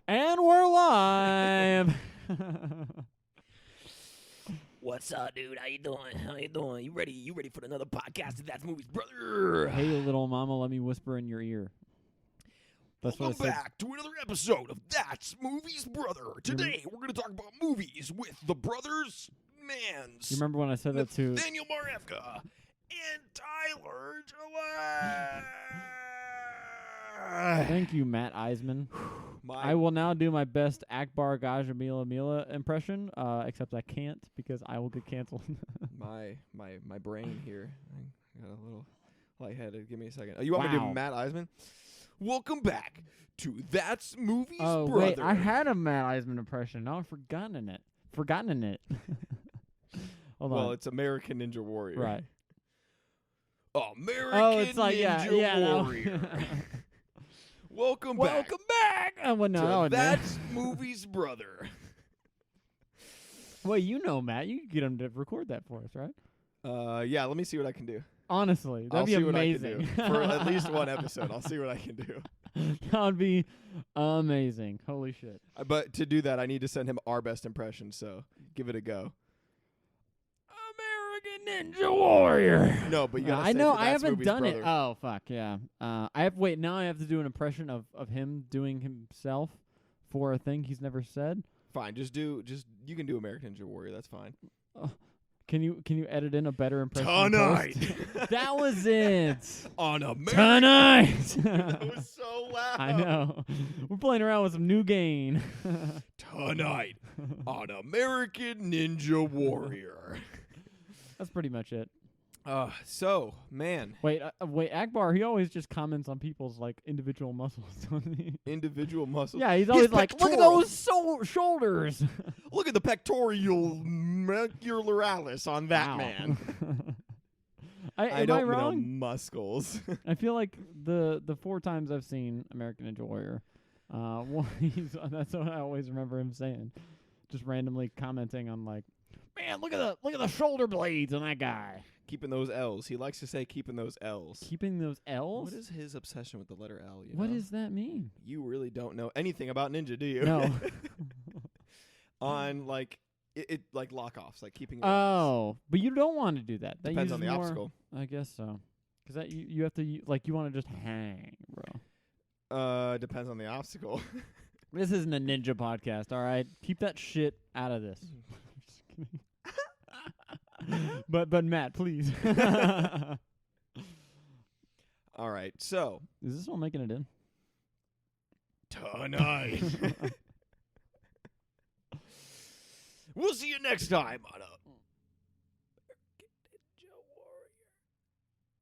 And we're live. What's up, dude? How you doing? You ready? You ready for another podcast of That's Movies, brother? Hey, little mama, let me whisper in your ear. That's Welcome back to another episode of That's Movies, brother. Today we're going to talk about movies with the brothers Mans. You remember when I said that to Daniel Marevka and Tyler Gillette. Thank you, Matt Eisman. I will now do my best Akbar Gajamila Mila impression, except I can't because I will get canceled. my brain here. I got a little lightheaded. Give me a second. Oh, you want me to do Matt Eisman? Welcome back to That's Movies, brother. Wait, I had a Matt Eisman impression. Now I've forgotten it. Hold on. Well, it's American Ninja Warrior. Right. American Ninja Warrior. Welcome back. Well, no, That's Movies, brother. Well, you know, Matt, you can get him to record that for us, right? Yeah. Let me see what I can do. Honestly, that'd be amazing. What I can do. For at least one episode. I'll see what I can do. That would be amazing. Holy shit. But to do that, I need to send him our best impression, so give it a go. American Ninja Warrior. No, but you gotta I know, say I haven't Movies, done brother. it. Oh, fuck, yeah. Now I have to do an impression of him doing himself for a thing he's never said. Fine, you can do American Ninja Warrior, that's fine. Can you edit in a better impression? Tonight. That was it. On American. Tonight. That was so loud. I know. We're playing around with some new gain. Tonight on American Ninja Warrior. That's pretty much it. So, man. Wait, Akbar, he always just comments on people's, like, individual muscles, doesn't he? Individual muscles. Yeah, he's always like, look at those shoulders. Look at the pectoral macularis on that Wow. man. Am don't I wrong? know muscles. I feel like the 4 times I've seen American Ninja Warrior, that's what I always remember him saying. Just randomly commenting on, like, man, look at the shoulder blades on that guy. Keeping those L's. He likes to say keeping those L's. Keeping those L's? What is his obsession with the letter L? What does that mean? You really don't know anything about ninja, do you? No. On like it like lockoffs, like keeping. Oh, but you don't want to do that. That Depends on uses the more, obstacle. I guess so. Because that you have to you want to just hang, bro. Depends on the obstacle. This isn't a ninja podcast, all right? Keep that shit out of this. Just kidding. But Matt, please. All right, so Is this one making it in? Tonight. We'll see you next time on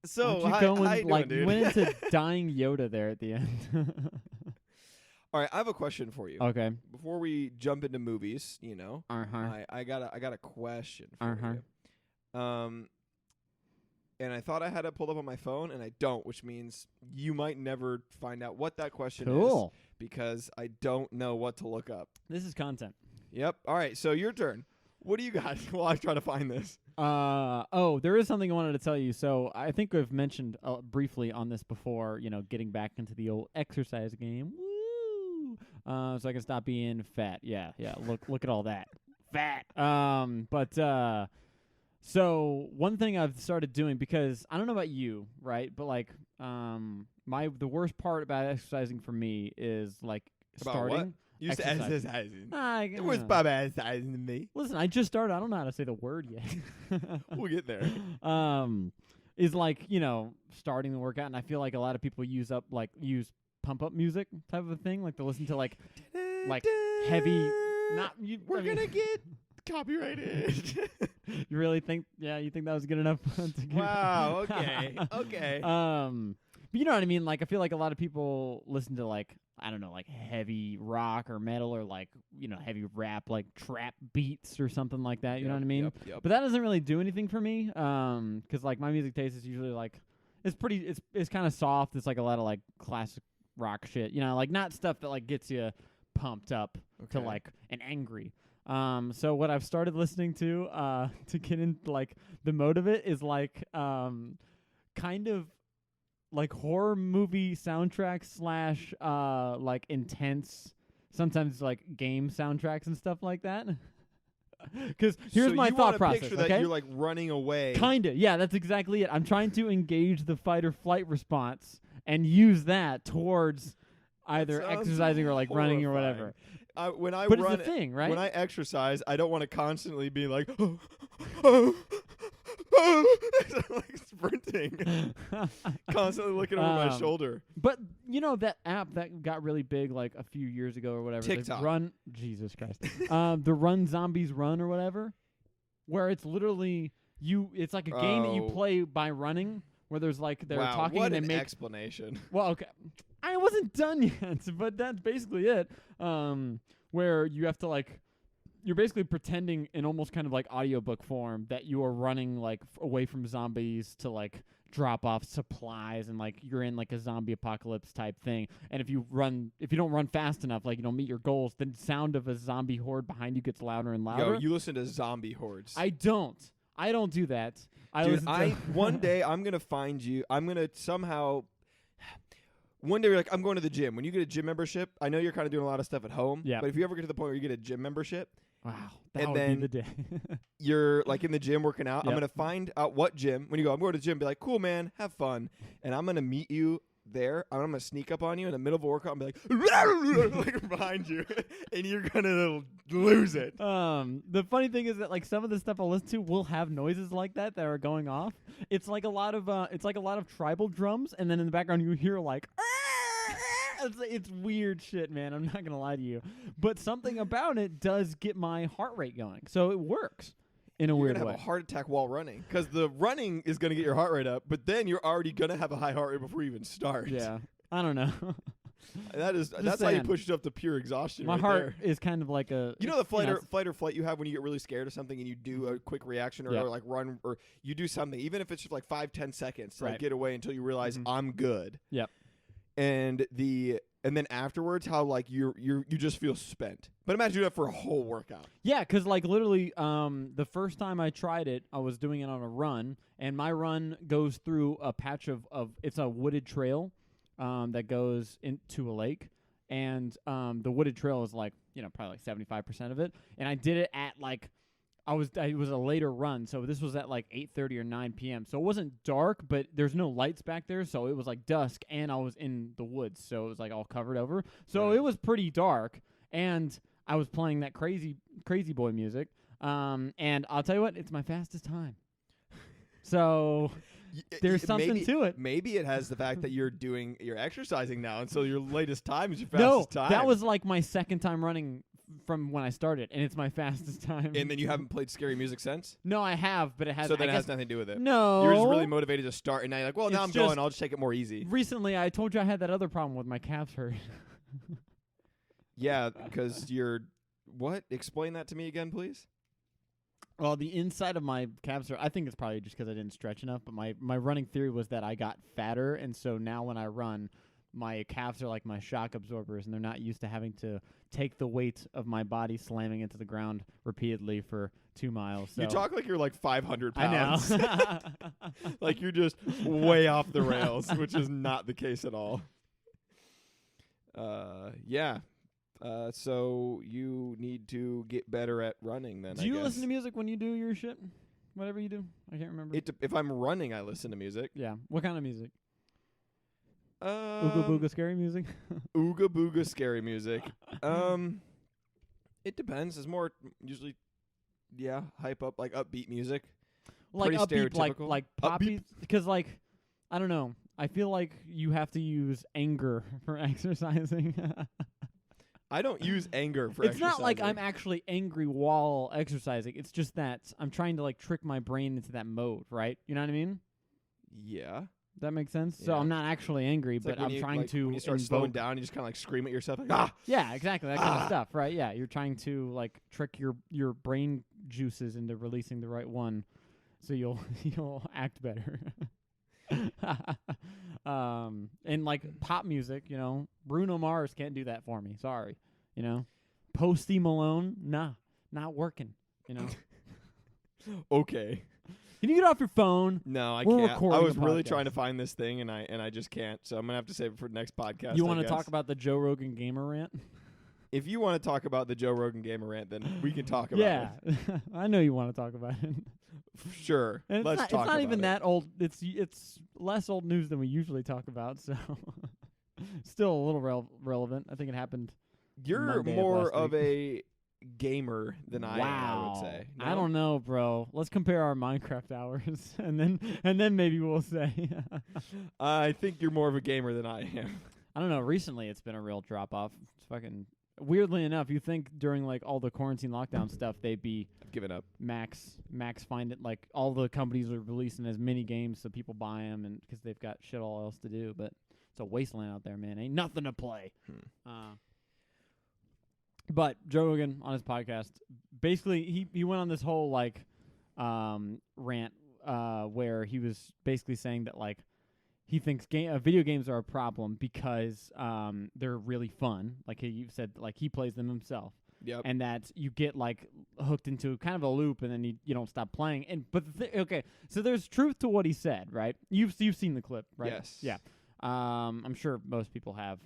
So Why don't you how you go like doing, dude? went into dying Yoda there at the end. All right, I have a question for you. Okay. Before we jump into movies, you know, Uh-huh. I got a question for Uh-huh. you. And I thought I had it pulled up on my phone, and I don't, which means you might never find out what that question Cool. is because I don't know what to look up. This is content. Yep. All right, so your turn. What do you got while I try to find this? There is something I wanted to tell you. So I think I've mentioned briefly on this before, getting back into the old exercise game. Woo! So I can stop being fat. Yeah. Look at all that. Fat. So one thing I've started doing, because I don't know about you, right? But like, the worst part about exercising for me is like starting. What? You said exercising. It was know. Bob exercising to me. Listen, I just started. I don't know how to say the word yet. We'll get there. Is like, starting the workout, and I feel like a lot of people use pump up music type of a thing, like to listen to like heavy. We're gonna get copyrighted. You really think? Yeah, you think that was good enough? Wow. Okay. Okay. But you know what I mean? Like, I feel like a lot of people listen to like, I don't know, like heavy rock or metal or like, heavy rap, like trap beats or something like that. You know what I mean? Yep. But that doesn't really do anything for me. 'Cause like my music taste is usually like, it's kind of soft. It's like a lot of like classic rock shit, like not stuff that like gets you pumped up to like and angry. So what I've started listening to get into like the mode of it is like kind of like horror movie soundtrack / like intense sometimes like game soundtracks and stuff like that. Because here's so my you thought want a process. picture Okay, that you're like running away. kinda. Yeah, that's exactly it. I'm trying to engage the fight or flight response and use that towards either sounds exercising or like running or horrifying. whatever. When I But run, it's a thing, right? when I exercise, I don't want to constantly be like, like sprinting, constantly looking over my shoulder. But you know that app that got really big like a few years ago or whatever. the TikTok. Run, Jesus Christ. The Run Zombies Run or whatever, where it's literally it's like a game that you Oh. play by running, where there's like they're Wow, talking what and they an make. explanation. Well, okay, I wasn't done yet, but that's basically it. Where you have to like. You're basically pretending in almost kind of like audiobook form that you are running like away from zombies to like drop off supplies and like you're in like a zombie apocalypse type thing. And if you don't run fast enough, like you don't meet your goals, the sound of a zombie horde behind you gets louder and louder. Yo, you listen to zombie hordes. I don't do that. Dude, one day I'm gonna find you. I'm gonna somehow. One day you're like, I'm going to the gym. When you get a gym membership, I know you're kind of doing a lot of stuff at home. Yeah. But if you ever get to the point where you get a gym membership, wow, that and would then be the day. you're like in the gym working out. I'm Yep. gonna find out what gym. When you go, I'm going to the gym. Be like, cool, man, have fun. And I'm gonna meet you there. I'm gonna sneak up on you in the middle of a workout and be like, like behind you, and you're gonna lose it. The funny thing is that like some of the stuff I listen to will have noises like that are going off. It's like a lot of tribal drums, and then in the background you hear like. It's weird shit, man. I'm not gonna lie to you, but something about it does get my heart rate going, so it works in a You're weird gonna way. have a heart attack while running because the running is gonna get your heart rate up, but then you're already gonna have a high heart rate before you even start. Yeah, I don't know. That's how you saying. push it up to pure exhaustion. My right heart there. is kind of like a. You know the flight know, or flight you have when you get really scared of something and you do a quick reaction or, Yeah. or like run or you do something, even if it's just like 5-10 seconds to like Right. get away until you realize Mhm. I'm good. Yep. And then afterwards, how like you just feel spent. But imagine doing that for a whole workout. Yeah, because like literally, the first time I tried it, I was doing it on a run, and my run goes through a patch of it's a wooded trail, that goes into a lake, and the wooded trail is like probably like 75% of it, and I did it at like. It was a later run, so this was at like 8:30 or 9 p.m. So it wasn't dark, but there's no lights back there, so it was like dusk, and I was in the woods, so it was like all covered over. So Right. it was pretty dark, and I was playing that crazy boy music. And I'll tell you what, it's my fastest time. So there's something to it. Maybe it has the fact that you're exercising now, and so your latest time is your No, fastest time. that was like my second time running from when I started, and it's my fastest time. And then you haven't played scary music since? No, I have, but it has. So then I it has guess, nothing to do with it. No, You were just really motivated to start, and now you're like, well, now I'm It's going. just- I'll just take it more easy. Recently, I told you I had that other problem with my calves hurt. Yeah, because you're what? Explain that to me again, please. Well, the inside of my calves hurt. I think it's probably just because I didn't stretch enough. But my running theory was that I got fatter, and so now when I run, my calves are like my shock absorbers, and they're not used to having to take the weight of my body slamming into the ground repeatedly for 2 miles. So You talk like you're like 500 I pounds. know. Like you're just way off the rails, which is not the case at all. Yeah. So you need to get better at running then, Do you listen to music when you do your shit? Whatever you do? I can't remember. If I'm running, I listen to music. Yeah. What kind of music? Ooga booga scary music? Ooga booga scary music. It depends. It's more usually, hype up, like upbeat music. Like Pretty upbeat, stereotypical. like poppy? Because, like, I don't know. I feel like you have to use anger for exercising. I don't use anger for It's not like I'm exercising. actually angry while exercising. It's just that I'm trying to, like, trick my brain into that mode, right? You know what I mean? Yeah. That makes sense? So Yeah. I'm not actually angry, It's but like when I'm you, trying like, to when you start invoke. slowing down, you just kind of like scream at yourself like, ah! Yeah, exactly. That kind Ah. of stuff, right? Yeah, you're trying to like trick your brain juices into releasing the right one, so you'll act better. And like pop music, Bruno Mars can't do that for me. Sorry, Posty Malone, not working. Okay. Can you get off your phone? No, I We're can't. I recording was a really podcast. trying to find this thing, and I just can't. So I'm gonna have to save it for the next podcast. You want want to talk about the Joe Rogan gamer rant? If you want to talk about the Joe Rogan Gamer Rant, then we can talk about Yeah, I know you want to talk about it. Sure. And Let's it's talk not about even it. that old. It's less old news than we usually talk about. So still a little relevant. I think it happened. You're Monday of more last of week. a gamer than I am, I would say. I No? don't know, bro. Let's compare our Minecraft hours, and then maybe we'll say. I think you're more of a gamer than I am. I don't know. Recently, it's been a real drop off. It's fucking weirdly enough. You think during like all the quarantine lockdown stuff, they'd be I've given up. max find it, like all the companies are releasing as many games so people buy them, and because they've got shit all else to do. But it's a wasteland out there, man. Ain't nothing to play. But Joe Rogan on his podcast, basically he went on this whole like rant where he was basically saying that like he thinks video games are a problem because they're really fun. Like you said, like he plays them himself. Yep. And that you get like hooked into kind of a loop, and then you don't stop playing. And but okay, so there's truth to what he said, right? You've seen the clip, right? Yes. Yeah. I'm sure most people have.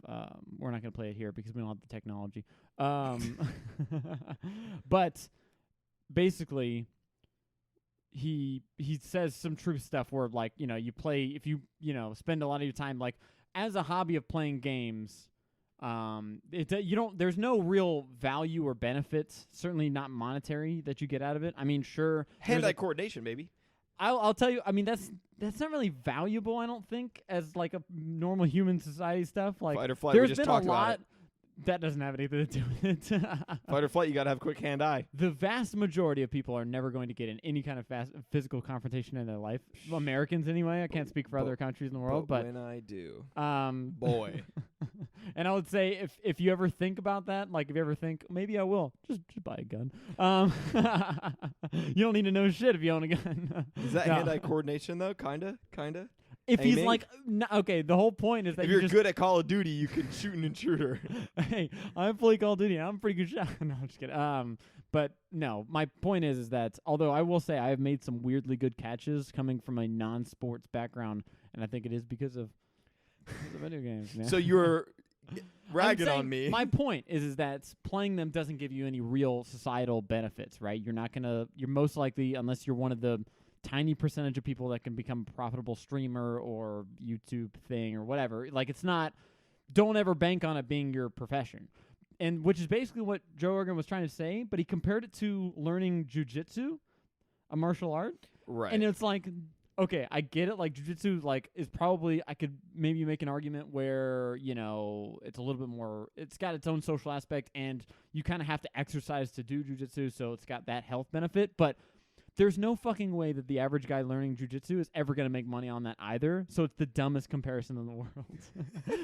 We're not going to play it here because we don't have the technology. But basically, he says some true stuff where like you play, if you spend a lot of your time like as a hobby of playing games. There's no real value or benefits, certainly not monetary, that you get out of it. I mean, sure, Hand-eye coordination, baby. I'll tell you. I mean, that's not really valuable. I don't think as like a normal human society stuff. Like Fight or flight. there's We just been talked a about lot it. that doesn't have anything to do with it. Fight or flight, you gotta have quick hand-eye. The vast majority of people are never going to get in any kind of physical confrontation in their life. Americans, anyway. I can't speak for other countries in the world, but when I do, boy. And I would say if you ever think about that, like if you ever think maybe I will, just buy a gun. You don't need to know shit if you own a gun. is that No. hand-eye coordination though? Kinda. If he's Aiming? like, okay, the whole point is that If you you're just good at Call of Duty, you can shoot an intruder. hey, I play Call of Duty. I'm a pretty good shot. No, I'm just kidding. But no, my point is that although I will say I have made some weirdly good catches coming from a non-sports background, and I think it is because of the video games. Man. So you're ragging I'm saying on me. My point is that playing them doesn't give you any real societal benefits, right? You're most likely, unless you're one of the tiny percentage of people that can become a profitable streamer or YouTube thing or whatever. Like don't ever bank on it being your profession. And which is basically what Joe Rogan was trying to say, but he compared it to learning jujitsu, a martial art. Right. And it's like, okay, I get it. Like jujitsu, like is probably I could maybe make an argument where it's a little bit more. It's got its own social aspect, and you kind of have to exercise to do jujitsu, so it's got that health benefit. But there's no fucking way that the average guy learning jujitsu is ever going to make money on that either. So it's the dumbest comparison in the world.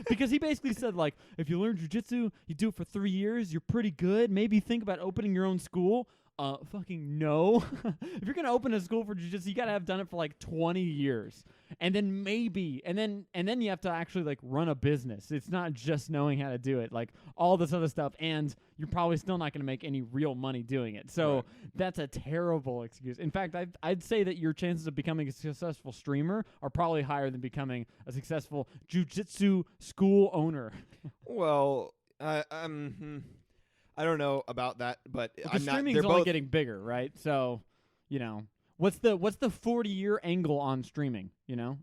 Because he basically said, like, if you learn jujitsu, you do it for 3 years, you're pretty good. Maybe think about opening your own school. Fucking no. If you're going to open a school for jiu-jitsu, you got to have done it for like 20 years. And then maybe, and then you have to actually like run a business. It's not just knowing how to do it, like all this other stuff. And you're probably still not going to make any real money doing it. So that's a terrible excuse. In fact, I'd say that your chances of becoming a successful streamer are probably higher than becoming a successful jiu-jitsu school owner. Well, I don't know about that, but Because streaming's only getting bigger, right? So, what's the 40-year angle on streaming,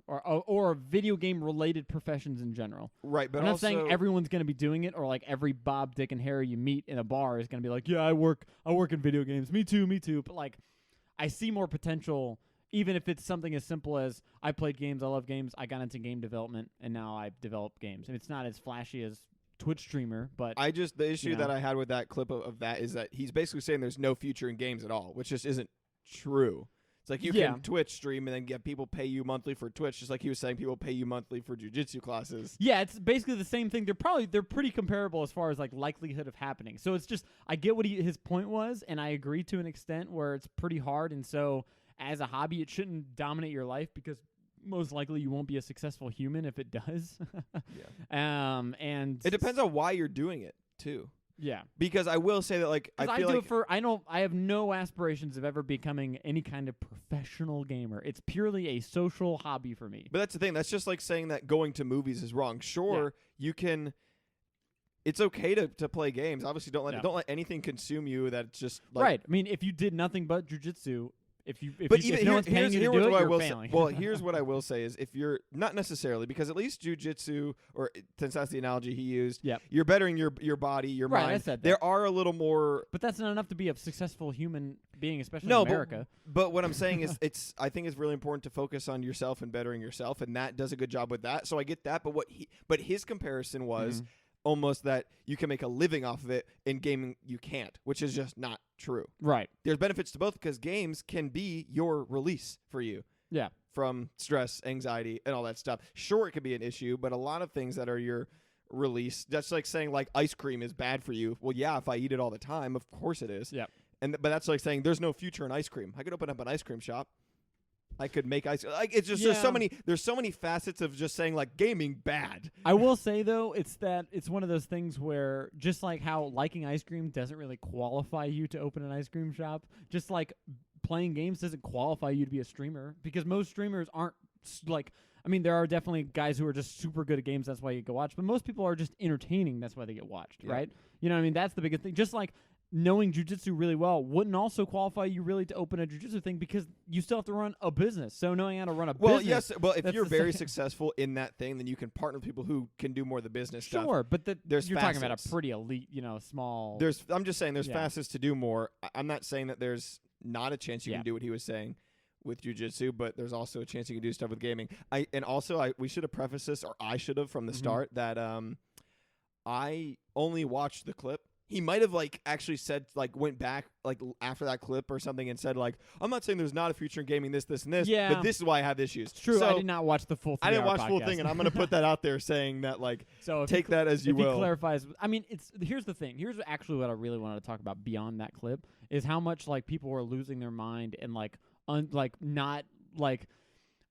or video game related professions in general? Right, but I'm not also saying everyone's going to be doing it, or like every Bob, Dick, and Harry you meet in a bar is going to be like, yeah, I work in video games. Me too. But like, I see more potential, even if it's something as simple as I played games, I love games, I got into game development, and now I develop games. And it's not as flashy as Twitch streamer, but the issue that I had with that clip of that is that he's basically saying there's no future in games at all, which just isn't true. It's like you can Twitch stream and then get people pay you monthly for Twitch, just like he was saying people pay you monthly for jiu-jitsu classes. Yeah, it's basically the same thing. They're pretty comparable as far as like likelihood of happening. So it's just I get what his point was, and I agree to an extent where it's pretty hard, and so as a hobby it shouldn't dominate your life because most likely you won't be a successful human if it does. And it depends on why you're doing it too. Yeah, because I will say that like I have no aspirations of ever becoming any kind of professional gamer. It's purely a social hobby for me. But that's the thing. That's just like saying that going to movies is wrong. Sure, you can it's okay to play games. Obviously, don't Yeah. let anything consume you. That's just like, Right. I mean, if you did nothing but jujitsu, if But no one's paying you to do it, you're failing. Well, here's what I will say is if you're not necessarily, because at least jujitsu, or since that's the analogy he used, Yep. you're bettering your body, your Right, I mind. said that. There are a little more. But that's not enough to be a successful human being, especially No, in America. but what I'm saying is I think it's really important to focus on yourself and bettering yourself, and that does a good job with that. So I get that, but his comparison was almost that you can make a living off of it. In gaming, you can't, which is just not true. Right. There's benefits to both because games can be your release for you. Yeah. From stress, anxiety, and all that stuff. Sure, it could be an issue, but a lot of things that are your release, that's like saying like ice cream is bad for you. Well, yeah, if I eat it all the time, of course it is. Yep. But that's like saying there's no future in ice cream. I could open up an ice cream shop. I could make ice. Like it's just there's so many facets of just saying like gaming bad. I will say though, it's one of those things where just like how liking ice cream doesn't really qualify you to open an ice cream shop, just like playing games doesn't qualify you to be a streamer, because most streamers aren't like. I mean, there are definitely guys who are just super good at games. That's why you go watch. But most people are just entertaining. That's why they get watched, right? You know what I mean? That's the biggest thing. Just like knowing jujitsu really well wouldn't also qualify you really to open a jujitsu thing, because you still have to run a business. So knowing how to run a business. Yes. Well, if you're very successful in that thing, then you can partner with people who can do more of the business stuff. Sure, but there's you're facets. talking about a pretty elite, small. I'm just saying there's facets to do more. I'm not saying that there's not a chance you can do what he was saying with jiu-jitsu, but there's also a chance you can do stuff with gaming. We should have prefaced this, or I should have from the start, that I only watched the clip. He might have actually said went back after that clip or something and said I'm not saying there's not a future in gaming, this and this, but this is why I have issues. It's true. So, I did not watch the full. I didn't watch the full podcast. thing, and I'm going to put that out there saying that so take that as you if will. He clarifies. I mean, here's the thing. Here's actually what I really wanted to talk about beyond that clip is how much people were losing their mind and not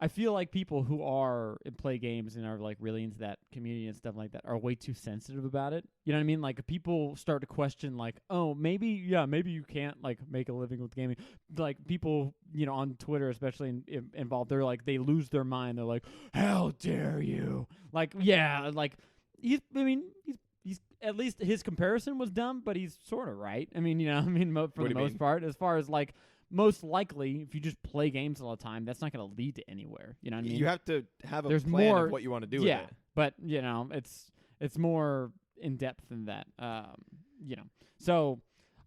I feel like people who are and play games and are really into that community and stuff like that are way too sensitive about it. You know what I mean? Like people start to question oh, maybe you can't make a living with gaming. People, on Twitter especially involved, they're they lose their mind. They're like, how dare you? He's at least his comparison was dumb, but he's sort of right. I mean, for the most part, as far as most likely, if you just play games all the time, that's not going to lead to anywhere. You know what I mean? You have to have a There's plan more, of what you want to do with it. But it's more in depth than that. So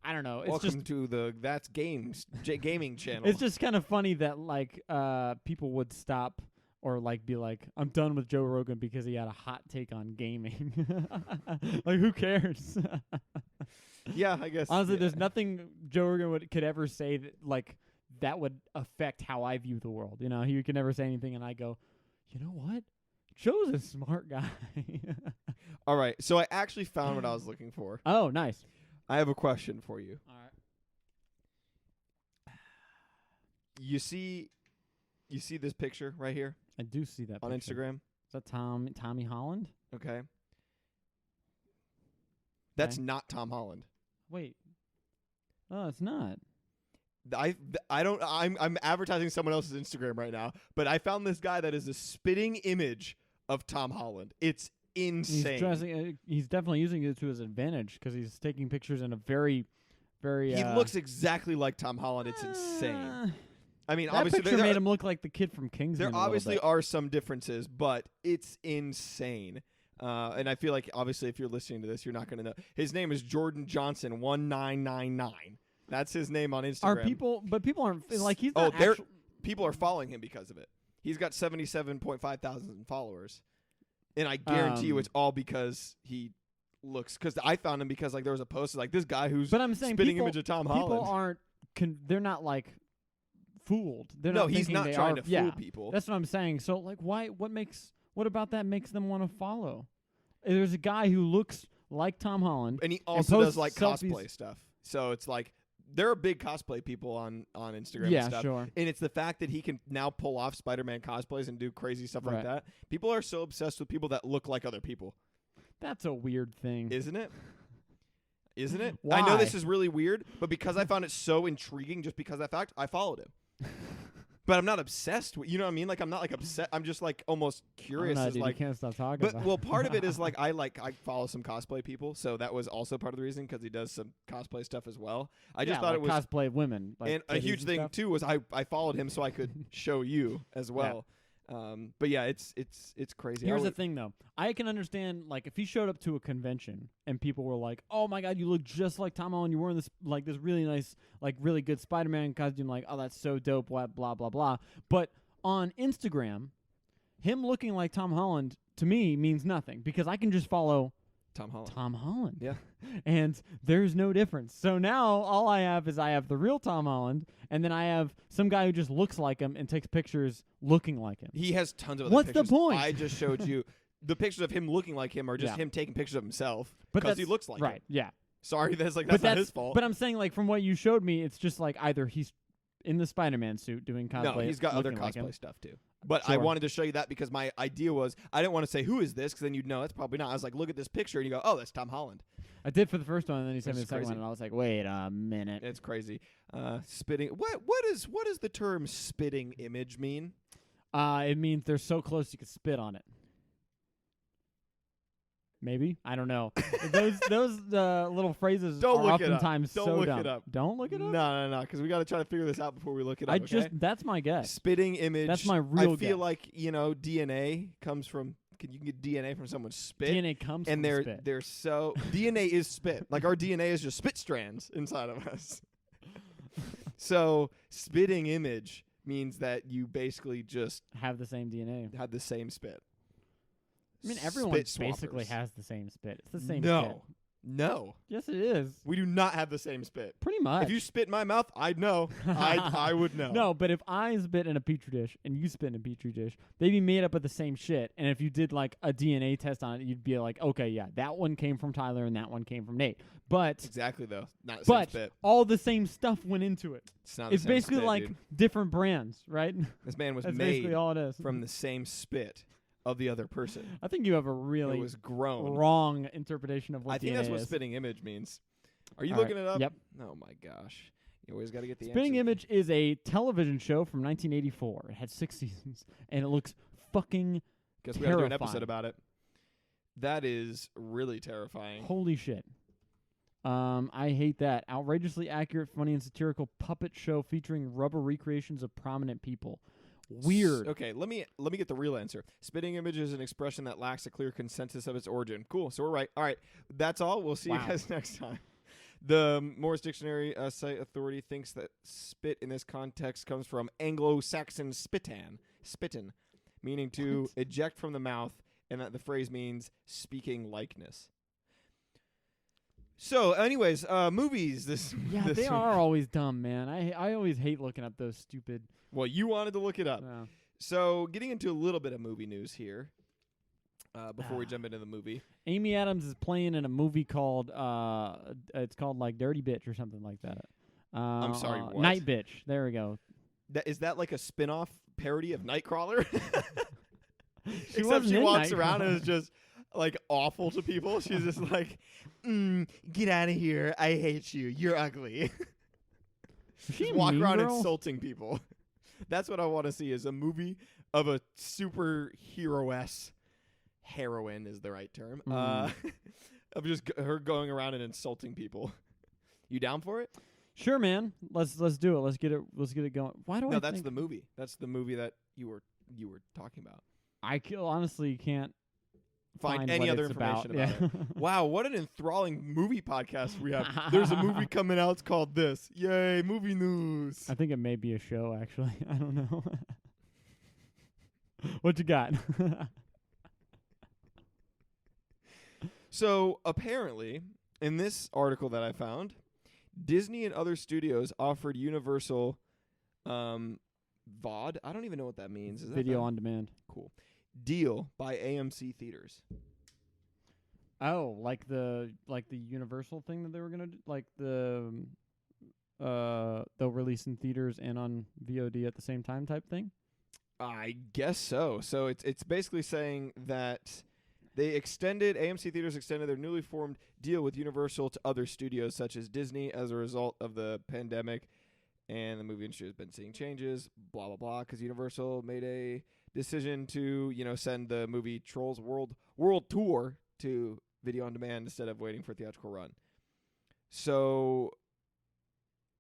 I don't know. It's Welcome to the That's Games gaming channel. It's just kind of funny that people would stop or be I'm done with Joe Rogan because he had a hot take on gaming. Who cares? Yeah, I guess. Honestly, there's nothing Joe Rogan could ever say that would affect how I view the world. He could never say anything, and I go, you know what? Joe's a smart guy. All right, so I actually found what I was looking for. Oh, nice. I have a question for you. All right. You see this picture right here? I do see that on picture. Instagram. Is that Tommy Holland? Okay. That's not Tom Holland. Wait. Oh, it's not. I'm advertising someone else's Instagram right now, but I found this guy that is a spitting image of Tom Holland. It's insane. He's definitely using it to his advantage because he's taking pictures in a very, very. He looks exactly like Tom Holland. It's insane. I mean, that obviously, picture made him look like the kid from Kingsman. There obviously are some differences, but it's insane. And I feel like, obviously, if you're listening to this, you're not going to know. His name is Jordan Johnson 1999. That's his name on Instagram. But people aren't he's not. People are following him because of it. He's got 77.5 thousand followers, and I guarantee you, it's all because he looks. Because I found him because there was a post this guy who's spitting image of Tom Holland. People aren't. They're not fooled. He's not trying to fool people. That's what I'm saying. So why? What about that makes them want to follow? There's a guy who looks like Tom Holland, and he also does cosplay stuff. So it's there are big cosplay people on Instagram and stuff. Sure. And it's the fact that he can now pull off Spider-Man cosplays and do crazy stuff like that. People are so obsessed with people that look like other people. That's a weird thing. Isn't it? Isn't it? Why? I know this is really weird, but because I found it so intriguing just because of that fact, I followed him. But I'm not obsessed with, you know what I mean? Like, I'm not like upset. I'm just like almost curious. Dude, Like, you can't stop talking but about well, part of it is like I follow some cosplay people, so that was also part of the reason because he does some cosplay stuff as well. I just thought like it was cosplay women. Like and a huge and thing stuff. too was I followed him so I could show you as well. But yeah, it's crazy. Here's the thing, though. I can understand, like, if he showed up to a convention and people were like, "Oh my God, you look just like Tom Holland. You're wearing this this really nice, like, really good Spider-Man costume." Like, "Oh, that's so dope." Blah blah blah blah. But on Instagram, him looking like Tom Holland to me means nothing because I can just follow Tom Holland. Tom Holland. Yeah. And there's no difference. So now all I have is I have the real Tom Holland, and then I have some guy who just looks like him and takes pictures looking like him. He has tons of other What's pictures. the point? I just showed you the pictures of him looking like him are just him taking pictures of himself because he looks like him. Right, yeah. Sorry, that's not his fault. But I'm saying, like, from what you showed me, it's just like either he's in the Spider-Man suit doing cosplay. No, he's got other like him. cosplay stuff too. But I wanted to show you that because my idea was I didn't want to say who is this because then you'd know it's probably not. I was like, look at this picture and you go, oh, that's Tom Holland. I did for the first one, and then he sent me the It's second crazy. one, and I was like, wait a minute. It's crazy. Spitting. What does the term spitting image mean? It means they're so close you can spit on it. Maybe, I don't know. those little phrases Don't are look it up. oftentimes Don't so look dumb. it up. Don't look it up. No, because we got to try to figure this out before we look it up. Okay? That's my guess. Spitting image. That's my real I feel guess. like DNA comes from. You can get DNA from someone's spit. DNA comes and from spit. they're so DNA is spit. Like our DNA is just spit strands inside of us. So spitting image means that you basically just have the same DNA. have the same spit. I mean, everyone Spit basically swappers. has the same spit. It's the same spit. No. Yes, it is. We do not have the same spit. Pretty much. If you spit in my mouth, I'd know. I would know. No, but if I spit in a petri dish and you spit in a petri dish, they'd be made up of the same shit. And if you did like a DNA test on it, you'd be like, okay, yeah, that one came from Tyler and that one came from Nate. But Exactly though. Not the same spit. all the same stuff went into it. It's not the It's same basically spit, like dude. different brands, right? This man was That's made basically all it is. from the same spit of the other person. I think you have a It really was grown. wrong interpretation of what I think DNA that's what is. spitting image means. Are you All looking it up? Yep. Oh my gosh. You always got to get the Spitting answer. Image is a television show from 1984. It had 6 seasons, and it looks fucking Guess we got to do an terrifying. episode about it. That is really terrifying. holy shit. I hate that. Outrageously accurate, funny, and satirical puppet show featuring rubber recreations of prominent people. Weird. Okay, let me get the real answer. Spitting image is an expression that lacks a clear consensus of its origin. Cool. So we're right. All right. That's all. We'll see you Wow. guys next time. The Morris Dictionary site authority thinks that spit in this context comes from Anglo-Saxon spitten, meaning to What? eject from the mouth, and that the phrase means speaking likeness. So, anyways, movies this Yeah, this they week. are always dumb, man. I always hate looking up those stupid. Well, you wanted to look it up. So, getting into a little bit of movie news here before we jump into the movie. Amy Adams is playing in a movie called it's called like Dirty Bitch or something like that. I'm sorry, what? Night Bitch. There we go. Is that like a spin-off parody of Nightcrawler? She Except wasn't she in walks around and Nightcrawler. is just like awful to people. She's just like, get out of here. I hate you. You're ugly. Is she Just a walk mean around girl? insulting people. That's what I want to see is a movie of a superhero-esque heroine is the right term. Of just her going around and insulting people. You down for it? Sure, man. Let's do it. Let's get it going. Why do I No, that's think the movie. That's the movie that you were talking about. I honestly can't Find find any what other it's information about. about it. Wow, what an enthralling movie podcast we have. There's a movie coming out. It's called this. Yay, movie news. I think it may be a show, actually. I don't know. What you got? So apparently, in this article that I found, Disney and other studios offered Universal VOD. I don't even know what that means. Is that Video bad? on demand. Cool. Deal by AMC Theaters. Oh, like the Universal thing that they were gonna do, like they'll release in theaters and on VOD at the same time type thing. I guess so. So it's basically saying that AMC Theaters extended their newly formed deal with Universal to other studios such as Disney as a result of the pandemic, and the movie industry has been seeing changes, blah, blah, blah, because Universal made a decision to, send the movie Trolls World Tour to video on demand instead of waiting for a theatrical run. So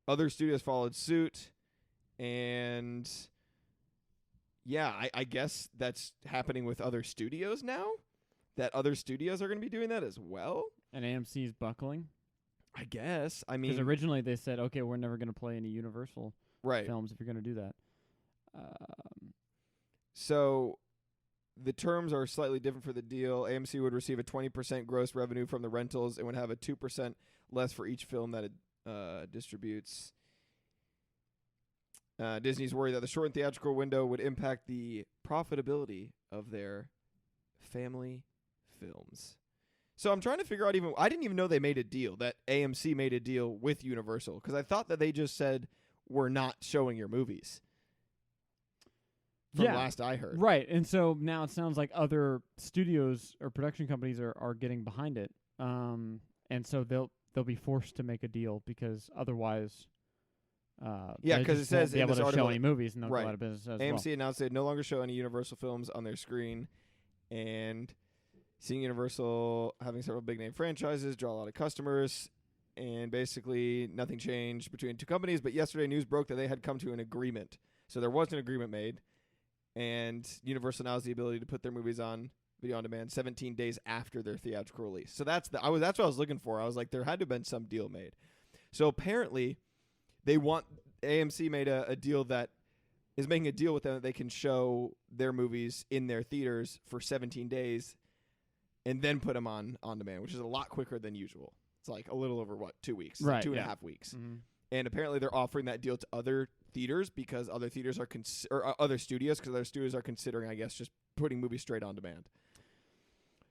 other studios followed suit, and I guess that's happening with other studios now, that other studios are going to be doing that as well. And AMC's buckling? I guess. I mean, because originally they said, okay, we're never going to play any Universal films if you're going to do that. So the terms are slightly different for the deal. AMC would receive a 20% gross revenue from the rentals and would have a 2% less for each film that it distributes. Disney's worried that the shortened theatrical window would impact the profitability of their family films. So I'm trying to figure out I didn't even know they made a deal, that AMC made a deal with Universal, because I thought that they just said, we're not showing your movies. From last I heard. Right. And so now it sounds like other studios or production companies are getting behind it. And so they'll be forced to make a deal because otherwise because it says be in able this to show article, any movies and they'll go out of business as AMC well. announced they'd no longer show any Universal films on their screen, and seeing Universal having several big name franchises draw a lot of customers, and basically nothing changed between two companies. But yesterday news broke that they had come to an agreement. So there was an agreement made, and Universal now has the ability to put their movies on video on demand 17 days after their theatrical release. So that's what I was looking for. I was like, there had to have been some deal made. So apparently AMC made a deal that is making a deal with them that they can show their movies in their theaters for 17 days and then put them on demand, which is a lot quicker than usual. It's like a little over 2 weeks, right, 2.5 weeks. Mm-hmm. And apparently they're offering that deal to other theaters because other theaters are other studios, because other studios are considering, I guess, just putting movies straight on demand.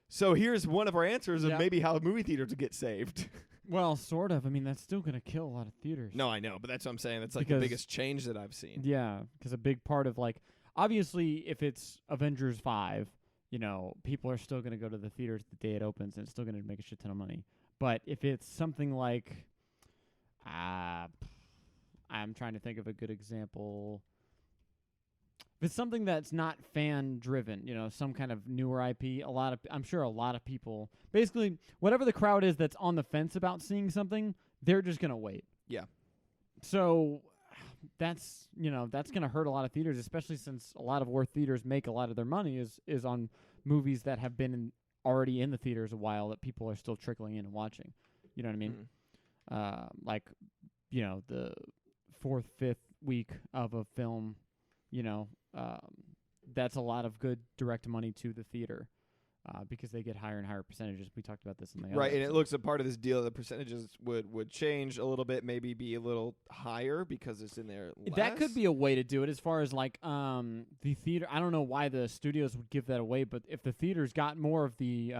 So here's one of our answers of maybe how movie theaters would get saved. Well, sort of. I mean, that's still going to kill a lot of theaters. No, I know, but that's what I'm saying. That's like the biggest change that I've seen. Yeah, because a big part of obviously, if it's Avengers 5, people are still going to go to the theaters the day it opens, and it's still going to make a shit ton of money. But if it's something like, I'm trying to think of a good example. If it's something that's not fan driven, some kind of newer IP, I'm sure a lot of people, basically whatever the crowd is that's on the fence about seeing something, they're just going to wait. Yeah. So that's going to hurt a lot of theaters, especially since a lot of where theaters make a lot of their money is on movies that have been already in the theaters a while that people are still trickling in and watching. You know what I mean? The 4th, 5th week of a film, that's a lot of good direct money to the theater because they get higher and higher percentages. We talked about this in the other and episode. it looks a part of this deal, the percentages would change a little bit, maybe be a little higher because it's in there less. That could be a way to do it as far as the theater. I don't know why the studios would give that away, but if the theaters got more of the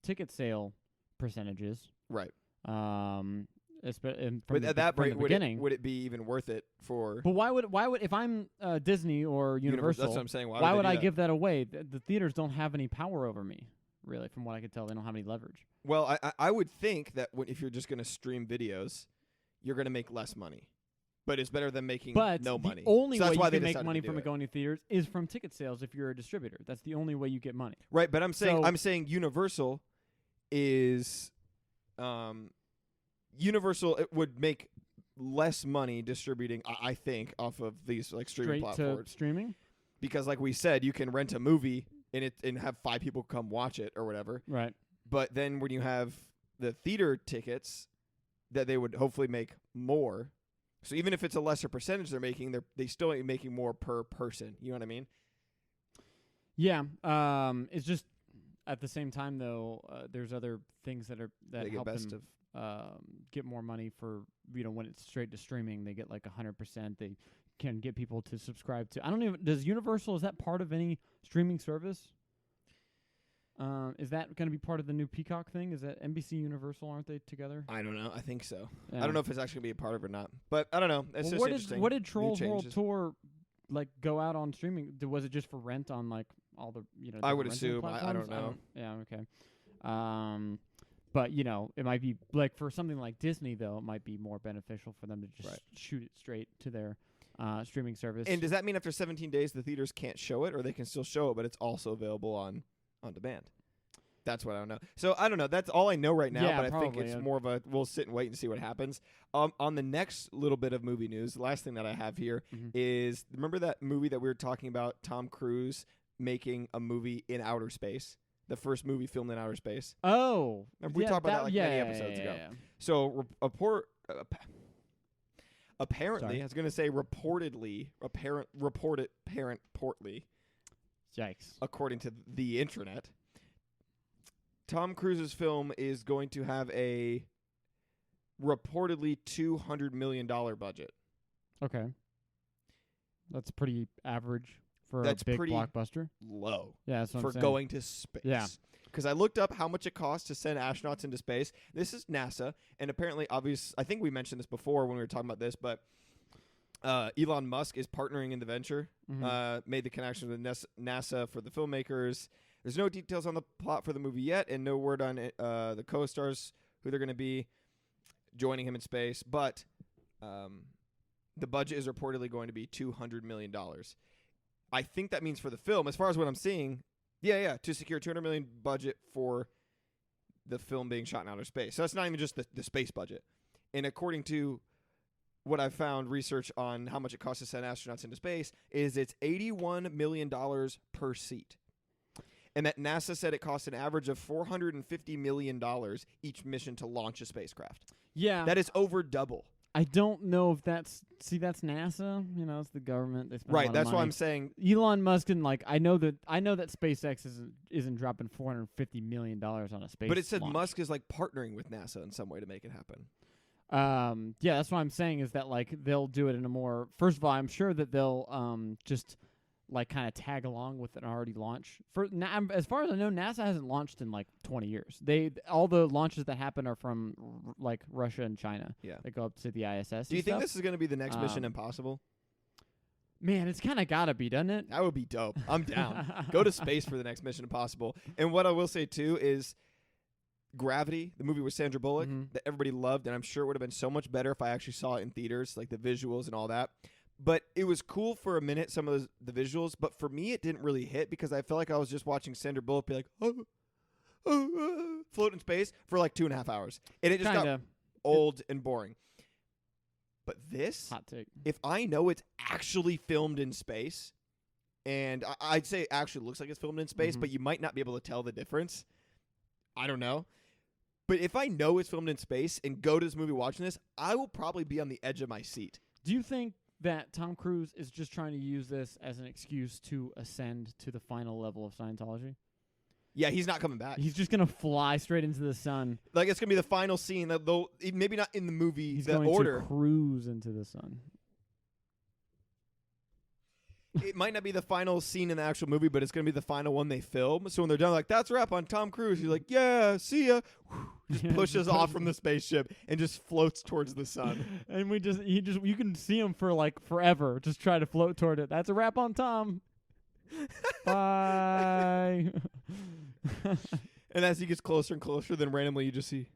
ticket sale percentages, right. But at that rate, would it be even worth it for? But why would if I'm Disney or Universal? That's what I'm saying. Why would I give that away? The theaters don't have any power over me, really. From what I could tell, they don't have any leverage. Well, I would think that if you're just going to stream videos, you're going to make less money. But it's better than making no money. The only way you can make decided money to from do it going to theaters is from ticket sales if you're a distributor. That's the only way you get money. Right, but I'm saying Universal is Universal it would make less money distributing, I think, off of these streaming platforms. To streaming? Because like we said, you can rent a movie and have 5 people come watch it or whatever. Right. But then when you have the theater tickets, that they would hopefully make more. So even if it's a lesser percentage they're making, they still ain't making more per person. You know what I mean? Yeah. It's just at the same time though, there's other things that help them get more money for when it's straight to streaming. They get 100%. They can get people to subscribe to. I don't even. Does Universal, is that part of any streaming service? Is that going to be part of the new Peacock thing? Is that NBC Universal? Aren't they together? I don't know. I think so. Yeah. I don't know if it's actually going to be a part of it or not. But I don't know. It's just interesting. What did Trolls World Tour go out on streaming? Was it just for rent on all the I would assume. I don't know. Yeah. Okay. But it might be like for something like Disney, though, it might be more beneficial for them to just shoot it straight to their streaming service. And does that mean after 17 days the theaters can't show it, or they can still show it, but it's also available on demand? That's what I don't know. So I don't know. That's all I know right now. Yeah, but I think probably, it's more of a we'll sit and wait and see what happens. On the next little bit of movie news, the last thing that I have here is remember that movie that we were talking about, Tom Cruise making a movie in outer space, the first movie filmed in outer space. Oh, remember we talked about that many episodes ago. Yeah. So apparently, I was going to say reportedly, portly. Yikes! According to the internet, Tom Cruise's film is going to have a reportedly $200 million budget. Okay, that's pretty average for That's a big pretty blockbuster. Low. Yeah, that's what for I'm saying. going to space. Yeah. Because I looked up how much it costs to send astronauts into space. This is NASA, and apparently, I think we mentioned this before when we were talking about this, but Elon Musk is partnering in the venture. Made the connection with NASA for the filmmakers. There's no details on the plot for the movie yet, and no word on the co-stars, who they're going to be joining him in space. But the budget is reportedly going to be $200 million. I think that means for the film, as far as what I'm seeing, to secure $200 million budget for the film being shot in outer space. So that's not even just the space budget. And according to what I've found, research on how much it costs to send astronauts into space, is it's $81 million per seat. And that NASA said it costs an average of $450 million each mission to launch a spacecraft. Yeah. That is over double. I don't know if that's NASA. It's the government. They spend a lot of That's money. why I'm saying Elon Musk and I know that SpaceX isn't dropping $450 million on a space. But it said launch. Musk is partnering with NASA in some way to make it happen. Yeah, that's what I'm saying is that they'll do it in a more. First of all, I'm sure that they'll just kind of tag along with an already launch. As far as I know, NASA hasn't launched in 20 years. All the launches that happen are from Russia and China. Yeah, they go up to the ISS. Do you think stuff. this is going to be the next Mission Impossible? Man, it's kind of gotta be, doesn't it? That would be dope. I'm down. Go to space for the next Mission Impossible. And what I will say too is Gravity, the movie with Sandra Bullock that everybody loved, and I'm sure it would have been so much better if I actually saw it in theaters, like the visuals and all that. But it was cool for a minute, some of the visuals, but for me it didn't really hit because I felt like I was just watching Sandra Bullock be like, float in space for 2.5 hours. And it just got old and boring. But this, hot take. If I know it's actually filmed in space, and I'd say it actually looks like it's filmed in space, but you might not be able to tell the difference. I don't know. But if I know it's filmed in space and go to this movie watching this, I will probably be on the edge of my seat. Do you think that Tom Cruise is just trying to use this as an excuse to ascend to the final level of Scientology? Yeah, he's not coming back. He's just going to fly straight into the sun. It's going to be the final scene that they'll maybe not in the movie, he's the going order. To cruise into the sun. It might not be the final scene in the actual movie, but it's going to be the final one they film. So when they're done, that's a wrap on Tom Cruise. He's like, yeah, see ya. Just pushes off from the spaceship and just floats towards the sun. And you can see him for forever, just try to float toward it. That's a wrap on Tom. Bye. And as he gets closer and closer, then randomly you just see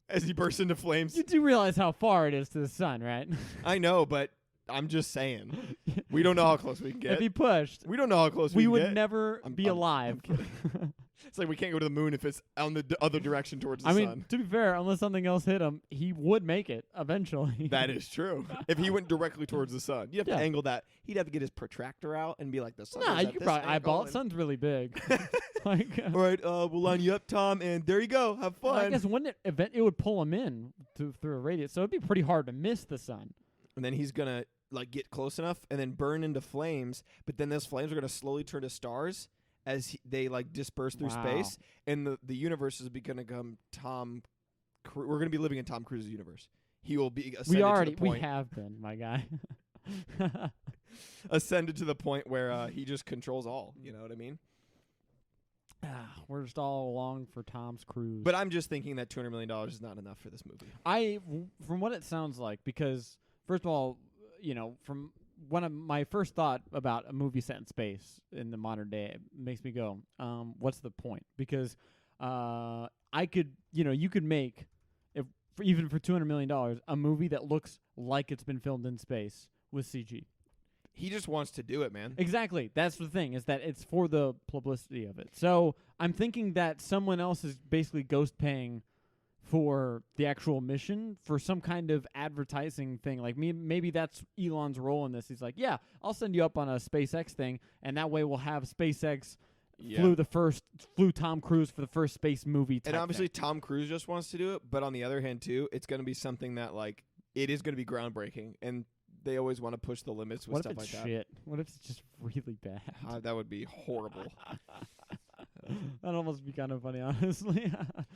as he bursts into flames. You do realize how far it is to the sun, right? I know, but I'm just saying. We don't know how close we can get. If he pushed, we don't know how close we can would get. never be alive. It's like we can't go to the moon if it's on the other direction towards the I sun. mean, to be fair, unless something else hit him, he would make it eventually. That is true. If he went directly towards the sun, you'd have to angle that. He'd have to get his protractor out and be like, the sun. Nah, you could probably eyeball it. Sun's really big. All right, we'll line you up, Tom, and there you go. Have fun. I guess wouldn't it would pull him in through a radius, so it'd be pretty hard to miss the sun. And then he's gonna get close enough and then burn into flames, but then those flames are gonna slowly turn to stars as they disperse through space, and the universe is gonna become Tom. We're gonna be living in Tom Cruise's universe. He will be ascended to the point. We have been, my guy. Ascended to the point where he just controls all. You know what I mean? We're just all along for Tom's cruise. But I'm just thinking that $200 million is not enough for this movie. From what it sounds like, because first of all, from one of my first thought about a movie set in space in the modern day, it makes me go, what's the point? Because you could make even for $200 million a movie that looks like it's been filmed in space with CG. He just wants to do it, man. Exactly. That's the thing, is that it's for the publicity of it. So I'm thinking that someone else is basically ghost paying for the actual mission for some kind of advertising thing. Like maybe that's Elon's role in this. He's like, yeah, I'll send you up on a SpaceX thing, and that way we'll have SpaceX flew Tom Cruise for the first space movie type And obviously thing. Tom Cruise just wants to do it, but on the other hand too, it's going to be something that like it is going to be groundbreaking, and they always want to push the limits with What stuff if it's like shit? What if it's just really bad? that. That would be horrible. That'd almost be kind of funny, honestly.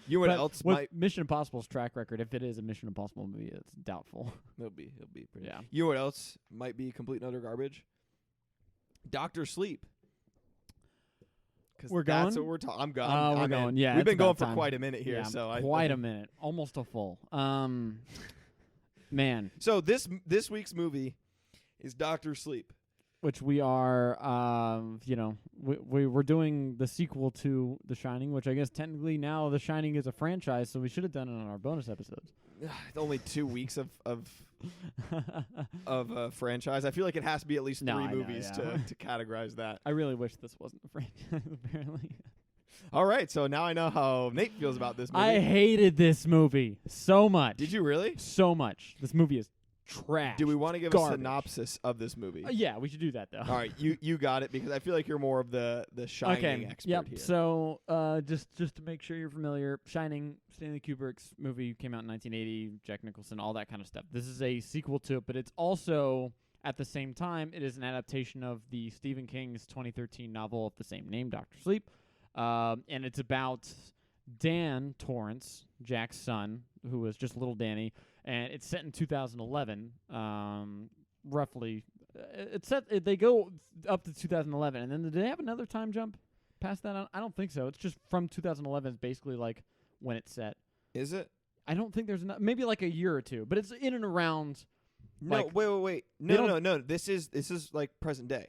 You know what But else with might Mission Impossible's track record, if it is a Mission Impossible movie, it's doubtful. it'll be pretty. Yeah. You know what else might be complete and utter garbage? Doctor Sleep. 'Cause We're that's going? what we're talking. I'm going. We're I'm going. in. Yeah, we've it's been going about for time. quite a minute here. Yeah, So quite a minute, almost a full. Man, So this week's movie is Doctor Sleep. which we are, we're doing the sequel to The Shining, which I guess technically now The Shining is a franchise, so we should have done it on our bonus episodes. Only 2 weeks of a franchise. I feel like it has to be at least No, 3 I know, movies yeah. to categorize that. I really wish this wasn't a franchise, apparently. All right, so now I know how Nate feels about this movie. I hated this movie so much. Did you really? So much. This movie is trash. Do we want to give Garbage. a synopsis of this movie? Yeah, we should do that, though. All right, you got it, because I feel like you're more of the Shining expert yep. here. So, just to make sure you're familiar, Shining, Stanley Kubrick's movie, came out in 1980. Jack Nicholson, all that kind of stuff. This is a sequel to it, but it's also at the same time it is an adaptation of the Stephen King's 2013 novel of the same name, Doctor Sleep, and it's about Dan Torrance, Jack's son, who was just little Danny, and it's set in 2011, roughly. They go up to 2011, and then do they have another time jump past that? I don't think so. It's just from 2011 is basically like when it's set. Is it? I don't think there's maybe like a year or two, but it's in and around. No, Like, wait. No. This is like present day.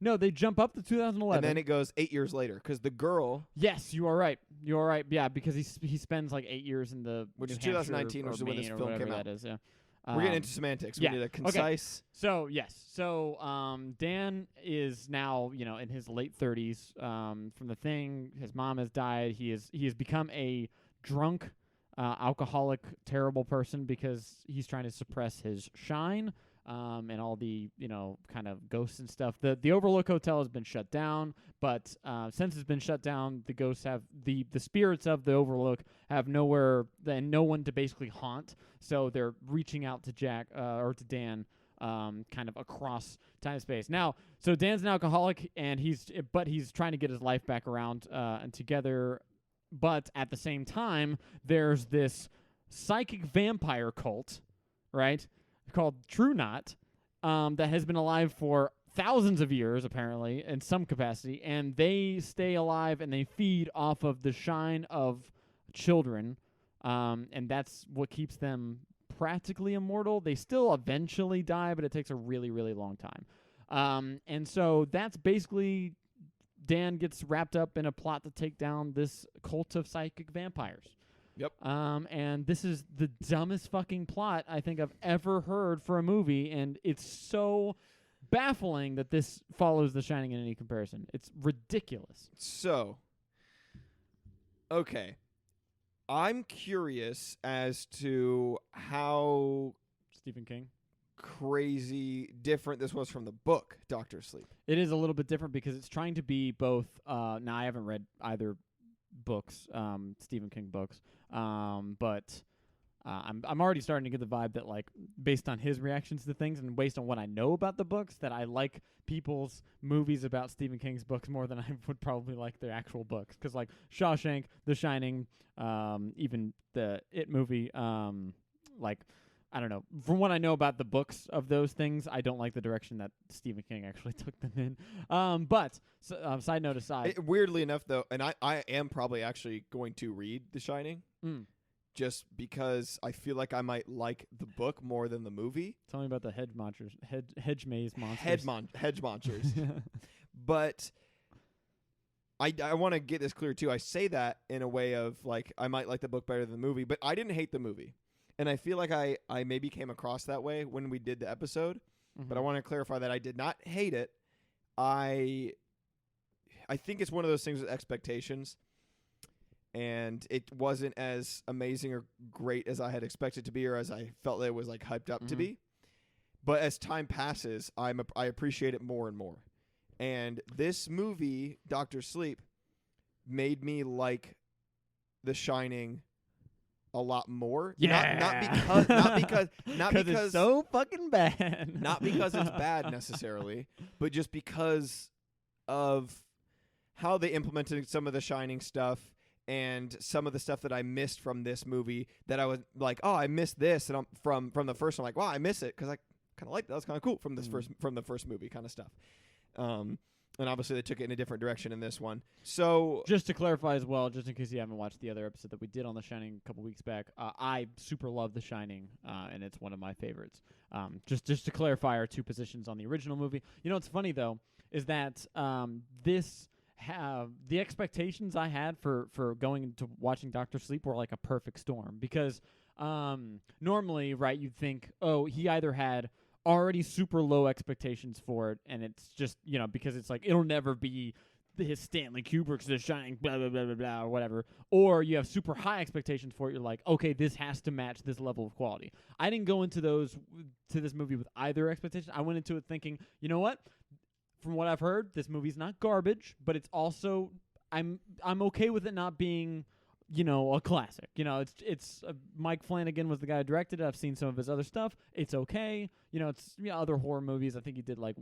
No, they jump up to 2011. And then it goes 8 years later, because the girl, Yes, you are right. You are right. Yeah, because he spends like 8 years in the Which New is Hampshire 2019, or which is when this Maine or film whatever came out. that is. Yeah. we're getting into semantics. yeah, We need a okay. concise. So yes, Dan is now in his late 30s. From the thing, his mom has died. He has become a drunk, alcoholic, terrible person because he's trying to suppress his shine. And all the kind of ghosts and stuff. The Overlook Hotel has been shut down, but since it's been shut down, the ghosts have the spirits of the Overlook have nowhere and no one to basically haunt. So they're reaching out to Jack or to Dan, kind of across time and space. Now, so Dan's an alcoholic, and he's trying to get his life back around and together. But at the same time, there's this psychic vampire cult, right? Called True Knot, that has been alive for thousands of years, apparently, in some capacity, and they stay alive and they feed off of the shine of children, and that's what keeps them practically immortal. They still eventually die, but it takes a really, really long time. And so that's basically Dan gets wrapped up in a plot to take down this cult of psychic vampires. Yep. And this is the dumbest fucking plot I think I've ever heard for a movie, and it's so baffling that this follows The Shining in any comparison. It's ridiculous. So, okay. I'm curious as to how Stephen King. crazy different this was from the book, Doctor Sleep. It is a little bit different because it's trying to be both. Now, I haven't read either books, Stephen King books, but I'm already starting to get the vibe that, like, based on his reactions to things and based on what I know about the books, that I like people's movies about Stephen King's books more than I would probably like their actual books. Because, like, Shawshank, The Shining, even the It movie, like, I don't know. From what I know about the books of those things, I don't like the direction that Stephen King actually took them in. But side note aside, Weirdly enough, though, and I am probably actually going to read The Shining, just because I feel like I might like the book more than the movie. tell me about the hedge maze monsters. Hedge monsters. But I want to get this clear too. I say that in a way of like I might like the book better than the movie, but I didn't hate the movie, and I feel like I maybe came across that way when we did the episode. But I want to clarify that I did not hate it. I think it's one of those things with expectations, and it wasn't as amazing or great as I had expected to be, or as I felt that it was like hyped up to be. But as time passes, I appreciate it more and more. And this movie, Dr. Sleep, made me like The Shining a lot more. Yeah. Not because it's so fucking bad. Not because it's bad necessarily, but just because of how they implemented some of the Shining stuff and some of the stuff that I missed from this movie that I was like, oh, I missed this, and from the first one, like, wow, I miss it because I kind of like that. Was kind of cool from the first movie kind of stuff. And obviously they took it in a different direction in this one. So just to clarify as well, just in case you haven't watched the other episode that we did on The Shining a couple weeks back, I super love The Shining, and it's one of my favorites. Just to clarify our two positions on the original movie. You know what's funny though is that the expectations I had for going into watching Dr. Sleep were like a perfect storm because normally, right, you'd think, oh, he either had already super low expectations for it, and it's just, you know, because it's like it'll never be his Stanley Kubrick's The Shining, blah blah blah blah blah, or whatever, or you have super high expectations for it. You're like, okay, this has to match this level of quality. I didn't go into this movie with either expectation. I went into it thinking, you know what? From what I've heard, this movie's not garbage, but it's also I'm okay with it not being, you know, a classic. You know, it's Mike Flanagan was the guy who directed it. I've seen some of his other stuff. It's okay. You know, it's other horror movies. I think he did like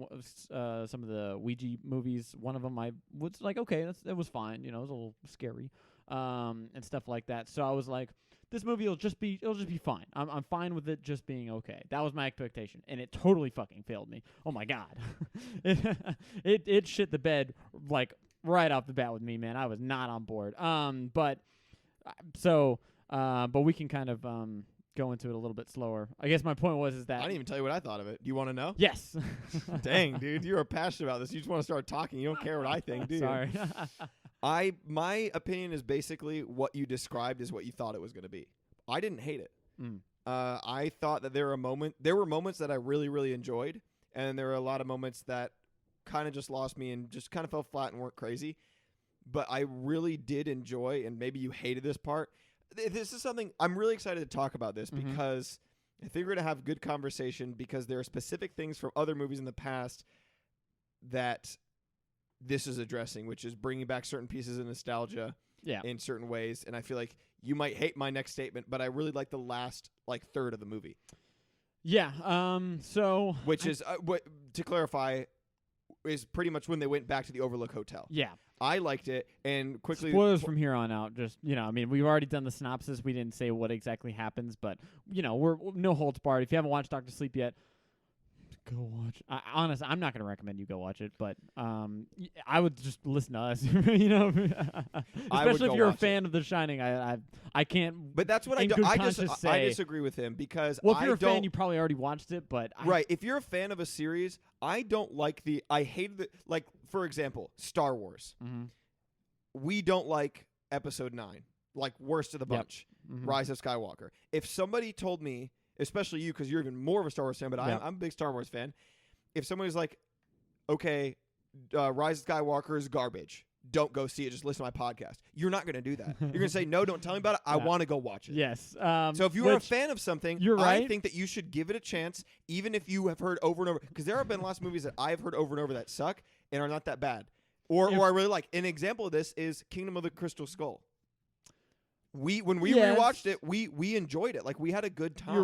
some of the Ouija movies. One of them I was like, okay, it was fine. You know, it was a little scary, and stuff like that. So I was like, this movie it'll just be fine. I'm fine with it just being okay. That was my expectation, and it totally fucking failed me. Oh my god, it shit the bed like right off the bat with me, man. I was not on board. But we can kind of go into it a little bit slower. I guess my point was that I didn't even tell you what I thought of it. Do you want to know? Yes. Dang, dude, you're passionate about this. You just want to start talking. You don't care what I think, do you? Sorry. My opinion is basically what you described is what you thought it was going to be. I didn't hate it. I thought that there were moments that I really, really enjoyed, and there were a lot of moments that kind of just lost me and just kind of fell flat and weren't crazy. But I really did enjoy, and maybe you hated this part. This is something I'm really excited to talk about this because I think we're going to have good conversation because there are specific things from other movies in the past that this is addressing, which is bringing back certain pieces of nostalgia in certain ways. And I feel like you might hate my next statement, but I really like the last like third of the movie. Yeah. Which is what to clarify is pretty much when they went back to the Overlook Hotel. Yeah. I liked it, and quickly spoilers from here on out. Just, you know, I mean, we've already done the synopsis. We didn't say what exactly happens, but you know, we're no holds barred. If you haven't watched Dr. Sleep yet, go watch. Honestly, I'm not going to recommend you go watch it, but I would just listen to us. You know, especially if you're a fan of The Shining. I can't. But that's what I do. I disagree with him because if you're a fan, you probably already watched it. But right, if you're a fan of a series, I don't like I hate the like. For example, Star Wars. We don't like Episode 9, like worst of the bunch. Rise of Skywalker. If somebody told me, especially you, because you're even more of a Star Wars fan, but I'm a big Star Wars fan. If somebody's like, okay, Rise of Skywalker is garbage, don't go see it, just listen to my podcast. You're not going to do that. You're going to say, no, don't tell me about it. I want to go watch it. Yes. So if you are a fan of something, you're right. I think that you should give it a chance, even if you have heard over and over. Because there have been lots of movies that I've heard over and over that suck and are not that bad. Or I really like. An example of this is Kingdom of the Crystal Skull. When we rewatched it, we enjoyed it. Like, we had a good time.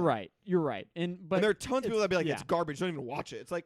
You're right. And there are tons of people that be like, it's garbage, don't even watch it. It's like,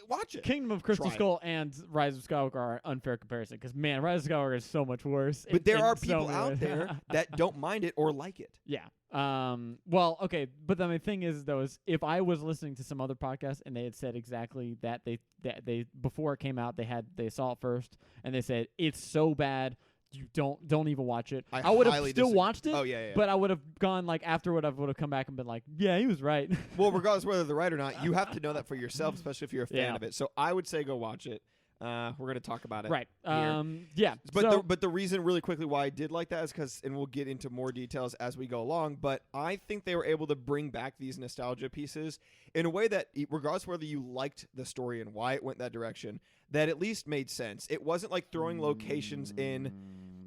watch it. Kingdom of Crystal Skull and Rise of Skywalker are an unfair comparison because, man, Rise of Skywalker is so much worse. But there are people out there that don't mind it or like it. Yeah. Well, okay, but the thing is, though, is if I was listening to some other podcast and they had said exactly that they before it came out, they saw it first and they said it's so bad. You don't even watch it. I would have still watched it. Oh yeah. But I would have gone like afterward. I would have come back and been like, yeah, he was right. Well, regardless of whether they're right or not, you have to know that for yourself, especially if you're a fan of it. So I would say go watch it. We're gonna talk about it. Right. here. Yeah. But the reason really quickly why I did like that is because, and we'll get into more details as we go along, but I think they were able to bring back these nostalgia pieces in a way that, regardless of whether you liked the story and why it went that direction, that at least made sense. It wasn't like throwing locations in.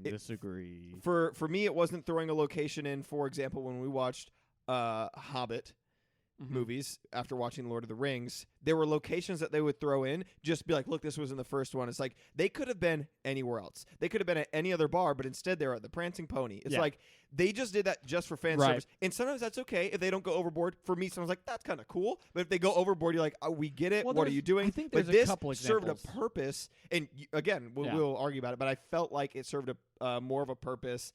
Disagree. For me, it wasn't throwing a location in, for example, when we watched Hobbit movies after watching Lord of the Rings, there were locations that they would throw in, just be like, look, this was in the first one. It's like they could have been anywhere else. They could have been at any other bar, but instead they were at the Prancing Pony. It's like they just did that just for fan service. And sometimes that's okay if they don't go overboard. For me, someone's like, that's kind of cool. But if they go overboard, you're like, oh, we get it. Well, what are you doing? I think but there's this a couple served a examples. purpose. And again, we'll argue about it, but I felt like it served a more of a purpose.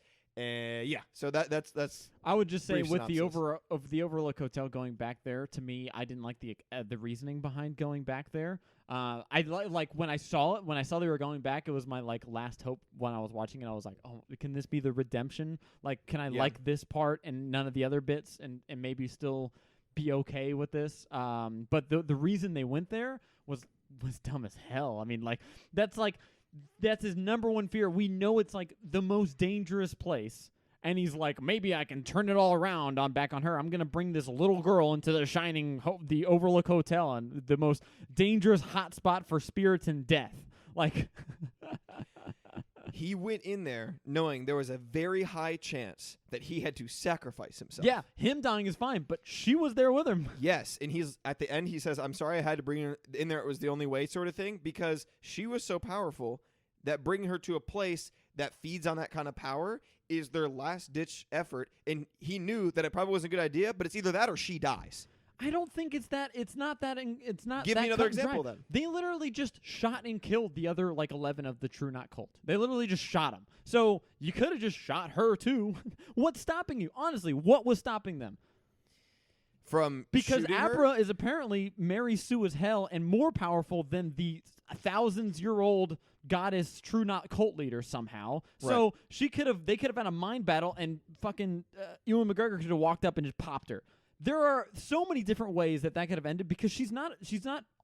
So that's. I would just say brief with the synopsis. the Overlook Hotel going back there, to me, I didn't like the reasoning behind going back there. I like when I saw they were going back, it was my like last hope when I was watching it. I was like, oh, can this be the redemption? Like, can I like this part and none of the other bits, and maybe still be okay with this? But the reason they went there was dumb as hell. I mean, like that's his number one fear. We know it's like the most dangerous place. And he's like, maybe I can turn it all around back on her. I'm going to bring this little girl into the Overlook Hotel, and the most dangerous hotspot for spirits and death. Like, he went in there knowing there was a very high chance that he had to sacrifice himself. yeah, him dying is fine, but she was there with him. Yes, and he's at the end. He says, "I'm sorry, I had to bring her in there. It was the only way," sort of thing, because she was so powerful that bringing her to a place that feeds on that kind of power is their last ditch effort. And he knew that it probably wasn't a good idea, but it's either that or she dies. I don't think it's that. It's not that. It's not. Give that me another cut and example dry. then. They literally just shot and killed the other 11 of the True Knot cult. They literally just shot them. So you could have just shot her too. What's stopping you? Honestly, what was stopping them? Because Abra is apparently Mary Sue as hell and more powerful than the thousands-year-old goddess True Knot cult leader somehow. So they could have had a mind battle, and fucking Ewan McGregor could have walked up and just popped her. There are so many different ways that could have ended, because she's not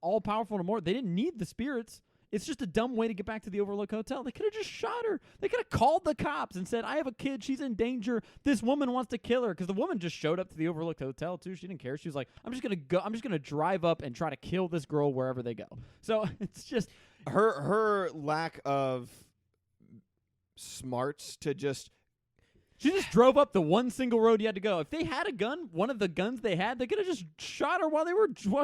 all powerful anymore. They didn't need the spirits. It's just a dumb way to get back to the Overlook Hotel. They could have just shot her. They could have called the cops and said, I have a kid. She's in danger. This woman wants to kill her. Because the woman just showed up to the Overlook Hotel, too. She didn't care. She was like, I'm just going to drive up and try to kill this girl wherever they go. So it's just. Her lack of smarts to just. She just drove up the one single road you had to go. If they had a gun, one of the guns they had, they could have just shot her while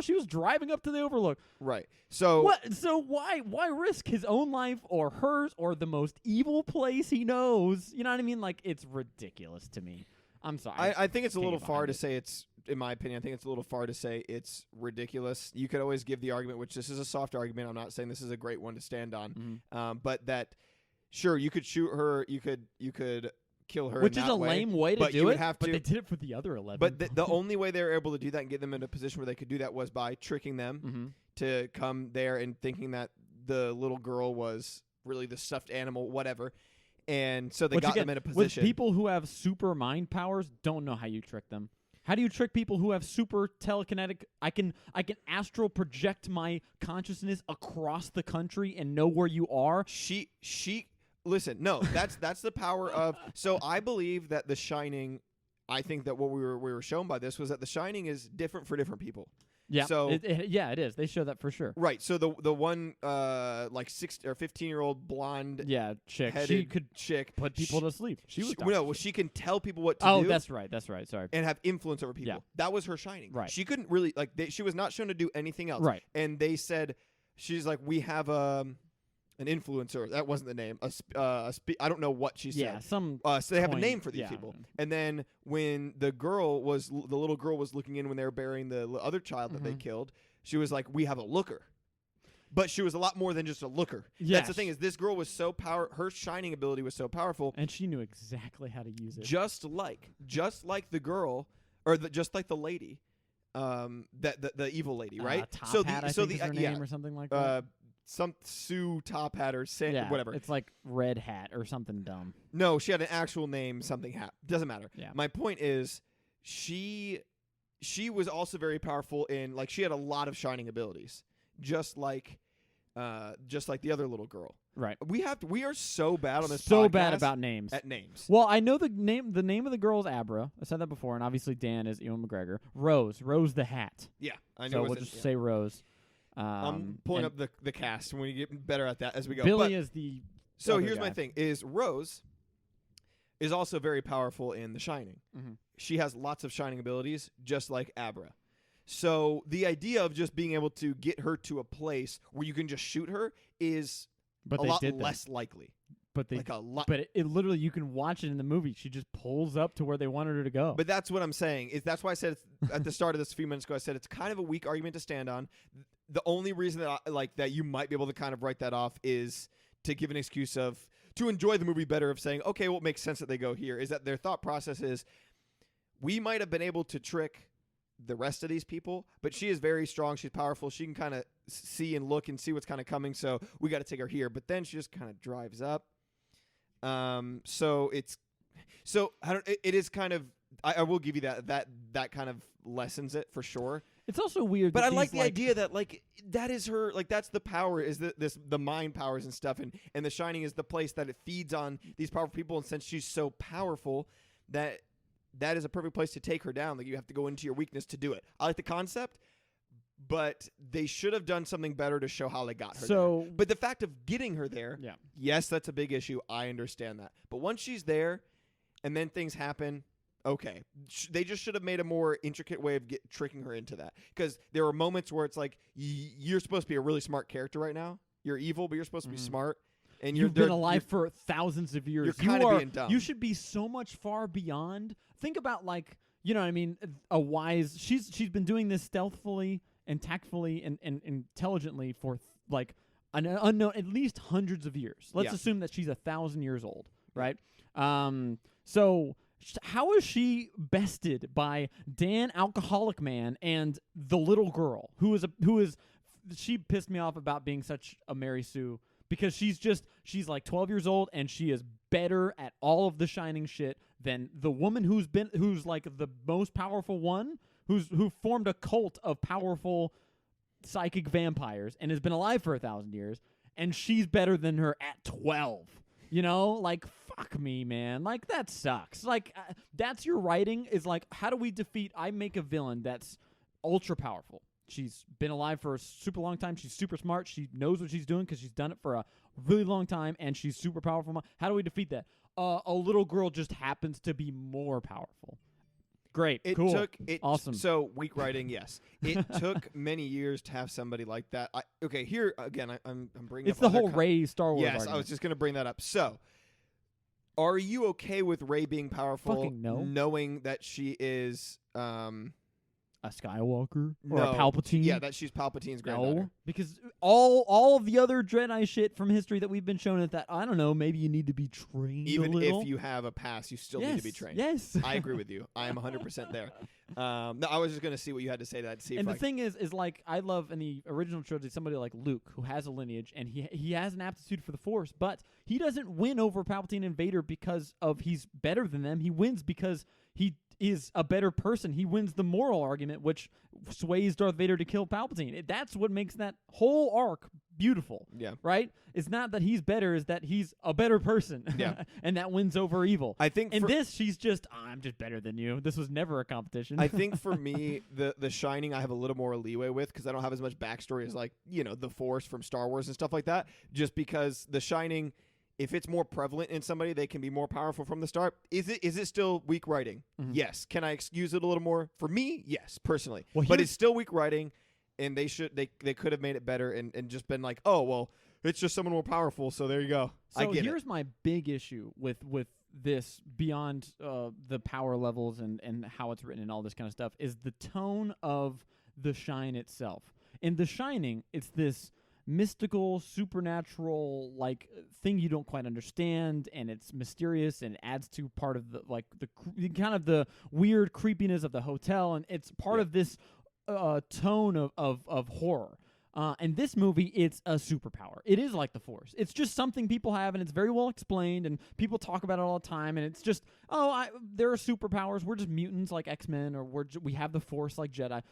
she was driving up to the Overlook. Right. So what? So why risk his own life or hers or the most evil place he knows? You know what I mean? Like, it's ridiculous to me. I'm sorry. I think it's a little far to say it's. In my opinion, I think it's a little far to say it's ridiculous. You could always give the argument, which this is a soft argument. I'm not saying this is a great one to stand on, but that sure you could shoot her, you could kill her, which in is that a way, lame way to but do you would it. have but to, they did it for the other 11. But the only way they were able to do that and get them in a position where they could do that was by tricking them to come there and thinking that the little girl was really the stuffed animal, whatever. And so they got them in a position. With people who have super mind powers, don't know how you trick them. How do you trick people who have super telekinetic? I can astral project my consciousness across the country and know where you are. She listen, no, that's the power of. So I believe that The Shining. I think that what we were shown by this was that The Shining is different for different people. Yeah. So it is. They show that for sure. Right. So the one like 16 or 15-year-old blonde chick, she could put people to sleep. She can tell people what to do. Oh, that's right. Sorry. And have influence over people. Yeah. That was her shining. Right. She couldn't really she was not shown to do anything else. Right. And they said she's like, we have an influencer. That wasn't the name. I don't know what she said. Yeah, some. So they have a name for these people. And then when the little girl was looking in when they were burying the other child that they killed, she was like, "We have a looker." But she was a lot more than just a looker. Yes. That's the thing, is this girl was so her shining ability was so powerful, and she knew exactly how to use it. Just like the girl, or just like the lady, the evil lady, right? Top Hat, I think is her name or something like that. Some Sue Top Hat or whatever. It's like Red Hat or something dumb. No, she had an actual name, something Hat. Doesn't matter. Yeah. My point is, she was also very powerful in, like, she had a lot of shining abilities, just like just like the other little girl. Right. We are so bad on this So podcast bad about names. at names. Well, I know the name of the girl is Abra. I said that before, and obviously Dan is Ewan McGregor. Rose the hat. Yeah, I know. So we'll just say Rose. I'm pulling up the cast, and we get better at that as we go. Billy But, is the. so other here's guy. my thing: is Rose is also very powerful in The Shining. Mhm. She has lots of shining abilities, just like Abra. So the idea of just being able to get her to a place where you can just shoot her is But a they lot did that. less likely. But they. Like a lot. But it literally, you can watch it in the movie. She just pulls up to where they wanted her to go. But that's what I'm saying. Is that's why I said at the start of this a few minutes ago. I said it's kind of a weak argument to stand on. The only reason that that you might be able to kind of write that off is to give an excuse of to enjoy the movie better of saying, okay, well, it makes sense that they go here. Is that their thought process is we might have been able to trick the rest of these people, but she is very strong. She's powerful. She can kind of see and look and see what's kind of coming. So we got to take her here. But then she just kind of drives up. So it's it is kind of I will give you that kind of lessens it for sure. it's also weird. But that I like these, the idea that that is her that's the power is the mind powers and stuff and The Shining is the place that it feeds on these powerful people, and since she's so powerful that is a perfect place to take her down. Like you have to go into your weakness to do it. I like the concept, but they should have done something better to show how they got her So- there. But the fact of getting her there, Yeah. yes, that's a big issue. I understand that. But once she's there and then things happen, okay. They just should have made a more intricate way of tricking her into that. Because there were moments where it's like, you're supposed to be a really smart character right now. You're evil, but you're supposed to be smart. And You've been alive for thousands of years. You're kind of being dumb. You should be so much far beyond. Think about you know what I mean, a wise. She's been doing this stealthily and tactfully and intelligently for an unknown at least hundreds of years. Let's Yeah. assume that she's 1,000 years old, right? So how is she bested by Dan Alcoholic Man and the little girl who is she pissed me off about being such a Mary Sue. Because she's like 12 years old and she is better at all of the Shining shit than the woman who's like the most powerful one, who formed a cult of powerful psychic vampires and has been alive for 1,000 years, and she's better than her at 12. You know, fuck me, man. That sucks. That's your writing is how do we defeat? I make a villain that's ultra powerful. She's been alive for a super long time. She's super smart. She knows what she's doing because she's done it for a really long time, and she's super powerful. How do we defeat that? A little girl just happens to be more powerful. Great. Cool. Awesome. So weak writing, yes. It took many years to have somebody like that. Okay, here again, I'm bringing. It's up the other whole Rey Star Wars. Yes, argument. I was just going to bring that up. So, are you okay with Rey being powerful, Fucking no. knowing that she is a Skywalker or no, a Palpatine? Yeah, that she's Palpatine's granddaughter. No, because all of the other Jedi shit from history that we've been shown is that I don't know, maybe you need to be trained. Even a little. if you have a pass, you still need to be trained. Yes, I agree with you. I am 100% there. No, I was just going to see what you had to say to that. To see and if the thing is I love in the original trilogy somebody like Luke who has a lineage and he has an aptitude for the Force, but he doesn't win over Palpatine and Vader because of he's better than them. He wins because he is a better person. He wins the moral argument, which sways Darth Vader to kill Palpatine. That's what makes that whole arc beautiful. Yeah. Right? It's not that he's better, it's that he's a better person. Yeah. And that wins over evil. I think in this, she's just, I'm just better than you. This was never a competition. I think for me, the Shining, I have a little more leeway with because I don't have as much backstory as the Force from Star Wars and stuff like that. Just because the Shining, if it's more prevalent in somebody, they can be more powerful from the start. Is it still weak writing? Mm-hmm. Yes. Can I excuse it a little more? For me, yes, personally. Well, but it's still weak writing, and they could have made it better and just been like, oh well, it's just someone more powerful. So there you go. So I get here's it. my big issue with this beyond the power levels and how it's written and all this kind of stuff is the tone of The Shine itself. In The Shining, it's this mystical, supernatural thing you don't quite understand, and it's mysterious and adds to part of the kind of the weird creepiness of the hotel, and it's part of this tone of horror. And this movie, it's a superpower. It is like the Force. It's just something people have, and it's very well explained, and people talk about it all the time, and it's just, there are superpowers. We're just mutants like X-Men, or we have the Force like Jedi.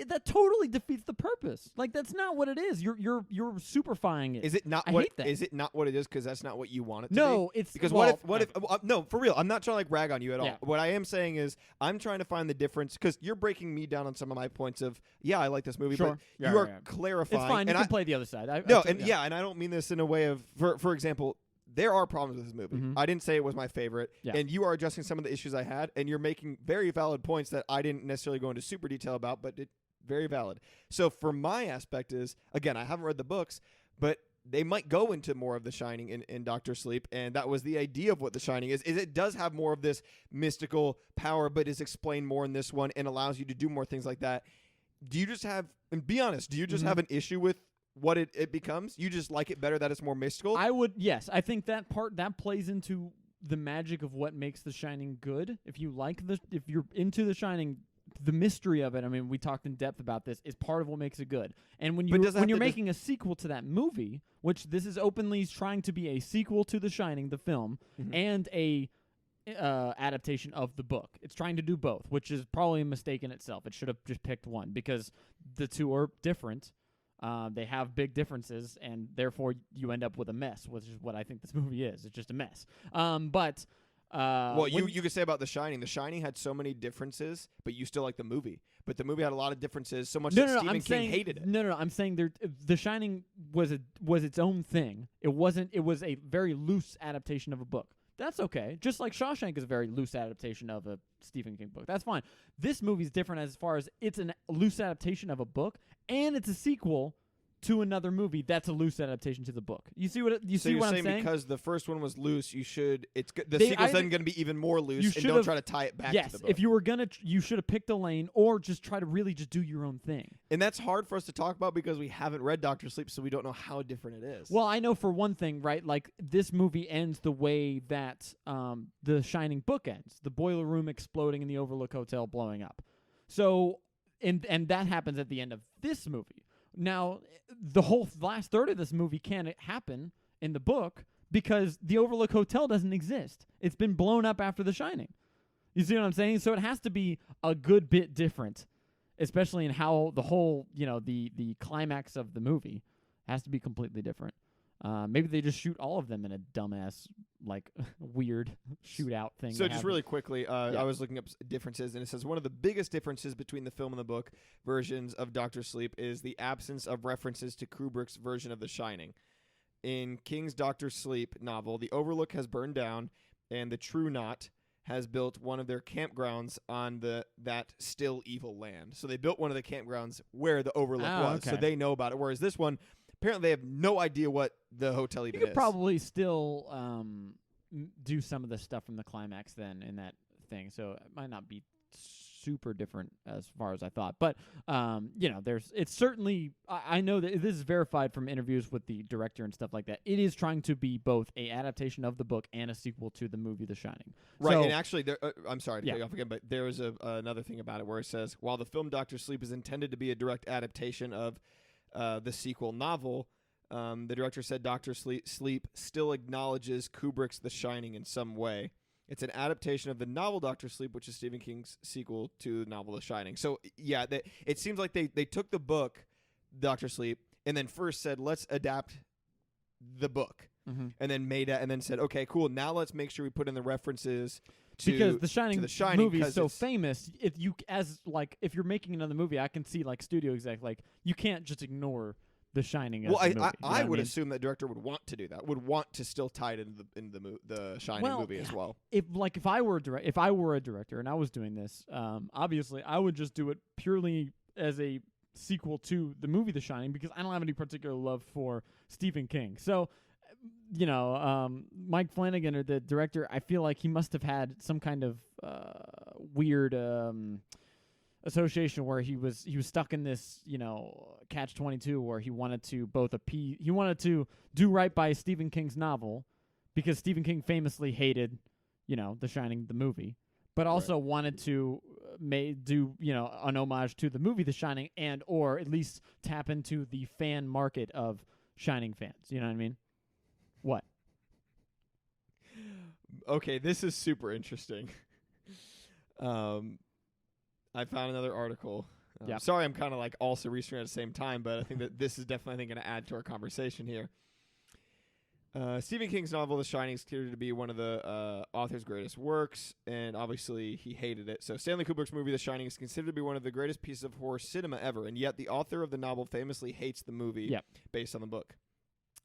that totally defeats the purpose. Like that's not what it is. You're superfying it. Is it not I what hate that. is it not what it is because that's not what you want it to No, be? it's Because well, what if no, for real, I'm not trying to like rag on you at all. Yeah. What I am saying is I'm trying to find the difference because you're breaking me down on some of my points of I like this movie, Sure. but Yeah, you are yeah. clarifying. It's fine. You and can play the other side. and I don't mean this in a way of for example, there are problems with this movie. Mhm. I didn't say it was my favorite, Yeah. and you are addressing some of the issues I had, and you're making very valid points that I didn't necessarily go into super detail about, but very valid. So for my aspect is, again, I haven't read the books, but they might go into more of The Shining in Doctor Sleep, and that was the idea of what The Shining is it does have more of this mystical power, but is explained more in this one and allows you to do more things like that. Do you just have, and be honest, do you just have an issue with what it becomes? You just like it better that it's more mystical? Yes, I think that part that plays into the magic of what makes The Shining good. If you're into The Shining, the mystery of it, I mean, we talked in depth about this, is part of what makes it good. And when you're making a sequel to that movie, which this is openly trying to be a sequel to The Shining, the film, and a adaptation of the book. It's trying to do both, which is probably a mistake in itself. It should have just picked one because the two are different. They have big differences, and therefore you end up with a mess, which is what I think this movie is. It's just a mess. You could say about The Shining. The Shining had so many differences, but you still like the movie. But the movie had a lot of differences, so much that Stephen King hated it. No, I'm saying The Shining was its own thing. It wasn't. It was a very loose adaptation of a book. That's okay. Just like Shawshank is a very loose adaptation of a Stephen King book. That's fine. This movie's different as far as it's a loose adaptation of a book, and it's a sequel to another movie that's a loose adaptation to the book. You see what I'm saying? Because the first one was loose, the sequel's then going to be even more loose, and don't try to tie it back to the book. If you were gonna, you should have picked a lane, or just try to really just do your own thing. And that's hard for us to talk about because we haven't read Doctor Sleep, so we don't know how different it is. Well, I know for one thing, right? Like this movie ends the way that the Shining book ends: the boiler room exploding and the Overlook Hotel blowing up. So, and that happens at the end of this movie. Now, the whole last third of this movie can't happen in the book because the Overlook Hotel doesn't exist. It's been blown up after The Shining. You see what I'm saying? So it has to be a good bit different, especially in how the whole, the climax of the movie has to be completely different. Maybe they just shoot all of them in a dumbass, weird shootout thing. So just really quickly, I was looking up differences, and it says one of the biggest differences between the film and the book versions of Doctor Sleep is the absence of references to Kubrick's version of The Shining. In King's Doctor Sleep novel, the Overlook has burned down, and the True Knot has built one of their campgrounds on that still evil land. So they built one of the campgrounds where the Overlook was, so they know about it. Whereas this one, apparently they have no idea what the hotel even is. You could probably still do some of the stuff from the climax then in that thing, so it might not be super different as far as I thought. But, it's certainly, I know that this is verified from interviews with the director and stuff like that. It is trying to be both a adaptation of the book and a sequel to the movie The Shining. Right, so, and actually, I'm sorry to cut you off again, but there is another thing about it where it says, while the film Doctor Sleep is intended to be a direct adaptation of the sequel novel, the director said Doctor Sleep still acknowledges Kubrick's The Shining in some way. It's an adaptation of the novel Doctor Sleep, which is Stephen King's sequel to the novel The Shining. So, yeah, it seems like they took the book, Doctor Sleep, and then first said, let's adapt the book. And then and then said, okay, cool, now let's make sure we put in the references because The Shining movie is so famous. If you're making another movie, I can see studio exec, you can't just ignore The Shining. Well, as I would assume that director would want to do that. Would want to still tie it into the Shining movie as well. If I were a director and I was doing this, obviously I would just do it purely as a sequel to the movie The Shining because I don't have any particular love for Stephen King. So, Mike Flanagan, or the director, I feel like he must have had some kind of weird association where he was stuck in this catch-22 where he wanted to do right by Stephen King's novel because Stephen King famously hated The Shining the movie, but also wanted to do an homage to the movie The Shining and or at least tap into the fan market of Shining fans. You know what I mean? What? Okay, this is super interesting. I found another article Yeah. Sorry, I'm kind of like also researching at the same time, but I think that this is definitely going to add to our conversation here. Stephen King's novel The Shining is considered to be one of the author's greatest works, and obviously he hated it. So Stanley Kubrick's movie The Shining is considered to be one of the greatest pieces of horror cinema ever, and yet the author of the novel famously hates the movie based on the book.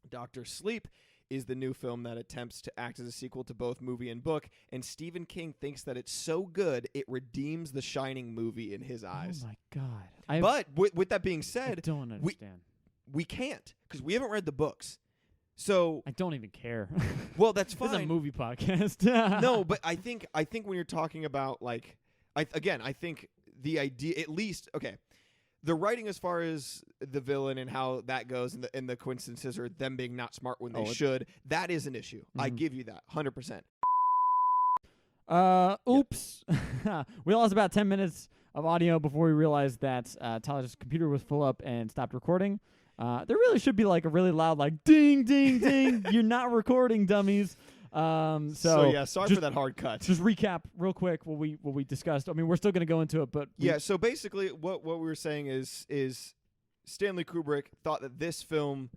Dr. Sleep is the new film that attempts to act as a sequel to both movie and book, and Stephen King thinks that it's so good it redeems The Shining movie in his eyes. Oh my God! But with that being said, I don't understand. We can't because we haven't read the books. So I don't even care. Well, that's fine. It's a movie podcast. No, but I think when you're talking about like, I think the idea, at least, okay, the writing as far as the villain and how that goes, and the coincidences or them being not smart when they should, that is an issue. I give you that 100%. Oops. We lost about 10 minutes of audio before we realized that Tyler's computer was full up and stopped recording. There really should be like a really loud like ding ding ding. You're not recording, dummies. So yeah, sorry for that hard cut. Just recap real quick what we discussed. I mean, we're still going to go into it, but so basically what we were saying is Stanley Kubrick thought that this film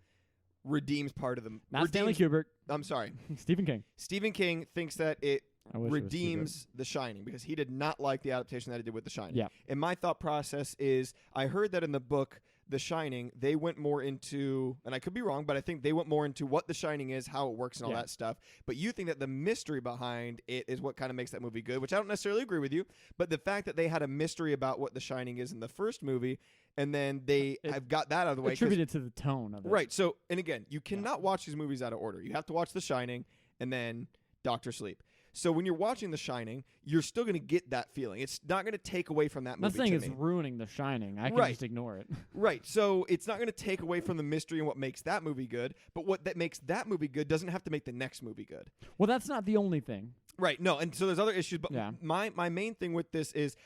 redeems part of the Stanley Kubrick. I'm sorry. Stephen King. Stephen King thinks that it redeems it The Shining because he did not like the adaptation that he did with The Shining. Yeah. And my thought process is I heard that in the book The Shining, they went more into, and I could be wrong, but I think they went more into what The Shining is, how it works, and all that stuff. But you think that the mystery behind it is what kind of makes that movie good, which I don't necessarily agree with you. But the fact that they had a mystery about what The Shining is in the first movie, and then they have got that out of the way. Attributed to the tone of it. Right. So, and again, you cannot watch these movies out of order. You have to watch The Shining and then Dr. Sleep. So when you're watching The Shining, you're still going to get that feeling. It's not going to take away from that movie. I'm not saying it's ruining The Shining. I can just ignore it. Right. So it's not going to take away from the mystery and what makes that movie good. But what that makes that movie good doesn't have to make the next movie good. Well, that's not the only thing. Right. No. And so there's other issues. But my main thing with this is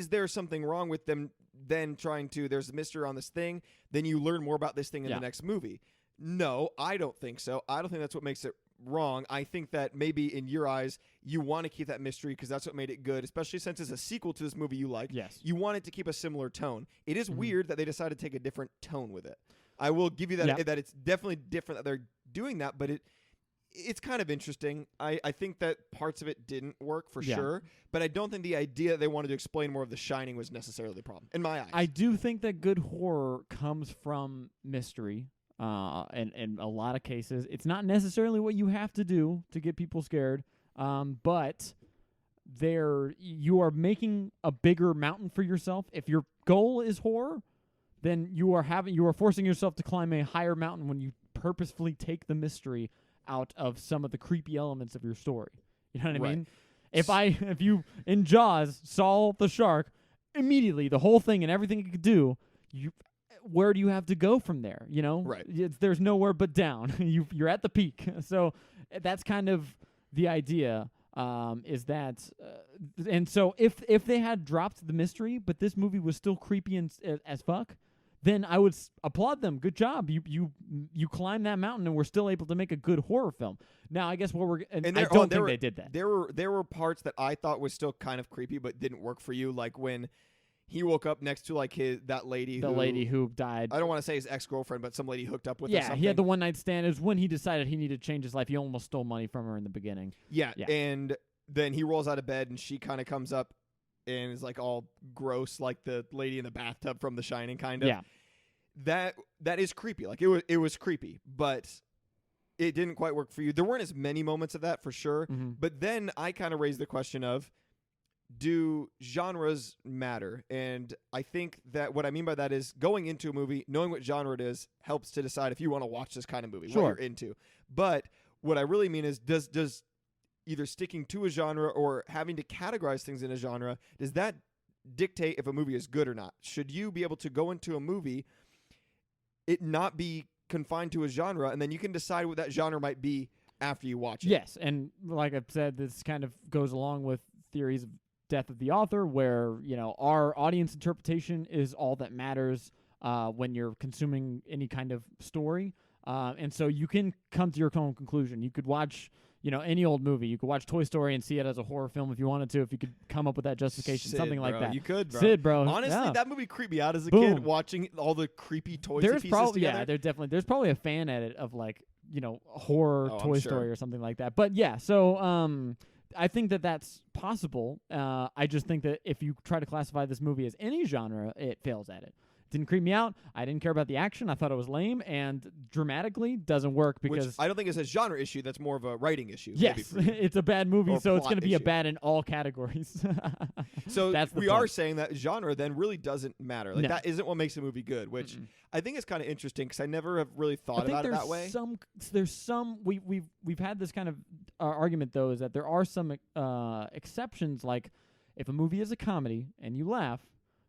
there something wrong with them then trying to, there's a mystery on this thing, then you learn more about this thing in the next movie? No, I don't think so. I don't think that's what makes it wrong. I think that maybe in your eyes you want to keep that mystery because that's what made it good, especially since it's a sequel to this movie you like. Yes. You want it to keep a similar tone. It is weird that they decided to take a different tone with it. I will give you that that it's definitely different that they're doing that, but it's kind of interesting. I think that parts of it didn't work for sure, but I don't think the idea they wanted to explain more of The Shining was necessarily the problem in my eyes. I do think that good horror comes from mystery. And in a lot of cases, it's not necessarily what you have to do to get people scared, but you are making a bigger mountain for yourself. If your goal is horror, then you are forcing yourself to climb a higher mountain when you purposefully take the mystery out of some of the creepy elements of your story. You know what I mean? If you in Jaws saw the shark, immediately the whole thing and everything it could do, where do you have to go from there? You know, there's nowhere but down. You're at the peak. So that's kind of the idea. Is that, and so if they had dropped the mystery, but this movie was still creepy as fuck, then I would applaud them. Good job. You climbed that mountain and we're still able to make a good horror film. Now I guess I don't think they did that. There were parts that I thought was still kind of creepy but didn't work for you, like when he woke up next to like that lady who died. I don't want to say his ex-girlfriend, but some lady hooked up with. Or something. He had the one night stand. It was when he decided he needed to change his life. He almost stole money from her in the beginning. Yeah. And then he rolls out of bed and she kind of comes up and is like all gross, like the lady in the bathtub from The Shining, kind of. Yeah. That is creepy. Like it was creepy, but it didn't quite work for you. There weren't as many moments of that for sure. Mm-hmm. But then I kind of raised the question of, do genres matter? And I think that what I mean by that is going into a movie, knowing what genre it is, helps to decide if you want to watch this kind of movie, what you're into. But what I really mean is, does either sticking to a genre or having to categorize things in a genre, does that dictate if a movie is good or not? Should you be able to go into a movie, it not be confined to a genre, and then you can decide what that genre might be after you watch it? Yes, and like I've said, this kind of goes along with theories of death of the author, where our audience interpretation is all that matters when you're consuming any kind of story, and so you can come to your own conclusion. You could watch any old movie. You could watch Toy Story and see it as a horror film if you wanted to, if you could come up with that justification, Sid, something like bro. that. You could, bro. Sid, bro. Honestly, yeah. that movie creeped me out as a Boom. kid, watching all the creepy toys There's pieces probably together. there's probably a fan edit of like horror Oh, I'm Toy sure. Story or something like that. But yeah, so I think that that's possible. I just think that if you try to classify this movie as any genre, it fails at it. Didn't creep me out. I didn't care about the action. I thought it was lame, and dramatically doesn't work because Which I don't think it's a genre issue. That's more of a writing issue. yes, maybe for you. it's a bad movie, Or so it's plot going to be a issue. bad in all categories. So That's the we are point. saying that genre then really doesn't matter. Like No. that isn't what makes a movie good, which I think is kind of interesting because I never have really I thought think about it there's that way. there's some we've had this kind of argument though, is that there are some exceptions, like if a movie is a comedy and you laugh,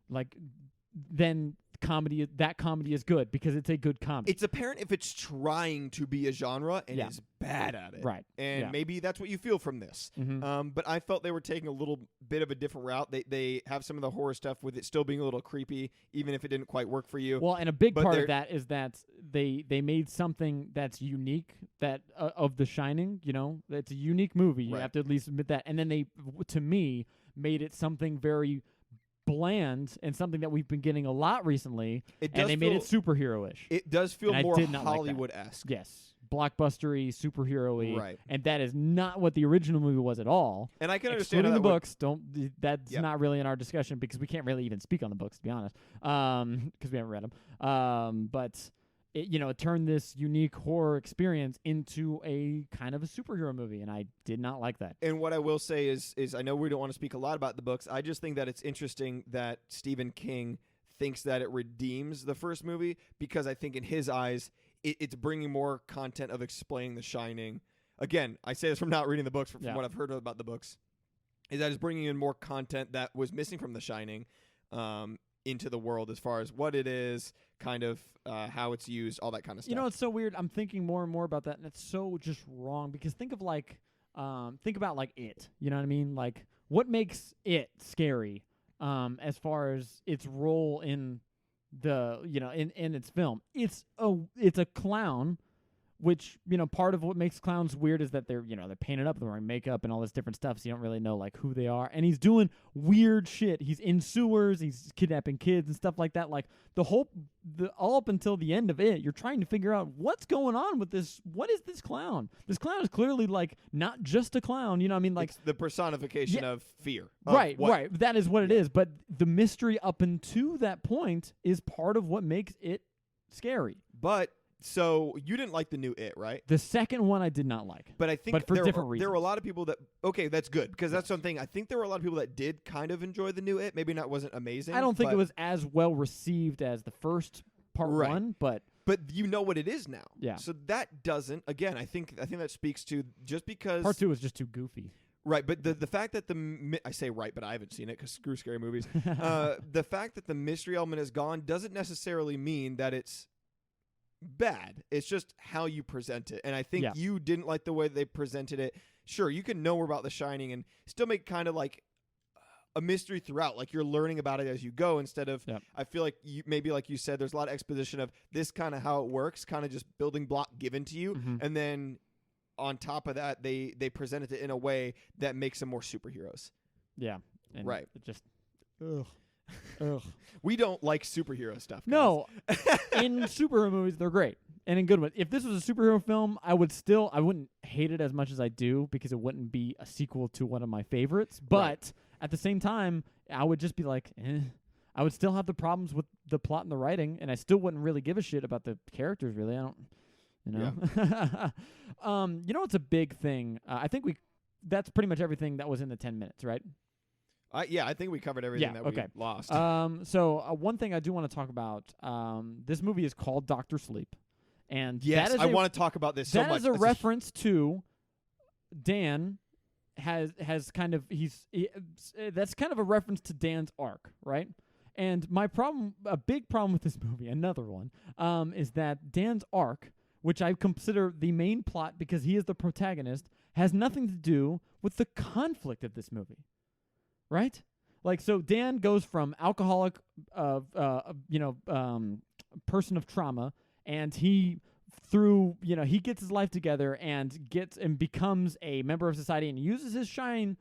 like then comedy is good because it's a good comedy. It's apparent if it's trying to be a genre and Yeah. is bad at it. Right. And Yeah. maybe that's what you feel from this. Mhm. But I felt they were taking a little bit of a different route. They have some of the horror stuff with it still being a little creepy, even if it didn't quite work for you. Well, and a big But part they're- of that is that they made something that's unique, that of The Shining. It's a unique movie. You Right. have to at least admit that. And then they, to me, made it something very bland and something that we've been getting a lot recently. It And does they made it feel- superhero-ish. It does feel And I more did not like that. Hollywood-esque. Yes, blockbustery, superhero-y, Right. and that is not what the original movie was at all. And I can understand Excluding how the that would- books, that's Yep. not really in our discussion because we can't really even speak on the books, to be honest, because we haven't read them. But it turned this unique horror experience into a kind of a superhero movie, and I did not like that. And what I will say is I know we don't want to speak a lot about the books. I just think that it's interesting that Stephen King thinks that it redeems the first movie because I think in his eyes it's bringing more content of explaining The Shining. Again, I say this from not reading the books, from Yeah. what I've heard about the books, is that it's bringing in more content that was missing from The Shining into the world as far as what it is, kind of how it's used, all that kind of stuff. It's so weird. I'm thinking more and more about that, and it's so just wrong because think about like It. You know what I mean? Like, what makes It scary as far as its role in the in its film? It's a clown, which part of what makes clowns weird is that they're painted up, they're wearing makeup and all this different stuff, so you don't really know like who they are. And he's doing weird shit. He's in sewers, he's kidnapping kids and stuff like that. Like all up until the end of It, you're trying to figure out what's going on with this. What is this clown? This clown is clearly like not just a clown. You know what I mean? Like it's the personification Yeah. of fear. Of right. what- That is what it is. But the mystery up until that point is part of what makes it scary. But so you didn't like the new It, right? The second one I did not like. But I think But for there different there were a reasons. lot of people that that's good because that's something I think there were a lot of people that did kind of enjoy the new It. Maybe not wasn't amazing. I don't think it but- was as well received as the first part Right. one, but But you know what it is now. Yeah. So that doesn't. Again, I think that speaks to just because. part two was just too goofy. Right, but the fact that I say right, but I haven't seen it because screw scary movies. The fact that the mystery element is gone doesn't necessarily mean that it's bad. It's just how you present it. And I think Yeah. you didn't like the way they presented it. Sure, you can know more about The Shining and still make kind of like a mystery throughout. Like you're learning about it as you go instead of, Yep. I feel like maybe like you said, there's a lot of exposition of this kind of how it works, kind of just building block given to you. Mhm. And then on top of that, they presented it in a way that makes them more superheroes. Yeah. And Right. It just ugh. Ugh. We don't like superhero stuff. guys. No. In superhero movies they're great. And in good ones. If this was a superhero film, I wouldn't hate it as much as I do because it wouldn't be a sequel to one of my favorites. But Right. at the same time, I would just be like, I would still have the problems with the plot and the writing, and I still wouldn't really give a shit about the characters, really. I don't, it's a big thing. I think that's pretty much everything that was in the 10 minutes, right? I think we covered everything Yeah, that okay. we lost. So one thing I do want to talk about, this movie is called Dr. Sleep. And yes, that is I want to talk about this so that much. is a That's reference to Dan has kind of that's kind of a reference to Dan's arc, right? And a big problem with this movie, another one, is that Dan's arc, which I consider the main plot because he is the protagonist, has nothing to do with the conflict of this movie, right? Like, so Dan goes from alcoholic, person of trauma, and he through, he gets his life together and becomes a member of society and uses his shine.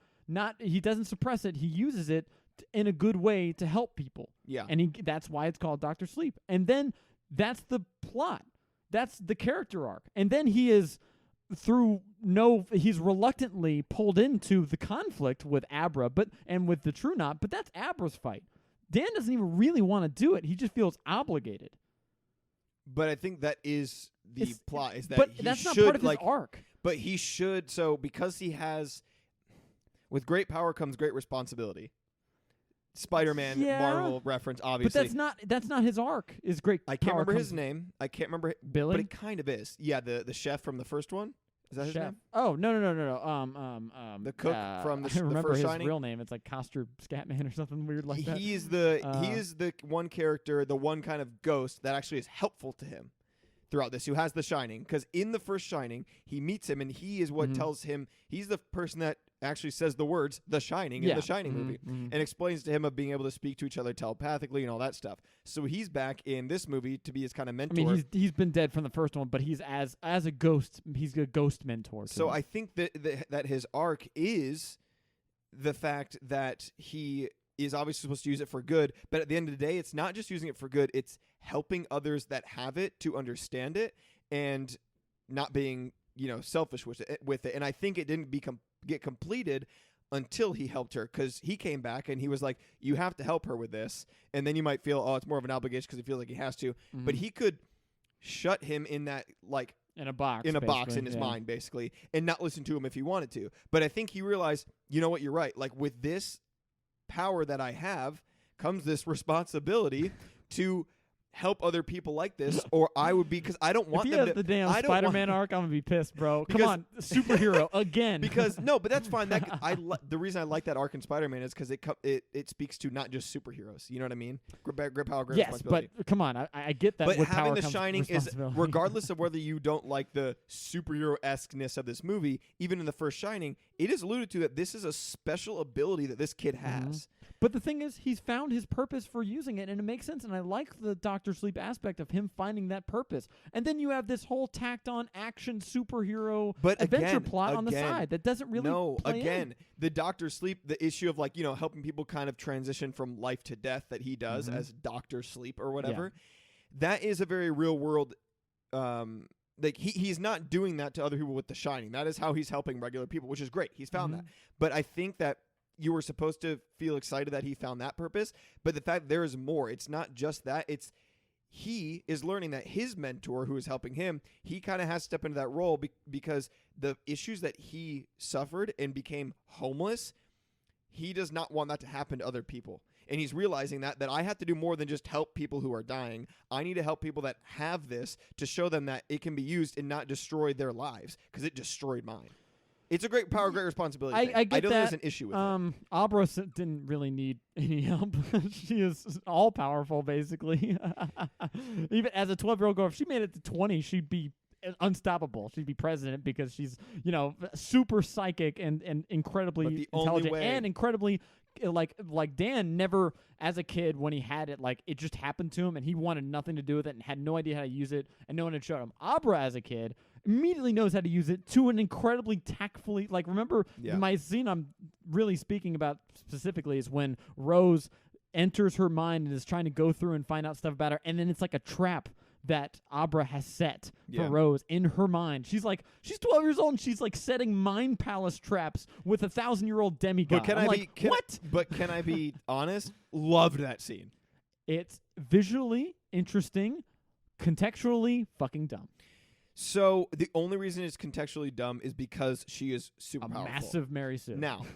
He doesn't suppress it. He uses it in a good way to help people. Yeah. And that's why it's called Dr. Sleep. And then that's the plot. That's the character arc. And then he is he's reluctantly pulled into the conflict with Abra, and with the True Knot, but that's Abra's fight. Dan doesn't even really want to do it. He just feels obligated. But I think that is the plot. Is that but he that's should, not part of his arc. But he should. So because he has, with great power comes great responsibility. Spider-Man, Marvel reference, obviously. But that's not his arc. Is great. I can't remember his name. I can't remember Billy, but it kind of is. Yeah, the chef from the first one. Is that his name? Oh no. The cook from the I remember first his Shining? real name. It's like Coster Scatman or something weird like that. He is the one character, the one kind of ghost that actually is helpful to him throughout this, who has the Shining. Because in the first Shining, he meets him, and he is what tells him. He's the person that actually says the words "The Shining" in the Shining movie, and explains to him of being able to speak to each other telepathically and all that stuff. So he's back in this movie to be his kind of mentor. I mean, he's been dead from the first one, but he's as a ghost. He's a ghost mentor. So I think that his arc is the fact that he is obviously supposed to use it for good, but at the end of the day, it's not just using it for good. It's helping others that have it to understand it and not being selfish with it. And I think it didn't get completed until he helped her, because he came back and he was like, you have to help her with this. And then you might feel, oh, it's more of an obligation because he feels like he has to. But he could shut him in that, like, in a box in his mind, basically, and not listen to him if he wanted to. But I think he realized, you know what, you're right. Like, with this power that I have comes this responsibility to help other people like this, or I would be, because I don't want them to. The damn Spider-Man arc, I'm gonna be pissed, bro. Come on, superhero again. Because no, but that's fine. The reason I like that arc in Spider-Man is because it speaks to not just superheroes. You know what I mean? Great power, great responsibility. But come on, I get that. But with having power The Shining is, regardless of whether you don't like the superhero-esqueness of this movie, even in the first Shining, it is alluded to that this is a special ability that this kid has. But the thing is, he's found his purpose for using it, and it makes sense. And I like the Dr. Sleep aspect of him finding that purpose. And then you have this whole tacked-on action superhero adventure plot on the side that doesn't really play in. The Dr. Sleep, the issue of helping people kind of transition from life to death that he does as Dr. Sleep or whatever, that is a very real world. Like he's not doing that to other people with The Shining. That is how he's helping regular people, which is great. He's found that. But I think that you were supposed to feel excited that he found that purpose, but the fact there is more. It's not just that. It's he is learning that his mentor, who is helping him, he kind of has to step into that role because the issues that he suffered and became homeless, he does not want that to happen to other people. And he's realizing that I have to do more than just help people who are dying. I need to help people that have this to show them that it can be used and not destroy their lives, because it destroyed mine. It's a great power, great responsibility. I get don't that. think there's an issue with it. Abra didn't really need any help. She is all powerful, basically. Even as a 12-year-old girl, if she made it to 20, she'd be unstoppable. She'd be president because she's, super psychic and incredibly intelligent and incredibly like Dan never, as a kid, when he had it, like it just happened to him and he wanted nothing to do with it and had no idea how to use it and no one had showed him. Abra, as a kid, immediately knows how to use it to an incredibly tactfully, like, remember my scene I'm really speaking about specifically is when Rose enters her mind and is trying to go through and find out stuff about her, and then it's like a trap that Abra has set for Rose in her mind. She's 12 years old and she's like setting mind palace traps with a 1,000-year-old demigod. But can I be honest? Loved that scene. It's visually interesting, contextually fucking dumb. So the only reason it's contextually dumb is because she is super powerful. Massive Mary Sue. Now,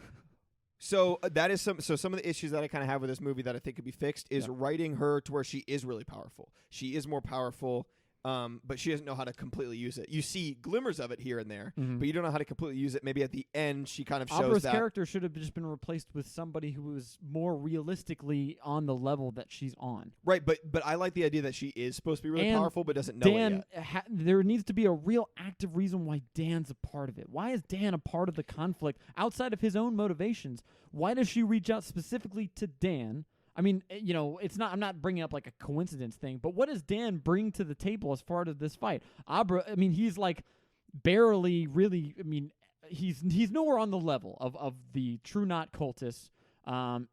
so that is some of the issues that I kind of have with this movie that I think could be fixed is writing her to where she is really powerful. She is more powerful, but she doesn't know how to completely use it. You see glimmers of it here and there, but you don't know how to completely use it. Maybe at the end she kind of shows Abra's that. character should have just been replaced with somebody who was more realistically on the level that she's on. Right, but I like the idea that she is supposed to be really powerful, but doesn't know it yet. There needs to be a real active reason why Dan's a part of it. Why is Dan a part of the conflict outside of his own motivations? Why does she reach out specifically to Dan? I mean, you know, it's not. I'm not bringing up like a coincidence thing, but what does Dan bring to the table as part of this fight? Abra, I mean, he's like barely really. I mean, he's nowhere on the level of the True Knot cultists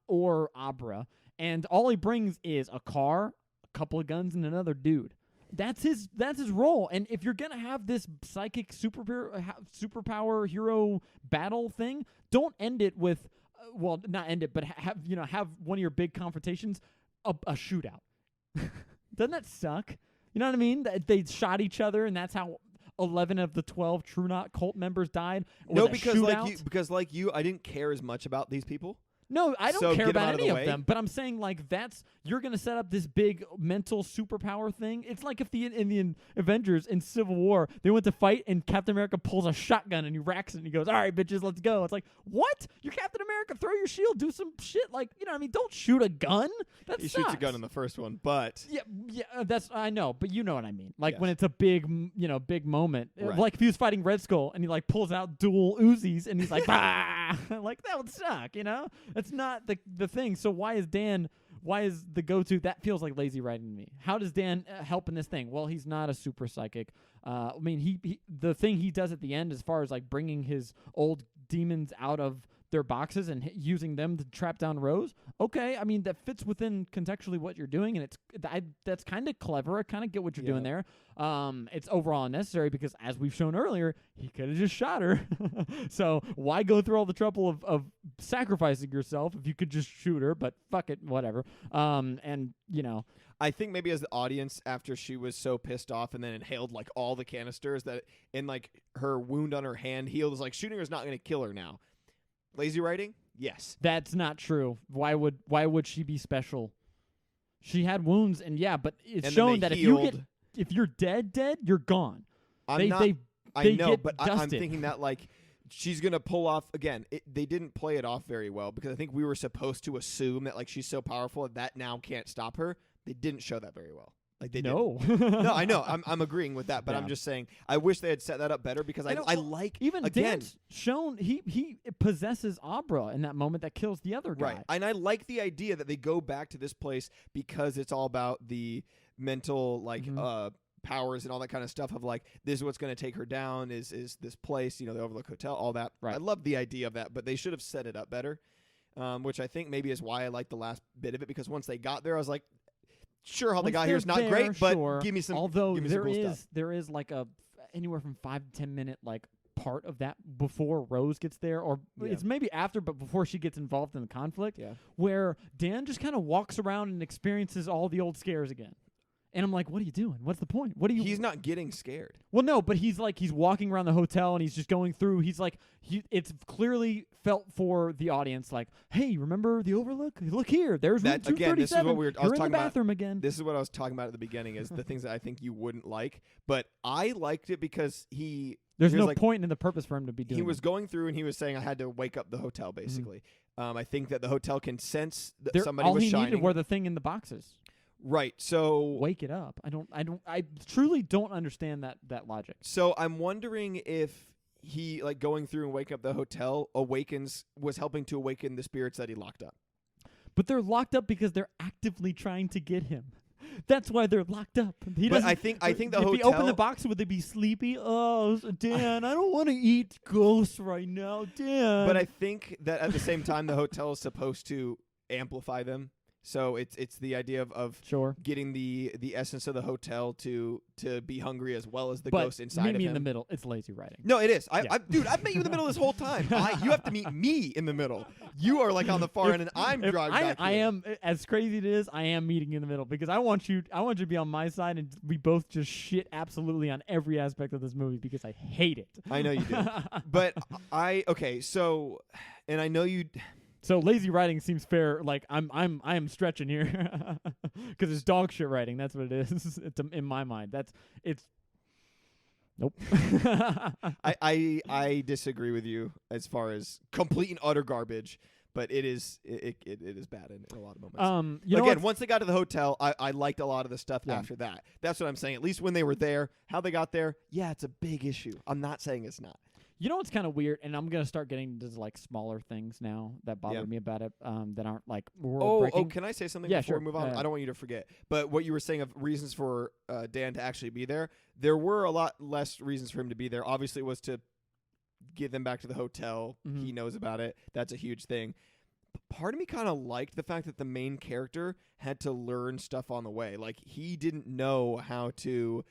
or Abra, and all he brings is a car, a couple of guns, and another dude. That's his role. And if you're gonna have this psychic superpower hero battle thing, don't end it with, well, not end it, but have one of your big confrontations a shootout. Doesn't that suck? You know what I mean? That they shot each other, and that's how 11 of the 12 True Knot cult members died. No, because like you, I didn't care as much about these people. No, I don't So care get 'em about out of any the of way. them, but I'm saying like you're going to set up this big mental superpower thing. It's like if in the Avengers in Civil War, they went to fight and Captain America pulls a shotgun and he racks it and he goes, "All right, bitches, let's go." It's like, "What? You're Captain America, throw your shield, do some shit." Like, you know what I mean? Don't shoot a gun. That He sucks. shoots a gun in the first one, but Yeah, that's I know, but you know what I mean. Like Yes. when it's a big, big moment. Right. Like if he was fighting Red Skull and he like pulls out dual Uzis and he's like, "Bah!" Like that would suck, you know? That's not the thing. So why is the go-to? That feels like lazy writing to me. How does Dan help in this thing? Well, he's not a super psychic. I mean, he the thing he does at the end as far as like bringing his old demons out of their boxes and using them to trap down Rose. Okay, I mean that fits within contextually what you're doing, and that's kind of clever. I kind of get what you're doing there. It's overall unnecessary because, as we've shown earlier, he could have just shot her. So why go through all the trouble of sacrificing yourself if you could just shoot her? But fuck it, whatever. And I think maybe as the audience, after she was so pissed off and then inhaled like all the canisters that, and like her wound on her hand healed, is like shooting her is not going to kill her now. Lazy writing? Yes. That's not true. Why would she be special? She had wounds, and yeah, but it's And shown then that they if you're dead, you're gone. I know, get but I'm dusted. thinking that like she's gonna pull off again. They didn't play it off very well because I think we were supposed to assume that like she's so powerful that now can't stop her. They didn't show that very well. Like they no, no, I know. I'm agreeing with that, but Yeah. I'm just saying I wish they had set that up better because I like even again. Dan's shown he possesses Abra in that moment that kills the other guy. Right. And I like the idea that they go back to this place because it's all about the mental powers and all that kind of stuff of like this is what's going to take her down is this place, the Overlook Hotel, all that. Right. I love the idea of that, but they should have set it up better. Which I think maybe is why I like the last bit of it, because once they got there I was like, sure, how they got here is not great, but give me some. Although give me some cool stuff. there is like anywhere from 5 to 10 minute like part of that before Rose gets there, or it's maybe after, but before she gets involved in the conflict, where Dan just kind of walks around and experiences all the old scares again. And I'm like, what are you doing? What's the point? What are you? He's not getting scared. Well, no, but he's walking around the hotel and he's just going through. He's like, it's clearly felt for the audience. Like, hey, remember the Overlook? Look here, there's room 237. Again, this is what I was You're in talking the bathroom again. This is what I was talking about at the beginning. Is the things that I think you wouldn't like, but I liked it because There's no point in the purpose for him to be doing. He was going through and he was saying, I had to wake up the hotel. Basically, I think that the hotel can sense that somebody was shining. All he needed were the thing in the boxes. Right. So wake it up. I truly don't understand that logic. So I'm wondering if he going through and waking up the hotel was helping to awaken the spirits that he locked up. But they're locked up because they're actively trying to get him. That's why they're locked up. But I think the hotel. If he opened the box, would they be sleepy? Oh, Dan, I don't want to eat ghosts right now, Dan. But I think that at the same time, the hotel is supposed to amplify them. So it's the idea of sure getting the essence of the hotel to be hungry as well as the but ghost inside meet of me him. in the middle. It's lazy writing. No, it is. Dude, I've met you in the middle this whole time. You have to meet me in the middle. You are on the far end, and I'm driving back. I am as crazy it is. I am meeting you in the middle because I want you to be on my side, and we both just shit absolutely on every aspect of this movie because I hate it. I know you do, but So, and I know you. So lazy writing seems fair. Like I am stretching here because it's dog shit writing. That's what it is. It's in my mind. Nope. I disagree with you as far as complete and utter garbage, but it is bad in a lot of moments. Again, once they got to the hotel, I liked a lot of the stuff after that. That's what I'm saying. At least when they were there, how they got there, it's a big issue. I'm not saying it's not. You know what's kind of weird, and I'm gonna start getting into like smaller things now that bother me about it, that aren't like world breaking. Oh, can I say something Yeah, before sure. we move on? I don't want you to forget. But what you were saying of reasons for Dan to actually be there were a lot less reasons for him to be there. Obviously, it was to get them back to the hotel. Mhm. He knows about it. That's a huge thing. Part of me kind of liked the fact that the main character had to learn stuff on the way. Like he didn't know how to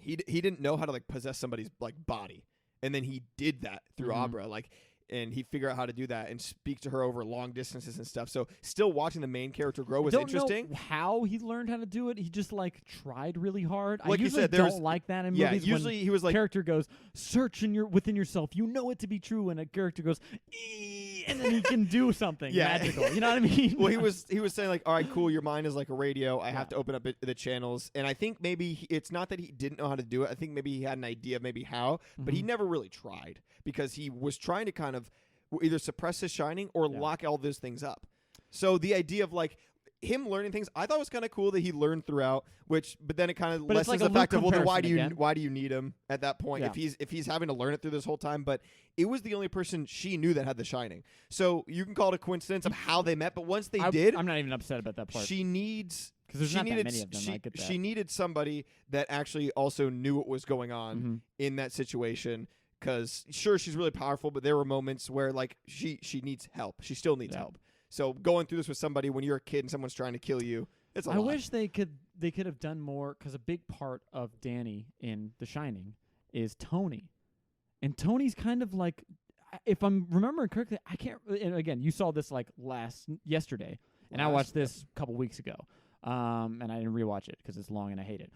he didn't know how to like possess somebody's like body. And then he did that through Abra, like, and he figured out how to do that and speak to her over long distances and stuff. So still watching the main character grow was interesting. Know how he learned how to do it. He just like tried really hard. Like I you usually said, don't like that in movies. Usually when he was like character goes search within yourself. You know it to be true, and a character goes, and then he can do something magical. You know what I mean? Well, he was saying like, all right, cool. Your mind is like a radio. I have to open up the channels, and I think maybe it's not that he didn't know how to do it. I think maybe he had an idea of maybe how, but he never really tried because he was trying to kind of either suppress his shining or lock all those things up. So the idea of like him learning things, I thought was kind of cool that he learned throughout. But then it kind of lessens the fact of, well, then why do you need him at that point if he's having to learn it through this whole time? But it was the only person she knew that had the shining. So you can call it a coincidence of how they met. But once they did, I'm not even upset about that part. She needs. Because there's not that many of them. I get that. She needed somebody that actually also knew what was going on in that situation. Because sure, she's really powerful, but there were moments where like she needs help. She still needs help. So going through this with somebody when you're a kid and someone's trying to kill you, it's a lot. I wish they could have done more, because a big part of Danny in The Shining is Tony, and Tony's kind of like, if I'm remembering correctly, I can't. And again, you saw this like yesterday, and I watched this a couple weeks ago, and I didn't rewatch it because it's long and I hate it.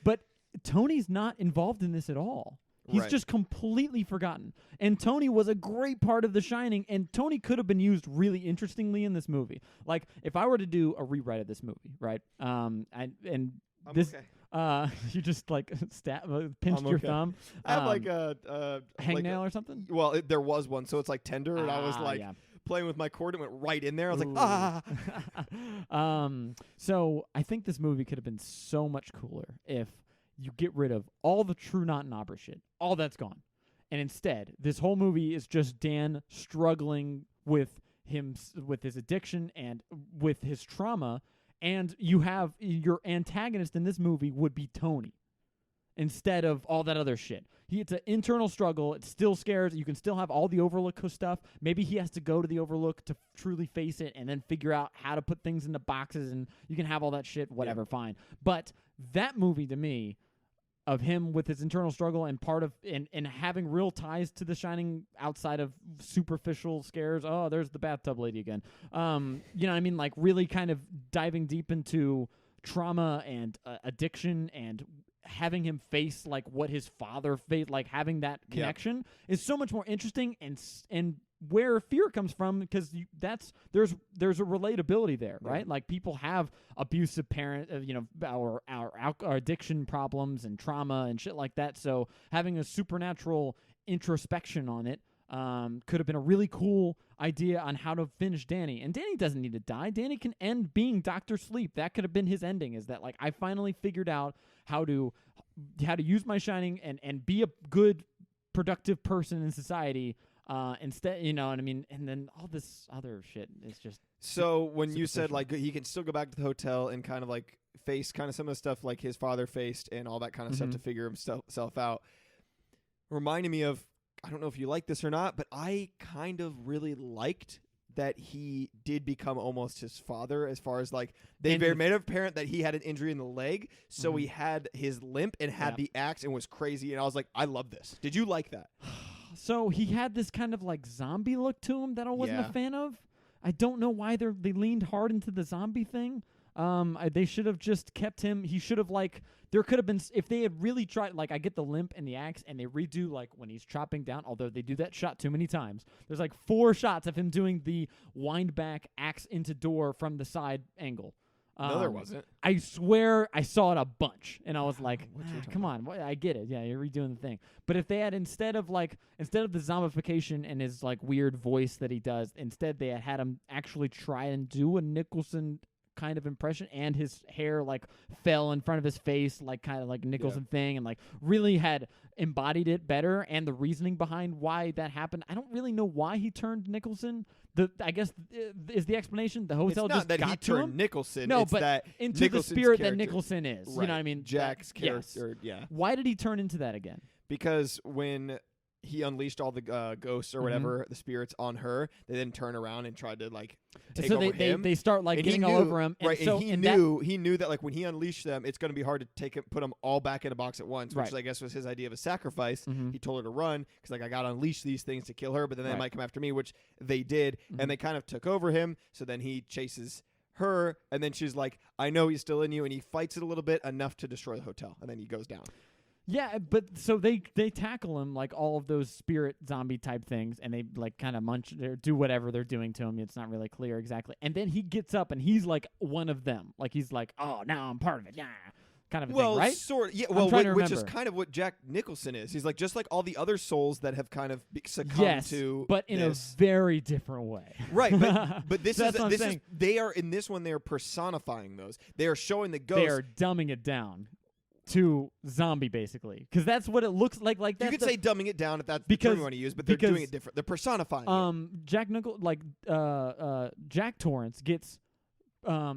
But Tony's not involved in this at all. He's just completely forgotten. And Tony was a great part of The Shining, and Tony could have been used really interestingly in this movie. Like, if I were to do a rewrite of this movie, right? You just like pinched your thumb. I have like a hangnail or something. Well, there was one, so it's like tender, and I was like playing with my cord, and went right in there. I was like, So I think this movie could have been so much cooler if you get rid of all the true Not and Abra shit. All that's gone. And instead, this whole movie is just Dan struggling with his addiction and with his trauma. And you have your antagonist in this movie would be Tony instead of all that other shit. It's an internal struggle. It still scares. You can still have all the Overlook stuff. Maybe he has to go to the Overlook to truly face it and then figure out how to put things into boxes, and you can have all that shit, whatever, fine. But that movie to me, of him with his internal struggle and part of and having real ties to The Shining outside of superficial scares. Oh, there's the bathtub lady again. You know what I mean? Like really kind of diving deep into trauma and addiction and having him face like what his father faced, like having that connection is so much more interesting and where fear comes from, because there's a relatability there, right? Like people have abusive parent, our addiction problems and trauma and shit like that. So having a supernatural introspection on it could have been a really cool idea on how to finish Danny. And Danny doesn't need to die. Danny can end being Dr. Sleep. That could have been his ending, is that like I finally figured out how to use my shining and be a good, productive person in society. Instead, you know what I mean? And then all this other shit is just... So when you said like he can still go back to the hotel and kind of like face kind of some of the stuff like his father faced and all that kind of stuff to figure himself out, reminded me of, I don't know if you like this or not, but I kind of really liked that he did become almost his father, as far as like they made it apparent that he had an injury in the leg, so he had his limp and had the axe and was crazy, and I was like, I love this. Did you like that? So he had this kind of like zombie look to him that I wasn't a fan of. I don't know why they leaned hard into the zombie thing. They should have just kept him. He should have like, there could have been, if they had really tried, like I get the limp and the axe and they redo like when he's chopping down, although they do that shot too many times. There's like 4 shots of him doing the wind back axe into door from the side angle. No, there wasn't. I swear I saw it a bunch, and I was like, come on, I get it. Yeah, you're redoing the thing. But if they had, instead of the zombification and his like weird voice that he does, instead they had him actually try and do a Nicholson kind of impression, and his hair like fell in front of his face, like kind of like Nicholson thing, and like really had embodied it better, and the reasoning behind why that happened. I don't really know why he turned Nicholson. I guess is the explanation the hotel It's not just that got he to turned him? Nicholson. No, it's but that into Nicholson's the spirit character. that Nicholson is. Right. You know what I mean? Jack's Yes. character. Yeah. Why did he turn into that again? Because when he unleashed all the ghosts or whatever, the spirits on her, they then turn around and tried to like take so over they him. they start like And getting he all knew- over him, right? so And he knew that like when he unleashed them, it's going to be hard to put them all back in a box at once, which Right. I guess was his idea of a sacrifice. Mhm. He told her to run because like I got to unleash these things to kill her, but then they Right. might come after me, which they did, Mhm. and they kind of took over him. So then he chases her, and then she's like, "I know he's still in you," and he fights it a little bit enough to destroy the hotel, and then he goes down. Yeah, but so they tackle him like all of those spirit zombie type things, and they like kind of munch or do whatever they're doing to him. It's not really clear exactly. And then he gets up and he's like one of them. Like he's like, oh, now I'm part of it. Yeah, kind of a thing, right? Sort of, yeah. I'm Well, trying to which is remember. kind of what Jack Nicholson is. He's like just like all the other souls that have kind of succumbed Yes, to but in this. a very different way. Right, but this So is that's what I'm this is saying. they are in this one. They are personifying those. They are showing the They ghosts. are dumbing it down to zombie basically, because that's what it looks like. Like You that's could say dumbing it down if that's the term because- you want to use, but they're doing because, it different. They're personifying it. Jack Jack Torrance gets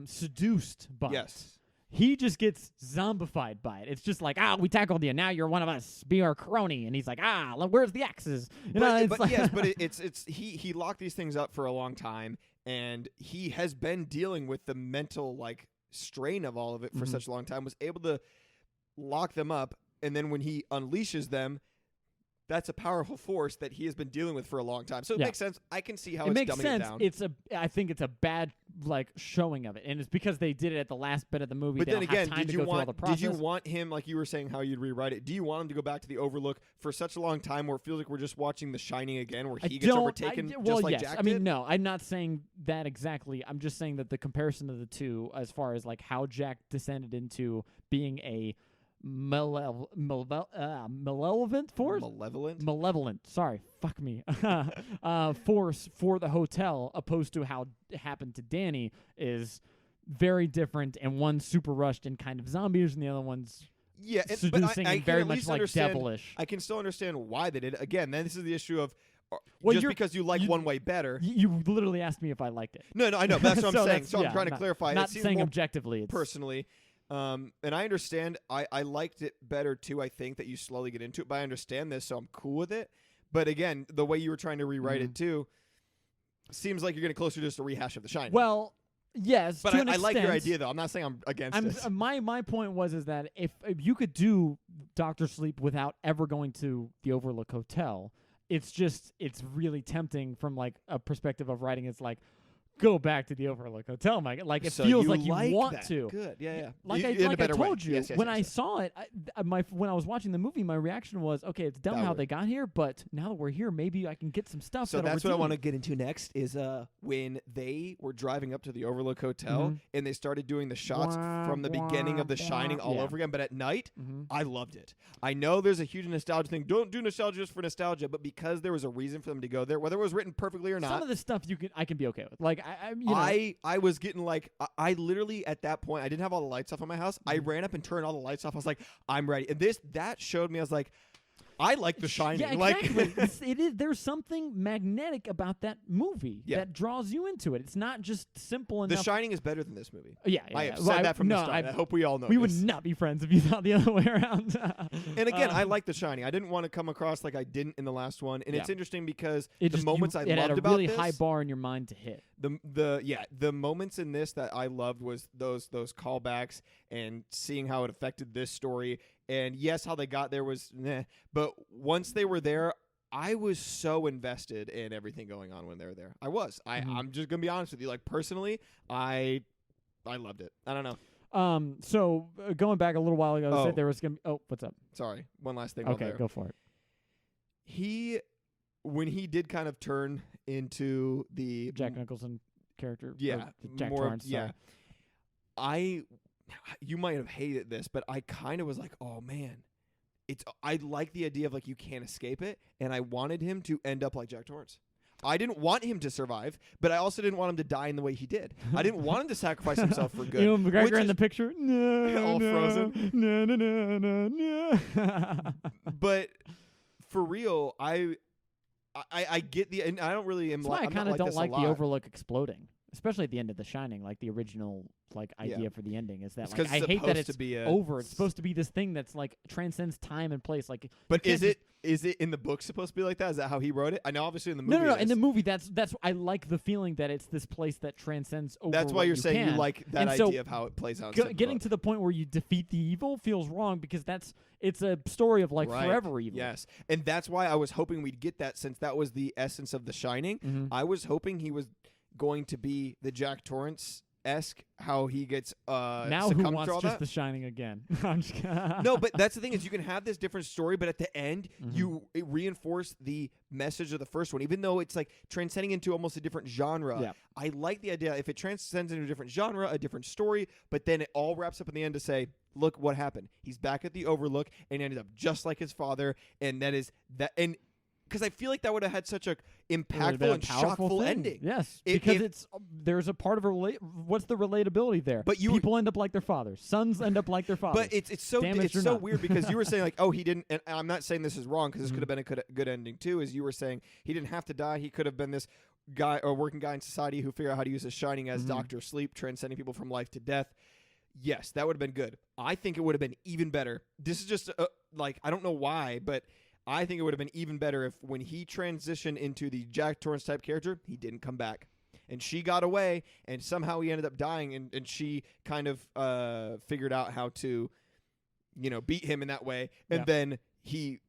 seduced by it. Yes. He just gets zombified by it. It's just like, we tackled you. Now you're one of us. Be our crony. And he's like, where's the axes? You know, it's But like yes, but it's he locked these things up for a long time, and he has been dealing with the mental like strain of all of it for Mhm. such a long time. Was able to lock them up, and then when he unleashes them, that's a powerful force that he has been dealing with for a long time. So it Yeah. makes sense. I can see how it it's makes dumbing sense. it down. I think it's a bad like showing of it, and it's because they did it at the last bit of the movie. But They then don't again, have time did to you go through all want the process. did you want him, like you were saying how you'd rewrite it? Do you want him to go back to the Overlook for such a long time where it feels like we're just watching The Shining again, where he gets overtaken well, just like yes. Jack I mean, did? no, I'm not saying that exactly. I'm just saying that the comparison of the two, as far as like how Jack descended into being a malevolent force. Malevolent. Sorry, fuck me. Force for the hotel, opposed to how it happened to Danny, is very different. And one's super rushed and kind of zombies, and the other one's Yeah, but seducing I and can very at much least like understand- devilish. I can still understand why they did it. Again, then this is the issue of Well, just you're- because you like you- one way better. You literally asked me if I liked it. No, I know. But that's what I'm saying. that's- So yeah, I'm trying to not- clarify. Not it seems saying more objectively. It's, personally. And I understand. I liked it better too. I think that you slowly get into it, but I understand this, so I'm cool with it. But again, the way you were trying to rewrite it too seems like you're getting closer to just a rehash of The Shining. Well, yes, but to an I like your extent. idea though. I'm not saying I'm against it. My point was that if you could do Doctor Sleep without ever going to the Overlook Hotel, it's really tempting from like a perspective of writing. It's like, go back to the Overlook Hotel, Mike. Like it So feels you like you want that. to. Good. Yeah. Like You- I in a like I better way. told you, Yes, when yes, I yes. saw it, when I was watching the movie, my reaction was, okay, it's dumb That how would- they got here, but now that we're here, maybe I can get some stuff. So that'll that's what I redeem want to it. get into next is when they were driving up to the Overlook Hotel Mhm. and they started doing the shots Wah, from the beginning of The wah, Shining all yeah. over again, but at night. Mhm. I loved it. I know there's a huge nostalgia thing. Don't do nostalgia just for nostalgia, but because there was a reason for them to go there, whether it was written perfectly or Some not. of the stuff I can be okay with. Like you know, I was getting like I literally at that point I didn't have all the lights off in my house. I ran up and turned all the lights off. I was like, I'm ready. And that showed me I was like, I like The Shining. Yeah, Like exactly. it is. There's something magnetic about that movie Yeah. that draws you into it. It's not just simple The enough. Shining is better than this movie. Yeah, I have Well, said that from no, the start. I I hope we all know we this. would not be friends if you thought the other way around. And again, I Um, like The Shining. I didn't want to come across like I didn't in the last one. And it's Yeah. interesting because it the just, moments I it had loved a about really this, high bar in your mind to hit. the moments in this that I loved was those callbacks and seeing how it affected this story. And yes, how they got there was meh, but once they were there, I was so invested in everything going on when they were there. I was. Mhm. I'm just gonna be honest with you. Like personally, I loved it. I don't know. So going back a little while ago, Oh. said there was gonna be. Oh, what's up? Sorry. One last thing. while Okay, there. go for it. When he did kind of turn into the Jack Nicholson character. or yeah, Jack more, Torrance. yeah. Sorry. You might have hated this, but I kind of was like, oh man, I like the idea of like you can't escape it, and I wanted him to end up like Jack Torrance. I didn't want him to survive, but I also didn't want him to die in the way he did. I didn't want him to sacrifice himself for good. Ewan McGregor in is the picture, no, all no, frozen. No, no, no, no, no. But for real, I get the, and I don't really am That's why I I'm not kind of like don't this a like the lot. Overlook exploding, especially at the end of The Shining. Like the original idea Yeah. for the ending is that It's like 'cause I it's hate that supposed it's to be a over. It's supposed to be this thing that's like transcends time and place. Like, But can't is it in the book supposed to be like that? Is that how he wrote it? I know obviously in the no, movie. no, no. it In the is. movie, that's I like the feeling that it's this place that transcends over. That's why what you're saying can. you like that And so idea of how it plays out. instead of the Getting book. to the point where you defeat the evil feels wrong because it's a story of like Right. forever evil. Yes, and that's why I was hoping we'd get that, since that was the essence of The Shining. Mhm. I was hoping he was going to be the Jack Torrance-esque, how he gets Now who succumbed wants to all just that. The Shining again? I'm just No, but that's the thing, is you can have this different story, but at the end Mhm. it reinforce the message of the first one, even though it's like transcending into almost a different genre. Yeah. I like the idea if it transcends into a different genre, a different story, but then it all wraps up in the end to say, look what happened. He's back at the Overlook and ended up just like his father, and that is that. And because I feel like that would have had such a It would've impactful been a and powerful shockful thing. ending. Yes, If- because if- it's there's a part of what's the relatability there? But you- people end up like their fathers. Sons end up like their fathers. But it's so Damaged or so not. weird because you were saying like, oh, he didn't. And I'm not saying this is wrong because this Mhm. could have been a good ending too. As you were saying, he didn't have to die. He could have been this guy or working guy in society who figured out how to use his Shining as Mhm. Doctor Sleep, transcending people from life to death. Yes, that would have been good. I think it would have been even better. This is just like, I don't know why, but I think it would have been even better if when he transitioned into the Jack Torrance type character, he didn't come back. And she got away, and somehow he ended up dying, and she kind of figured out how to, beat him in that way. And Yeah. then he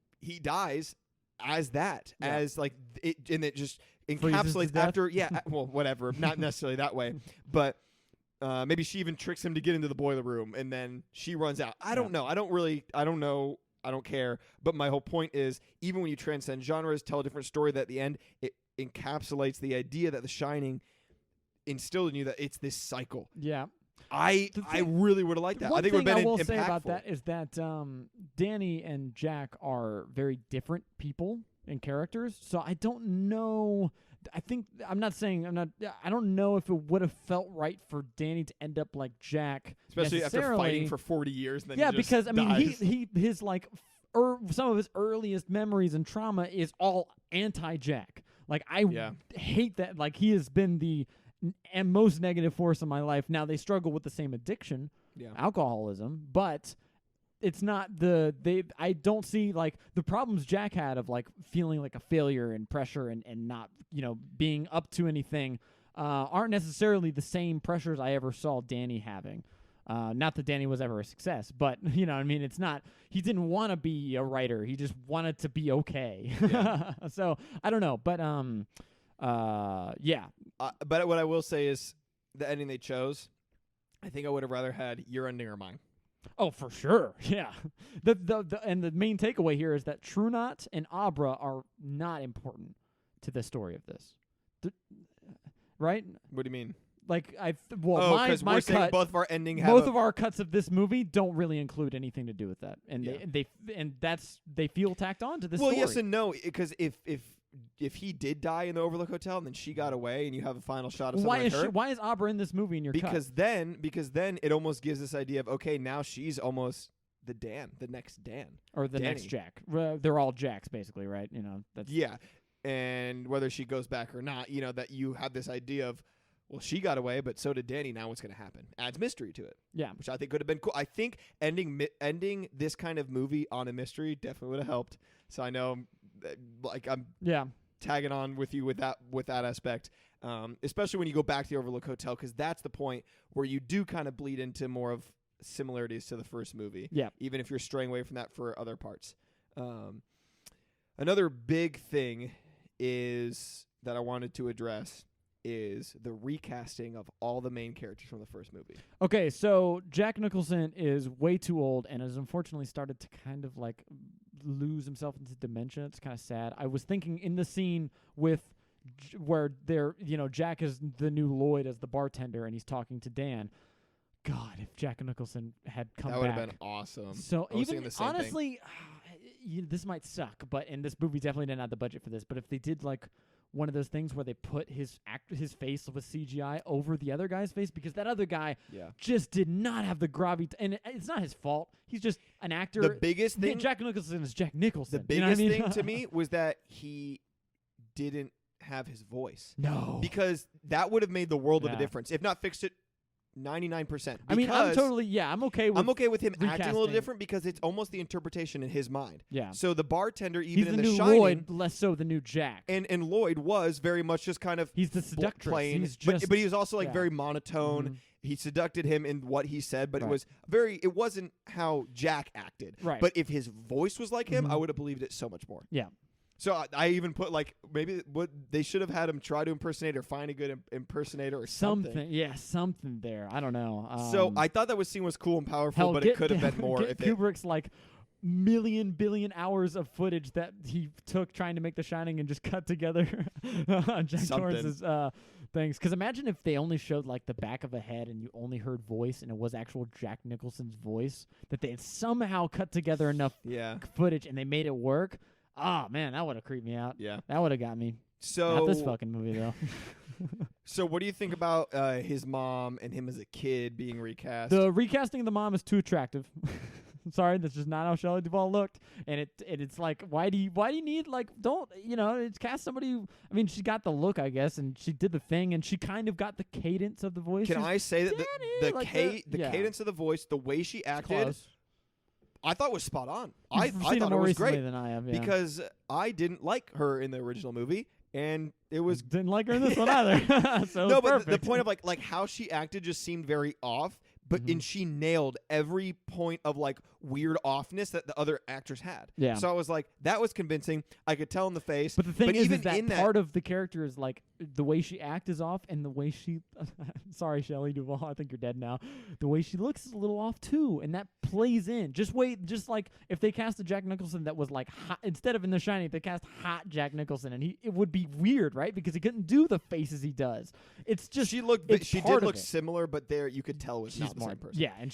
dies as that, Yeah. as like it, and it just Freezes to encapsulates death? after, well, whatever, not necessarily that way, but maybe she even tricks him to get into the boiler room, and then she runs out. I don't know. I don't know. I don't care. But my whole point is, even when you transcend genres, tell a different story, that at the end it encapsulates the idea that The Shining instilled in you, that it's this cycle. yeah. I really would have liked that. I One think it would thing have I been will impactful. say about that is that Danny and Jack are very different people and characters. So I don't know. I don't know if it would have felt right for Danny to end up like Jack, Especially after fighting necessarily. for 40 years. And then Yeah, he just because I mean, dies. he his like some of his earliest memories and trauma is all anti-Jack. Like I Yeah. hate that. Like he has been the most negative force in my life. Now they struggle with the same addiction, Yeah. alcoholism, but it's not I don't see like the problems Jack had of like feeling like a failure and pressure and not being up to anything aren't necessarily the same pressures I ever saw Danny having. Not that Danny was ever a success, but I mean, it's not. He didn't want to be a writer. He just wanted to be okay. Yeah. So I don't know, but yeah. But what I will say is, the ending they chose, I think I would have rather had your ending or mine. Oh, for sure. Yeah. The main takeaway here is that True Knot and Abra are not important to the story of this. Right? What do you mean? Like my we're saying cut, both of our ending have both of our cuts of this movie don't really include anything to do with that, and Yeah. they feel tacked on to this well, story. yes and no, because if he did die in the Overlook Hotel and then she got away and you have a final shot of something like her, why is Abra in this movie in your cut? because then it almost gives this idea of, okay, now she's almost the next Dan. Or the next Danny. Jack. They're all Jacks, basically, right? That's Yeah. And whether she goes back or not, that you have this idea of, well, she got away, but so did Danny. Now what's going to happen? Adds mystery to it, yeah. which I think could have been cool. I think ending this kind of movie on a mystery definitely would have helped. So I know, like, I'm Yeah. tagging on with you with that aspect, especially when you go back to the Overlook Hotel, because that's the point where you do kind of bleed into more of similarities to the first movie. Yeah. Even if you're straying away from that for other parts. Another big thing is that I wanted to address is the recasting of all the main characters from the first movie. Okay, so Jack Nicholson is way too old and has unfortunately started to kind of like lose himself into dementia. It's kind of sad. I was thinking in the scene with where Jack is the new Lloyd as the bartender and he's talking to Dan. God, if Jack Nicholson had come back. That would have been awesome. So I was even thinking the same thing. honestly, this might suck, and this movie definitely didn't have the budget for this. But if they did like one of those things where they put his face with CGI over the other guy's face because that other guy just did not have the gravity. And it's not his fault. He's just an actor. The biggest thing, Jack Nicholson is Jack Nicholson. The biggest thing to me was that he didn't have his voice. No, because that would have made the world of a difference, if not fixed it 99%. I mean, I'm okay with him recasting. acting a little different because it's almost the interpretation in his mind. Yeah. So the bartender, even he's in the The new Shining, Lloyd, less so the new Jack. And Lloyd was very much just kind of he's the seductress. Plain, he's just, but he was also like very monotone. Mm-hmm. He seducted him in what he said, but it wasn't how Jack acted. Right. But if his voice was like him, I would have believed it so much more. Yeah. So I even put like maybe what they should have had him try to impersonate or find a good impersonator or something. Yeah, something there. I don't know. So I thought that scene was cool and powerful, but it could have been more. If Kubrick's like billion hours of footage that he took trying to make The Shining and just cut together Jack Torrance's things. Because imagine if they only showed like the back of a head and you only heard voice and it was actual Jack Nicholson's voice, that they had somehow cut together enough footage and they made it work. Oh, man, that would have creeped me out. Yeah. That would have got me. So not this fucking movie, though. So what do you think about his mom and him as a kid being recast? The recasting of the mom is too attractive. Sorry, that's just not how Shelley Duvall looked. And it's like, why do you need, like, it's cast somebody who, I mean, she got the look, I guess, and she did the thing, and she kind of got the cadence of the voice. Can I say that the cadence of the voice, the way she acted, I thought was spot on. I thought it was great than I have, because I didn't like her in the original movie, and it was didn't like her in this one either. So no, but perfect. the point of like how she acted just seemed very off. But and she nailed every point of like weird offness that the other actors had. Yeah. So I was like, that was convincing. I could tell in the face. But the thing is even that part of the character is like the way she acts is off, and the way she sorry, Shelley Duvall, I think you're dead now. The way she looks is a little off too, and that plays in. Just like if they cast a Jack Nicholson that was like hot, instead of in The Shining, if they cast hot Jack Nicholson, and it would be weird, right? Because he couldn't do the faces he does. It's just she did look similar, but there you could tell it was not the same person. Yeah, and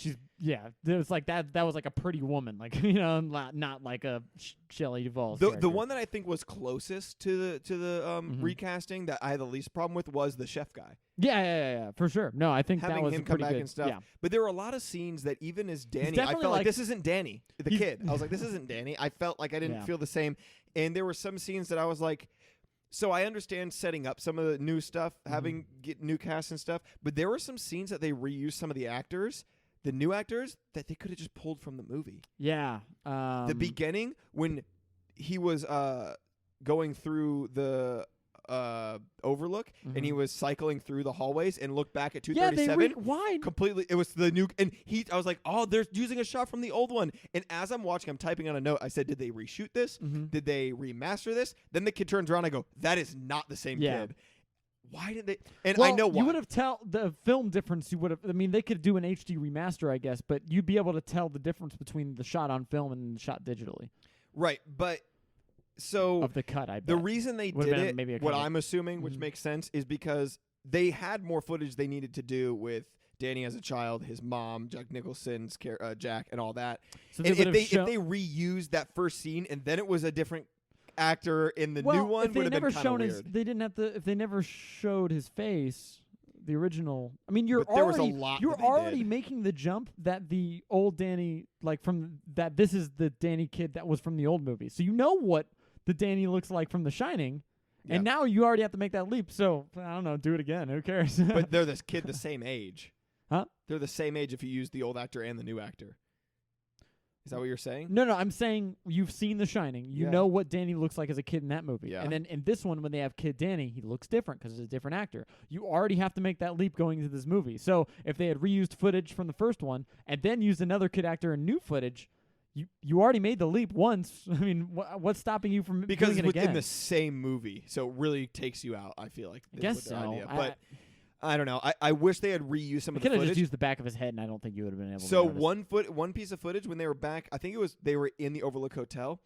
it was like that was like a pretty woman, like not like a Shelley Duvall. The one that I think was closest to the recasting that I had the least problem with was the chef guy. Yeah, for sure. No, I think having that was him a come pretty back good, and stuff. Yeah. But there were a lot of scenes that even as Danny, I felt like this isn't Danny, the kid. I was like, this isn't Danny. I felt like I didn't feel the same. And there were some scenes that I was like, so I understand setting up some of the new stuff, having get new casts and stuff, but there were some scenes that they reused some of the actors, the new actors, that they could have just pulled from the movie. Yeah. The beginning when he was going through the overlook and he was cycling through the hallways and looked back at 237. Why? Completely. It was the new, and I was like, oh, they're using a shot from the old one. And as I'm watching, I'm typing on a note. I said, did they reshoot this? Did they remaster this? Then the kid turns around. I go, that is not the same kid. Why did they? And I know why. You would have tell the film difference. You would have. I mean, they could do an HD remaster, I guess, but you'd be able to tell the difference between the shot on film and the shot digitally. Right, but. So of the cut, I bet. The reason they did it, what I'm assuming, which makes sense, is because they had more footage they needed to do with Danny as a child, his mom, Jack Nicholson's Jack, and all that. So and if they reused that first scene and then it was a different actor in the new one, would have been kind of weird. They didn't have to. If they never showed his face, the original. I mean, you're already making the jump that the old Danny, like from that. This is the Danny kid that was from the old movie, so you know what the Danny looks like from The Shining, and now you already have to make that leap. So I don't know, do it again. Who cares? But they're this kid the same age. Huh? They're the same age if you use the old actor and the new actor. Is that what you're saying? No, I'm saying you've seen The Shining. You know what Danny looks like as a kid in that movie. Yeah. And then in this one, when they have kid Danny, he looks different because it's a different actor. You already have to make that leap going into this movie. So if they had reused footage from the first one and then used another kid actor in new footage, you already made the leap once. I mean, what's stopping you from doing it again? Because it's within the same movie, so it really takes you out, I feel like. I guess so. Idea. But I don't know. I wish they had reused some of the footage. Could have just used the back of his head, and I don't think you would have been able to. So one piece of footage when they were back, I think they were in the Overlook Hotel.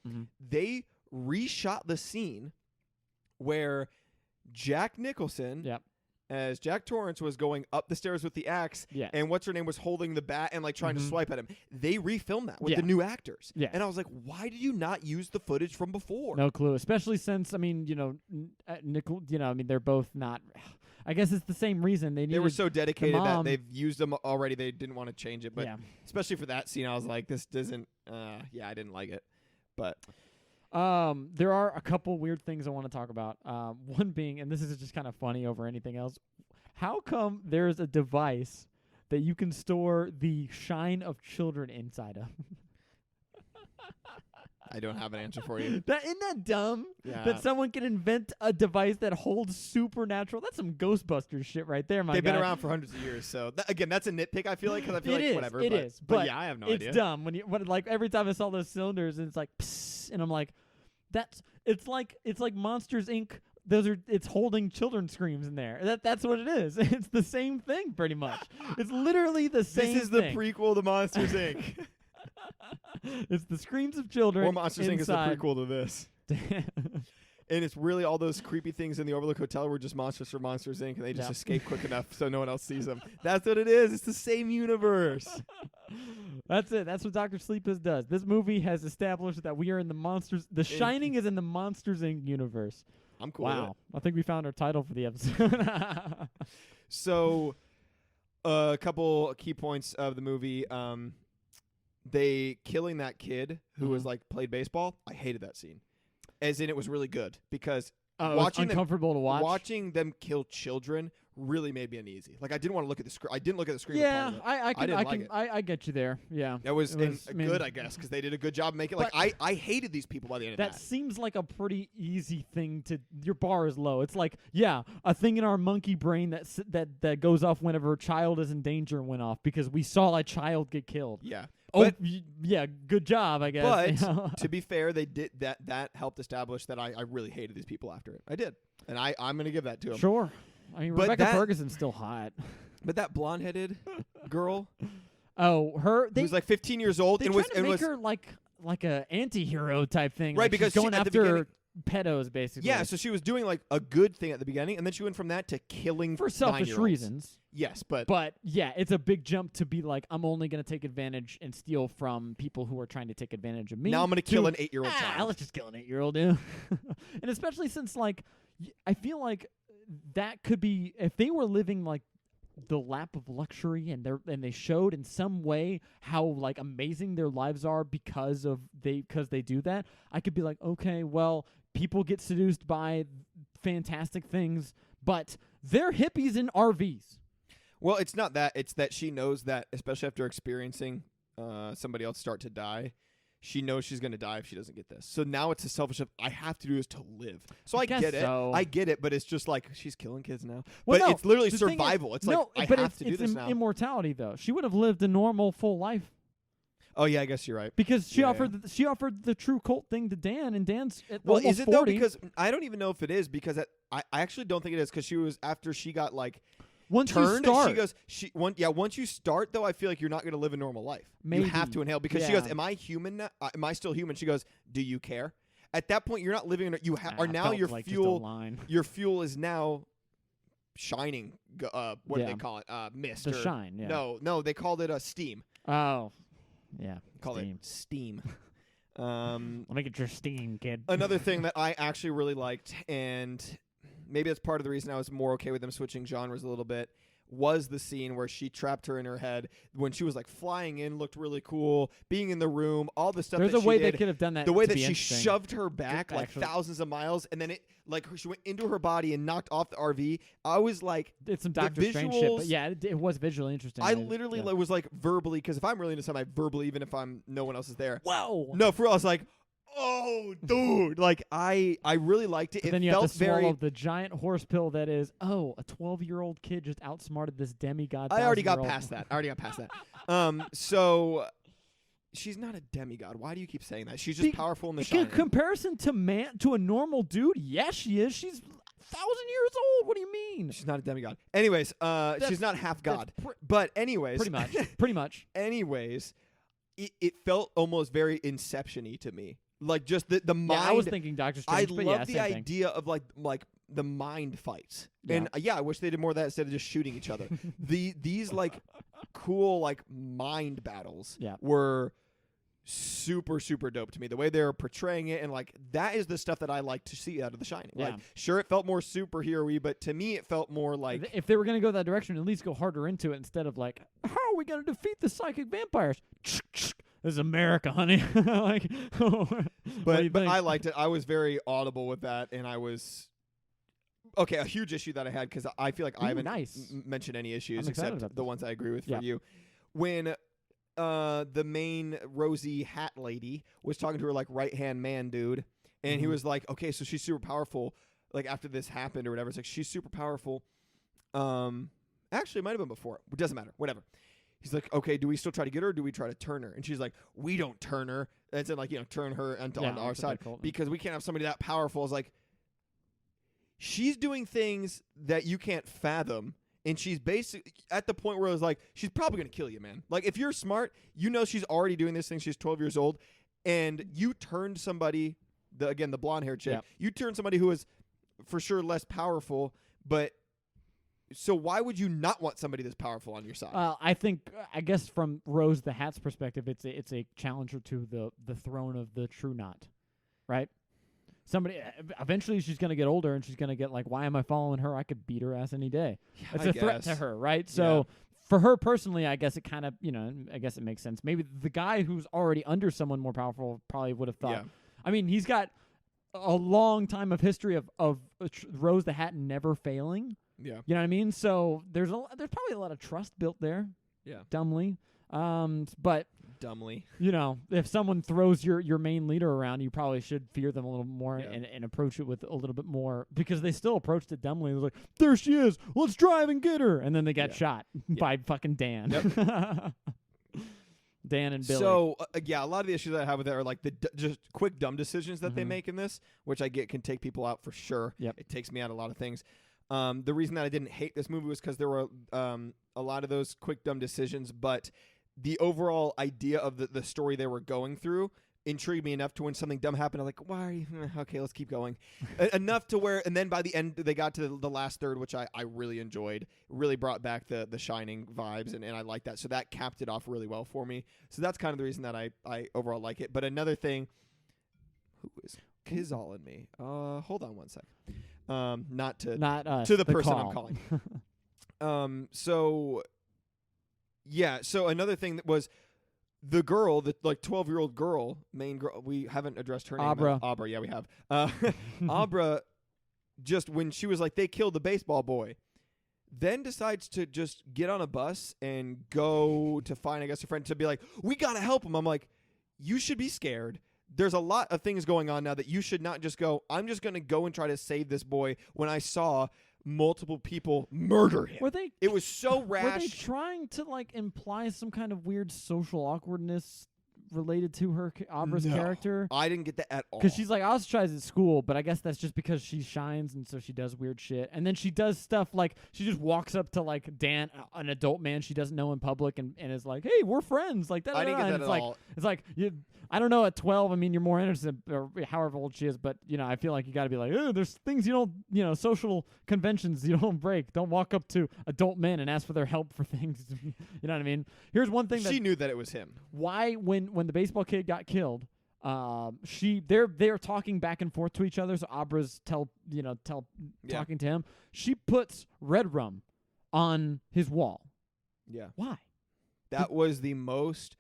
They reshot the scene where Jack Nicholson as Jack Torrance was going up the stairs with the axe, Yeah. and what's her name was holding the bat and like trying to Mhm. swipe at him. They refilmed that with Yeah. the new actors. Yeah. And I was like, why did you not use the footage from before? No clue, especially since, I mean, Nickel, I mean, they're both not, I guess it's the same reason. They They were so dedicated that mom- they've used them already. They didn't want to change it. But yeah. especially for that scene, I was like, this doesn't, I didn't like it. But There are a couple weird things I want to talk about. One being, and this is just kind of funny over anything else, how come there's a device that you can store the shine of children inside of? I don't have an answer for you. Isn't that dumb? Yeah. That someone can invent a device that holds supernatural. That's some Ghostbusters shit right there, my They've guy. been around for hundreds of years. So, again, that's a nitpick, I feel like, because I feel It like is, whatever. it but, is, But but yeah, I have no it's idea. dumb when like every time I saw those cylinders and it's like psst, and I'm like, it's like Monsters Inc. It's holding children's screams in there. That's what it is. It's the same thing pretty much. It's literally the same This is the thing. prequel to Monsters, Inc. It's the screams of children Or Monsters, Inc. is the inside. prequel to this. And it's really all those creepy things in the Overlook Hotel were just monsters from Monsters, Inc. And they just Yeah. escape quick enough so no one else sees them. That's what it is. It's the same universe. That's it. That's what Dr. Sleepless does. This movie has established that we are in the Monsters. The Shining is in the Monsters Inc. universe. I'm cool with it. Wow. I think we found our title for the episode. So, a couple key points of the movie. They killing that kid who was like played baseball. I hated that scene. As in, it was really good because watching them uncomfortable to watch. watching them kill children really made me uneasy. Like I didn't want to look at the screen. I didn't look at the screen. Yeah, I didn't like it. I get you there. Yeah. That was, It was- I mean- good, I guess, because they did a good job making. Like But- I hated these people by the end of That that. seems like a pretty easy thing to. Your bar is low. It's like, yeah, a thing in our monkey brain that goes off whenever a child is in danger went off because we saw a child get killed. Yeah. Oh, But- yeah, good job, I guess. But you know? to be fair, they did that. That helped establish that I really hated these people after it. I did, and I'm gonna give that to them. Sure. I mean, But Rebecca that- Ferguson's still hot. But that blonde-headed girl Oh, who was like 15 years old they and try was to and make was her like a anti-hero type thing, Right, like she's because she- going at the after pedos basically. yeah. So she was doing like a good thing at the beginning, and then she went from that to killing for selfish 9-year-olds. reasons. Yes, but But yeah, it's a big jump to be like, I'm only going to take advantage and steal from people who are trying to take advantage of me. now I'm gonna kill an 8-year-old child. Let's just kill an 8-year-old, dude. And especially since like, I feel like that could be if they were living like the lap of luxury and they showed in some way how like amazing their lives are because they do that. I could be like, okay, well, people get seduced by fantastic things, but they're hippies in RVs. Well, it's not that. It's that she knows that, especially after experiencing somebody else start to die, she knows she's going to die if she doesn't get this. So now it's a selfish of, I have to do this to live. So I guess get it. so. I get it, but it's just like, she's killing kids now. Well, but no, it's literally the thing is- survival. It's no, like, but I have to do it's this now. immortality though. She would have lived a normal full life Oh, yeah, I guess you're right. because she Yeah, offered the true cult thing to Dan, and Dan's at Well, almost is it 40. though? Because I don't even know if it is, because I actually don't think it is, because she was, after she got like once turned, you start, she goes, once you start though, I feel like you're not going to live a normal life. You have Maybe. to inhale, because she Yeah. goes, am I human now? Am I still human? She goes, do you care? At that point, you're not living in you are now felt your like just a fuel. line. Your fuel is now shining. What do Yeah. they call it? Mist. The or, shine, yeah. No, they called it steam. Oh, yeah. Call steam. it steam. Let me get your steam, kid. Another thing that I actually really liked, and maybe that's part of the reason I was more okay with them switching genres a little bit, was the scene where she trapped her in her head when she was like flying in, looked really cool, being in the room, all the stuff There's that a she way did, they could have done that. the way to that be she interesting. shoved her back like actually. thousands of miles, and then it like she went into her body and knocked off the RV. I was like, It's some the Doctor Strange shit, but visuals- yeah, it was visually interesting. I literally yeah. was like verbally, because if I'm really into something, I verbally, even if no one else is there. Whoa. No, for real, I was like, oh, dude, like I really liked it. But It then you have felt to swallow very. the giant horse pill that is, a 12-year-old kid just outsmarted this demigod. I already got 1,000-year-old. past that. So she's not a demigod. Why do you keep saying that? She's just powerful in the In Shining. comparison to a normal dude, yes, she is. She's 1,000 years old. What do you mean? She's not a demigod. Anyways, she's not half god. But anyways, Pretty much. Pretty much. anyways, it felt almost very Inception-y to me. Like just the mind. Yeah, I was thinking Doctor I Strange, but love yeah, the same thing. idea of like the mind fights. Yeah. And I wish they did more of that instead of just shooting each other. These like cool like mind battles were super super dope to me. The way they were portraying it, and like that is the stuff that I like to see out of The Shining. Yeah. Like sure it felt more superhero-y, but to me it felt more like if they were going to go that direction, at least go harder into it instead of like, how are we going to defeat the psychic vampires? This is America, honey. Like, but I liked it. I was very audible with that, and I was okay. A huge issue that I had, because I feel like I haven't mentioned any issues except the ones I agree with for you. When the main rosy hat lady was talking to her like right-hand man dude, and he was like, okay, so she's super powerful, like after this happened or whatever. It's like, she's super powerful. Actually it might have been before, it doesn't matter, whatever. He's like, okay, do we still try to get her, or do we try to turn her? And she's like, we don't turn her. And like, turn her onto our side, because we can't have somebody that powerful. It's like, she's doing things that you can't fathom. And she's basically at the point where it's like, she's probably going to kill you, man. Like, if you're smart, she's already doing this thing. She's 12 years old. And you turned somebody, the blonde-haired chick, you turned somebody who is for sure less powerful. But so why would you not want somebody that's powerful on your side? I guess from Rose the Hat's perspective, it's a challenger to the throne of the True Knot, right? Somebody eventually she's gonna get older and she's gonna get like, why am I following her? I could beat her ass any day. It's a threat to her, right? So for her personally, I guess it kind of I guess it makes sense. Maybe the guy who's already under someone more powerful probably would have thought. Yeah. I mean, he's got a long time of history of Rose the Hat never failing. Yeah. You know what I mean? So there's probably a lot of trust built there. Yeah. Dumbly. But dumbly. If someone throws your main leader around, you probably should fear them a little more and approach it with a little bit more, because they still approached it dumbly. It was like, there she is, let's drive and get her. And then they got shot by fucking Dan. Yep. Dan and Billy. So, a lot of the issues that I have with it are like the just quick dumb decisions that they make in this, which I get can take people out for sure. Yep. It takes me out a lot of things. The reason that I didn't hate this movie was because there were a lot of those quick dumb decisions, but the overall idea of the story they were going through intrigued me enough to when something dumb happened, I'm like, why are you okay, let's keep going. Enough to where, and then by the end they got to the last third, which I really enjoyed. Really brought back the Shining vibes, and I like that. So that capped it off really well for me. So that's kind of the reason that I overall like it. But another thing, who is Kizal in me? Hold on one second. Not us, to the person call. I'm calling. So another thing that was the girl, the like 12-year-old girl, main girl. We haven't addressed her name. Abra, yeah, we have. Abra, just when she was like, they killed the baseball boy, then decides to just get on a bus and go to find, I guess, a friend to be like, we gotta help him. I'm like, you should be scared. There's a lot of things going on now that you should not just go, I'm just going to go and try to save this boy, when I saw multiple people murder him. It was so rash. Were they trying to like imply some kind of weird social awkwardness related to her Abra's character? I didn't get that at all. Because she's like ostracized at school, but I guess that's just because she shines, and so she does weird shit. And then she does stuff like she just walks up to like Dan, an adult man she doesn't know in public, and is like, "Hey, we're friends." Like that. I didn't get that at all. It's like I don't know, at 12, I mean, you're more innocent, or however old she is, but, I feel like you got to be like, oh, there's things you don't, social conventions you don't break. Don't walk up to adult men and ask for their help for things. You know what I mean? Here's one thing she knew that it was him. Why, when the baseball kid got killed, they're talking back and forth to each other, so Abra's talking to him. She puts red rum on his wall. Yeah. Why? That was the most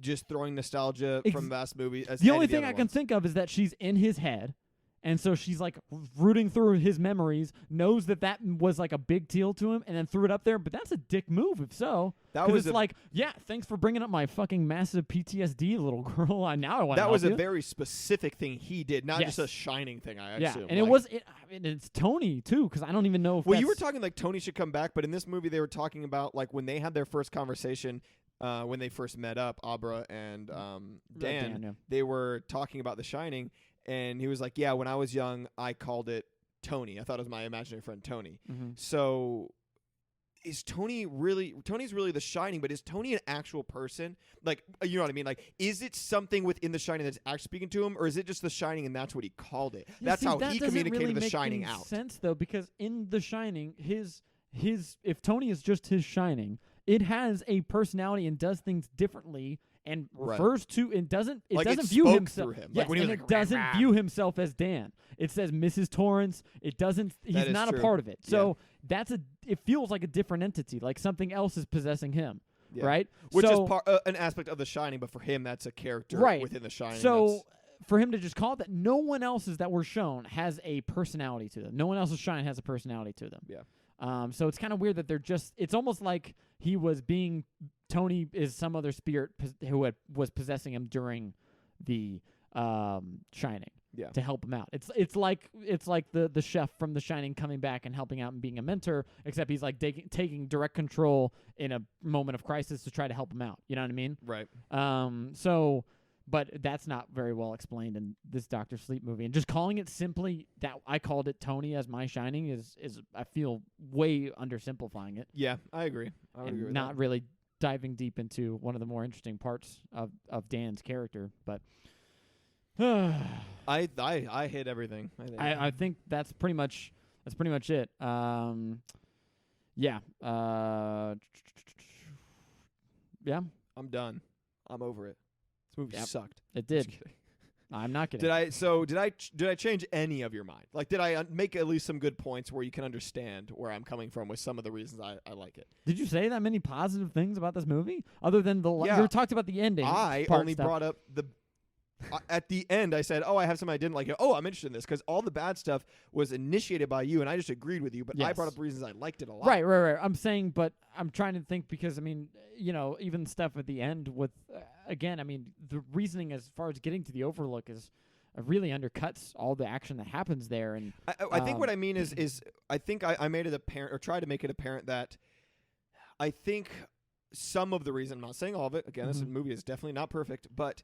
just throwing nostalgia from vast movie. The only thing I can think of is that she's in his head, and so she's like rooting through his memories, knows that was like a big deal to him, and then threw it up there. But that's a dick move, if so. That was like, yeah, thanks for bringing up my fucking massive PTSD, little girl. Now I want to help you. That was a very specific thing he did, not just a Shining thing, I assume. And it's Tony, too, because I don't even know if Well, you were talking like Tony should come back, but in this movie they were talking about like when they had their first conversation, when they first met up, Abra and Dan, they were talking about The Shining, and he was like, yeah, when I was young, I called it Tony. I thought it was my imaginary friend Tony. Mm-hmm. So is Tony's really The Shining, but is Tony an actual person? Like, you know what I mean? Like, is it something within The Shining that's actually speaking to him, or is it just The Shining and that's what he called it? That's how he communicated really The Shining make any out. sense though, because in The Shining, his if Tony is just his Shining, it has a personality and does things differently and refers to and doesn't view himself through him. Yes, Like when he and was it doesn't view himself as Dan. It says Mrs. Torrance. It doesn't. He's not true. a part of it. So it feels like a different entity, like something else is possessing him. Yeah. Right? Which so, is an aspect of The Shining, but for him, that's a character within The Shining. So for him to just call it that, no one else's that were shown has a personality to them. No one else's Shining has a personality to them. Yeah. So it's kind of weird that they're just. It's almost like he was being. Tony is some other spirit who was possessing him during the Shining. Yeah. To help him out. It's like the chef from The Shining coming back and helping out and being a mentor, except he's like taking direct control in a moment of crisis to try to help him out. You know what I mean? Right. But that's not very well explained in this Dr. Sleep movie. And just calling it simply that I called it Tony as my Shining is I feel way undersimplifying it. Yeah, I agree. I would agree with not that. really diving deep into one of the more interesting parts of Dan's character, but I hit everything. I think that's pretty much it. Yeah. Yeah. I'm done. I'm over it. This movie sucked. It Just did. kidding. I'm not kidding. Did I change any of your mind? Like, did I make at least some good points where you can understand where I'm coming from with some of the reasons I like it? Did you say that many positive things about this movie other than you talked about the ending? I only brought up at the end, I said, I have something I didn't like. I'm interested in this because all the bad stuff was initiated by you, and I just agreed with you. But I brought up reasons I liked it a lot. Right. I'm saying, but I'm trying to think because, I mean, even stuff at the end with, again, I mean, the reasoning as far as getting to the Overlook is really undercuts all the action that happens there. And I think what I mean is I think I made it apparent or tried to make it apparent that I think some of the reason, I'm not saying all of it, again, this movie is definitely not perfect, but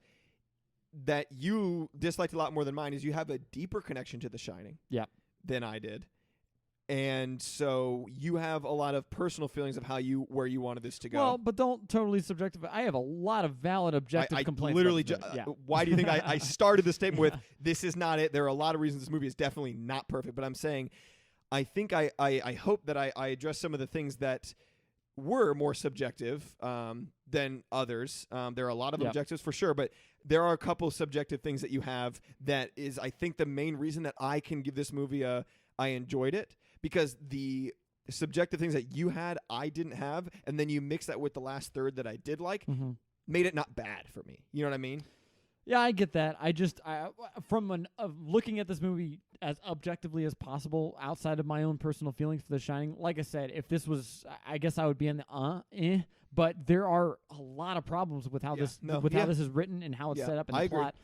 that you disliked a lot more than mine is you have a deeper connection to The Shining than I did. And so you have a lot of personal feelings of where you wanted this to go. Well, but don't totally subjective. I have a lot of valid objective complaints. Literally, about this movie. why do you think I started the statement with, this is not it? There are a lot of reasons this movie is definitely not perfect. But I'm saying, I think I hope that I address some of the things that were more subjective than others. There are a lot of objectives for sure, but there are a couple subjective things that you have that is, I think, the main reason that I can give this movie I enjoyed it, because the subjective things that you had, I didn't have, and then you mix that with the last third that I did like, made it not bad for me. You know what I mean? Yeah, I get that. From looking at this movie as objectively as possible, outside of my own personal feelings for The Shining, like I said, if this was, I guess I would be in the but there are a lot of problems with how this is written and how it's set up in the plot.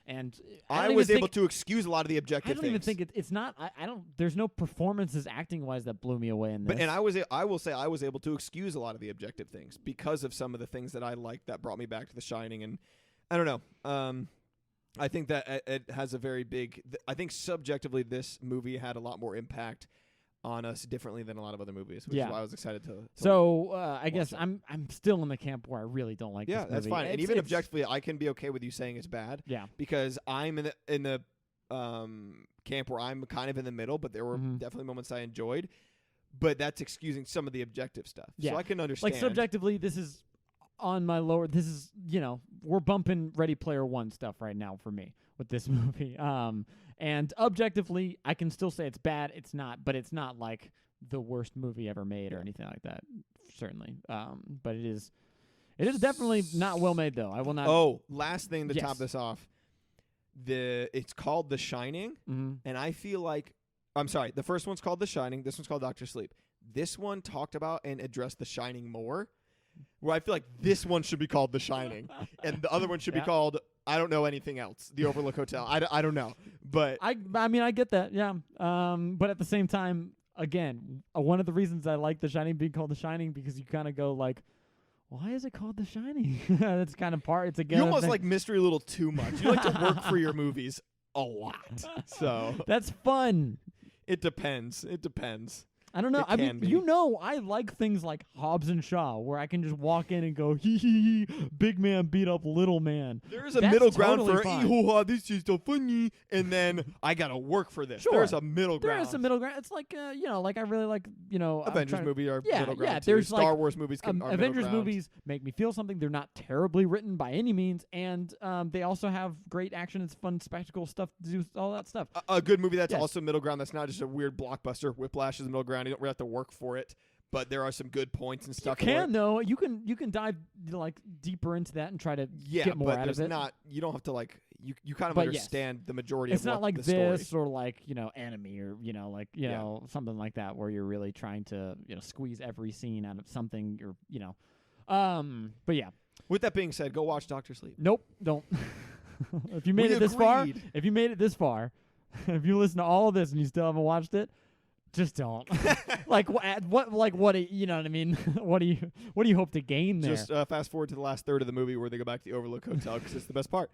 And I was able to excuse a lot of the objective things. I don't even think it's not. I don't. There's no performances acting wise that blew me away in this. But I will say I was able to excuse a lot of the objective things because of some of the things that I liked that brought me back to The Shining. And I don't know. I think that it has a very big. I think subjectively, this movie had a lot more impact on us differently than a lot of other movies, which is why I was excited to. So I guess I'm still in the camp where I really don't like. Yeah, this movie. That's fine. And even objectively, I can be okay with you saying it's bad. Yeah, because I'm in the camp where I'm kind of in the middle, but there were definitely moments I enjoyed. But that's excusing some of the objective stuff. Yeah. So I can understand. Like subjectively, this is on my lower. This is we're bumping Ready Player One stuff right now for me with this movie. And objectively, I can still say it's bad. It's not, but it's not like the worst movie ever made or anything like that. Certainly, but it is definitely not well made, though. I will not. Oh, last thing to top this off, it's called The Shining, and I feel like I'm sorry. The first one's called The Shining. This one's called Dr. Sleep. This one talked about and addressed The Shining more. Where I feel like this one should be called The Shining, and the other one should be called I don't know anything else. The Overlook Hotel. I don't know, but I mean I get that, yeah. But at the same time, again, one of the reasons I like The Shining being called The Shining because you kind of go like, why is it called The Shining? That's kind of part. It's again. You almost like mystery a little too much. You like to work for your movies a lot, so that's fun. It depends. I don't know. It I can mean, be. I like things like Hobbs and Shaw, where I can just walk in and go, hee hee hee, big man beat up little man. There is a That's middle ground totally for fine. this is so funny, and then I gotta work for this. Sure. There's a middle ground. There is a middle ground. It's like, like I really like, I'm Avengers trying to- movies are Yeah, middle ground yeah, too. there's, Star like, Wars movies are middle Avengers ground. movies make me feel something. They're not terribly written by any means, and they also have great action. It's fun spectacle stuff to do, all that stuff. A good movie that's Yes. also middle ground. That's not just a weird blockbuster. Whiplash is middle ground. You don't really have to work for it, but there are some good points and You stuff. can though. You can dive like deeper into that and try to get more but out there's of it. not. You don't have to like. You kind of But yes. understand the majority It's of not what like the story. this or like enemy or something like that where you're really trying to squeeze every scene out of something but yeah, With that being said, go watch Doctor Sleep. nope, don't. If you made We it this far, agreed. if you listen to all of this and you still haven't watched it, just don't. Like what you know what I mean? What do you hope to gain there? Just fast forward to the last third of the movie where they go back to the Overlook Hotel because it's the best part.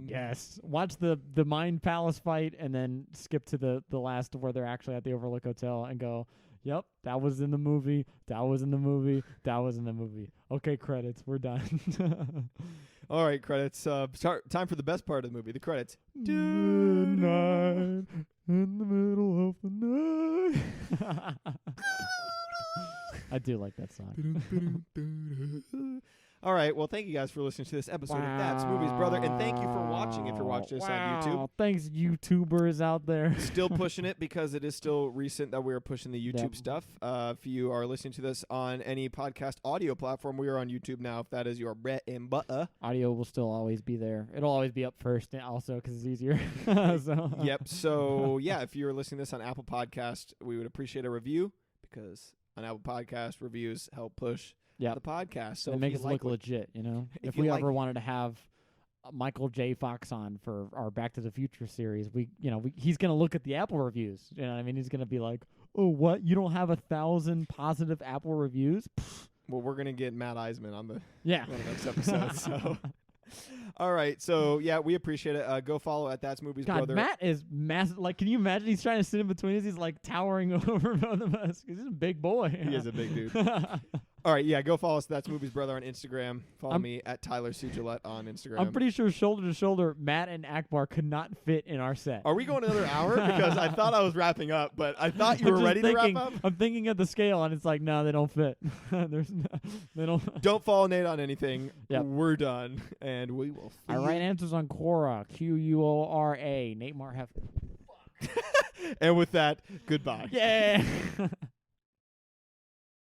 Yes. Watch the Mind Palace fight and then skip to the last where they're actually at the Overlook Hotel and go, yep, that was in the movie. That was in the movie. That was in the movie. Okay, credits. We're done. All right, credits. Time for the best part of the movie, the credits. Midnight in the middle of the night. I do like that song. All right, well, thank you guys for listening to this episode of That's Movies, Brother, and thank you for watching if you're watching this on YouTube. Thanks, YouTubers out there. Still pushing it because it is still recent that we are pushing the YouTube Yep. stuff. If you are listening to this on any podcast audio platform, we are on YouTube now. If that is your bread and butter. Audio will still always be there. It'll always be up first, also because it's easier. So. Yep. So yeah, if you're listening to this on Apple Podcast, we would appreciate a review because on Apple Podcast reviews help push Yep. the podcast. So They if make you us like look what- legit, if If you we like- ever wanted to have Michael J. Fox on for our Back to the Future series, he's gonna look at the Apple reviews. You know what I mean? He's gonna be like, "Oh, what? You don't have 1,000 positive Apple reviews?" Pfft. Well, we're gonna get Matt Eisman on the Yeah. one of the next episodes. So. All right, so yeah, we appreciate it. Go follow at That's Movies God, Brother. Matt is massive. Like, can you imagine? He's trying to sit in between us. He's like towering over both of us because he's a big boy. He is a big dude. All right, yeah, go follow us. That's Movies Brother on Instagram. Follow me at Tyler C. Gillette on Instagram. I'm pretty sure shoulder to shoulder, Matt and Akbar could not fit in our set. Are we going another hour? Because I thought I was wrapping up, but I thought you I'm were just ready to wrap up. I'm thinking of the scale, and it's like, no, they don't fit. They don't. Don't follow Nate on anything. Yep. We're done, and we will. Our right answer's on Quora. Quora. Nate Marhef. And with that, goodbye. Yeah.